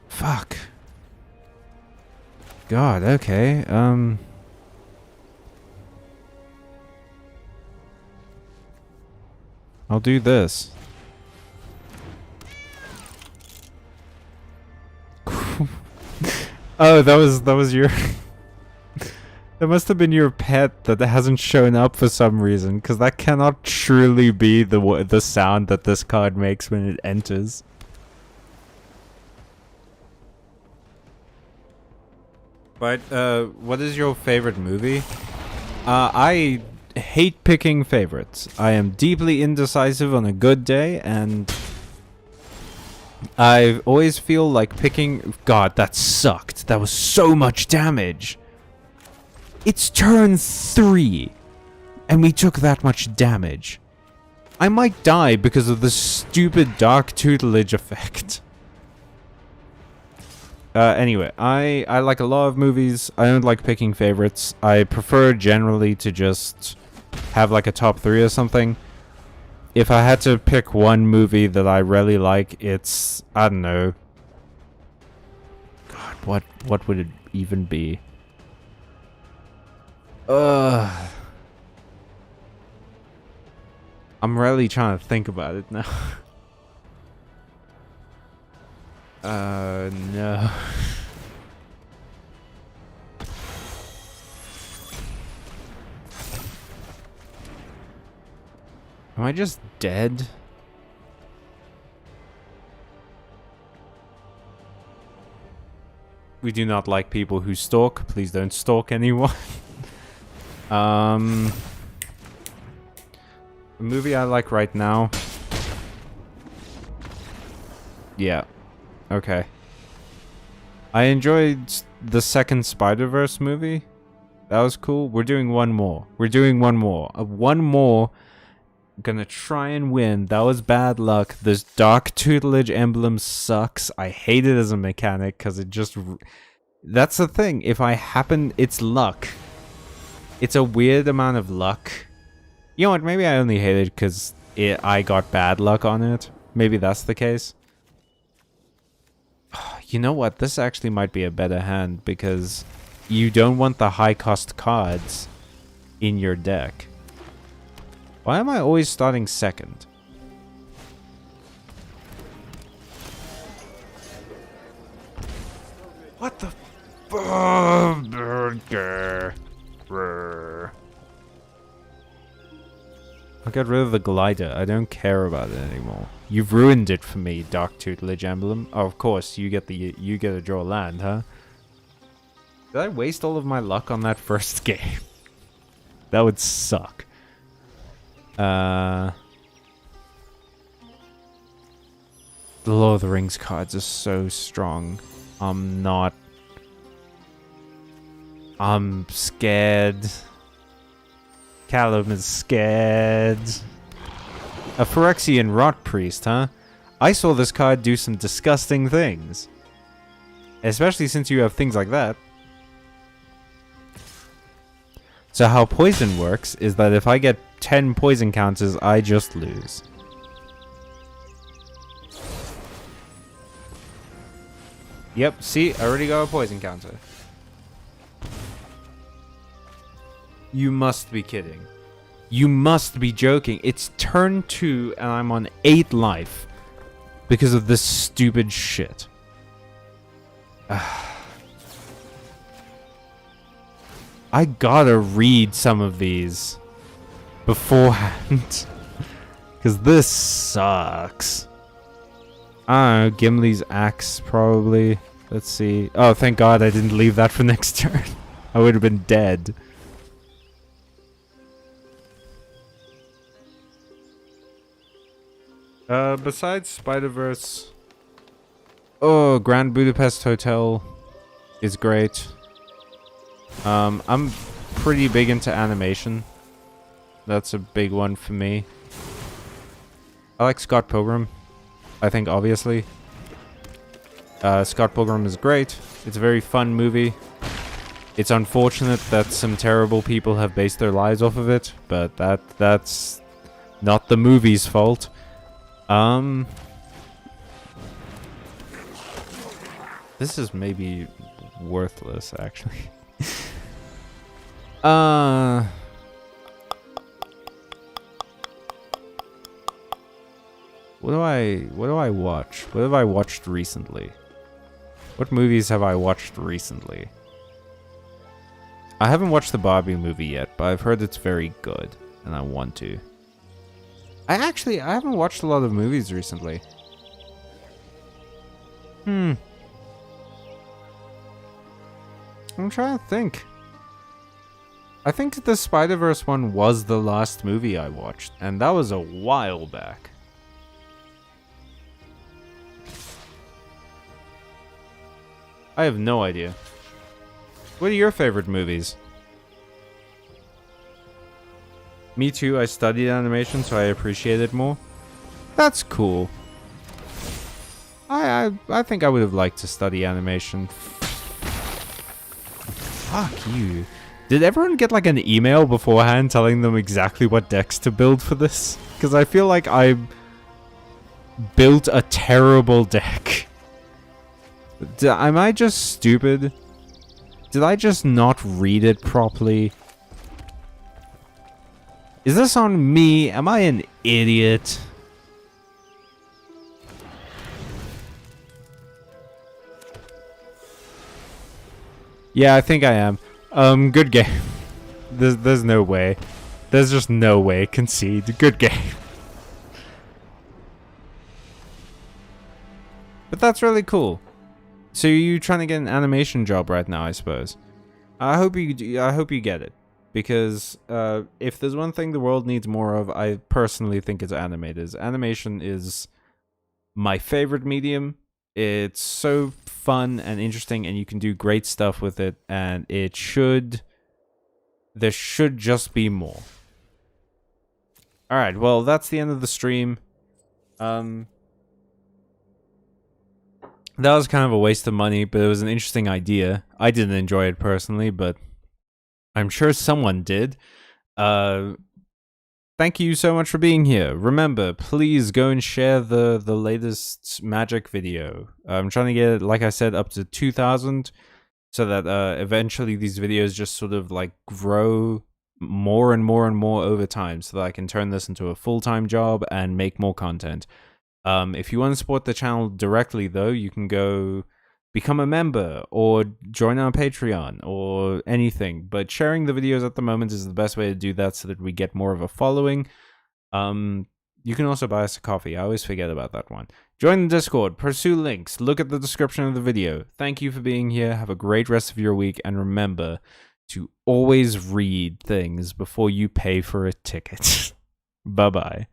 Fuck. God, okay, I'll do this. Oh, that was your... That must have been your pet that hasn't shown up for some reason, because that cannot truly be the sound that this card makes when it enters. But, what is your favorite movie? I hate picking favorites. I am deeply indecisive on a good day, and I always feel like picking... God, that sucked. That was so much damage. It's turn 3, and we took that much damage. I might die because of the stupid dark tutelage effect. Anyway, I like a lot of movies. I don't like picking favorites. I prefer generally to just have like a top 3 or something. If I had to pick one movie that I really like, it's... I don't know. God, what would it even be? I'm really trying to think about it now. No. Am I just dead? We do not like people who stalk. Please don't stalk anyone. A movie I like right now. Yeah. Okay. I enjoyed the second Spider-Verse movie. That was cool. We're doing one more. We're doing one more. One more. Gonna try and win. That was bad luck. This dark tutelage emblem sucks. I hate it as a mechanic because it just... That's the thing. If I happen... It's luck. It's a weird amount of luck. You know what? Maybe I only hate it because I got bad luck on it. Maybe that's the case. You know what? This actually might be a better hand because you don't want the high cost cards in your deck. Why am I always starting second? What the I'll get rid of the glider. I don't care about it anymore. You've ruined it for me, Dark Tutelage Emblem. Oh, of course, you get to draw land, huh? Did I waste all of my luck on that first game? That would suck. The Lord of the Rings cards are so strong. I'm scared. Callum is scared. A Phyrexian Rot Priest, huh? I saw this card do some disgusting things. Especially since you have things like that. So how poison works is that if I get 10 poison counters, I just lose. Yep, see? I already got a poison counter. You must be kidding. You must be joking. It's turn 2 and I'm on 8 life. Because of this stupid shit. I gotta read some of these beforehand. Because this sucks. I don't know, Gimli's axe, probably. Let's see. Oh, thank God I didn't leave that for next turn. I would have been dead. Besides Spider-Verse... Oh, Grand Budapest Hotel is great. I'm pretty big into animation. That's a big one for me. I like Scott Pilgrim. I think, obviously. Scott Pilgrim is great. It's a very fun movie. It's unfortunate that some terrible people have based their lives off of it, but that's not the movie's fault. This is maybe worthless, actually. What do I watch? What have I watched recently? What movies have I watched recently? I haven't watched the Barbie movie yet, but I've heard it's very good, and I want to. I haven't watched a lot of movies recently. I'm trying to think. I think the Spider-Verse one was the last movie I watched, and that was a while back. I have no idea. What are your favorite movies? Me too, I studied animation, so I appreciate it more. That's cool. I think I would have liked to study animation. Fuck you. Did everyone get like an email beforehand telling them exactly what decks to build for this? Because I feel like I built a terrible deck. Am I just stupid? Did I just not read it properly? Is this on me? Am I an idiot? Yeah, I think I am. Good game. There's no way. There's just no way. Concede. Good game. But that's really cool. So you're trying to get an animation job right now, I suppose. I hope you get it. Because if there's one thing the world needs more of, I personally think it's animators. Animation is my favorite medium. It's so fun and interesting, and you can do great stuff with it, and there should just be more. Alright, well, that's the end of the stream. That was kind of a waste of money, but it was an interesting idea. I didn't enjoy it personally, but I'm sure someone did. Thank you so much for being here. Remember, please go and share the latest Magic video. I'm trying to get it, like I said, up to 2,000, so that eventually these videos just sort of like grow more and more and more over time, so that I can turn this into a full-time job and make more content. If you want to support the channel directly, though, you can go become a member or join our Patreon or anything. But sharing the videos at the moment is the best way to do that, so that we get more of a following. You can also buy us a coffee. I always forget about that one. Join the Discord, pursue links, look at the description of the video. Thank you for being here. Have a great rest of your week, and remember to always read things before you pay for a ticket. Bye-bye.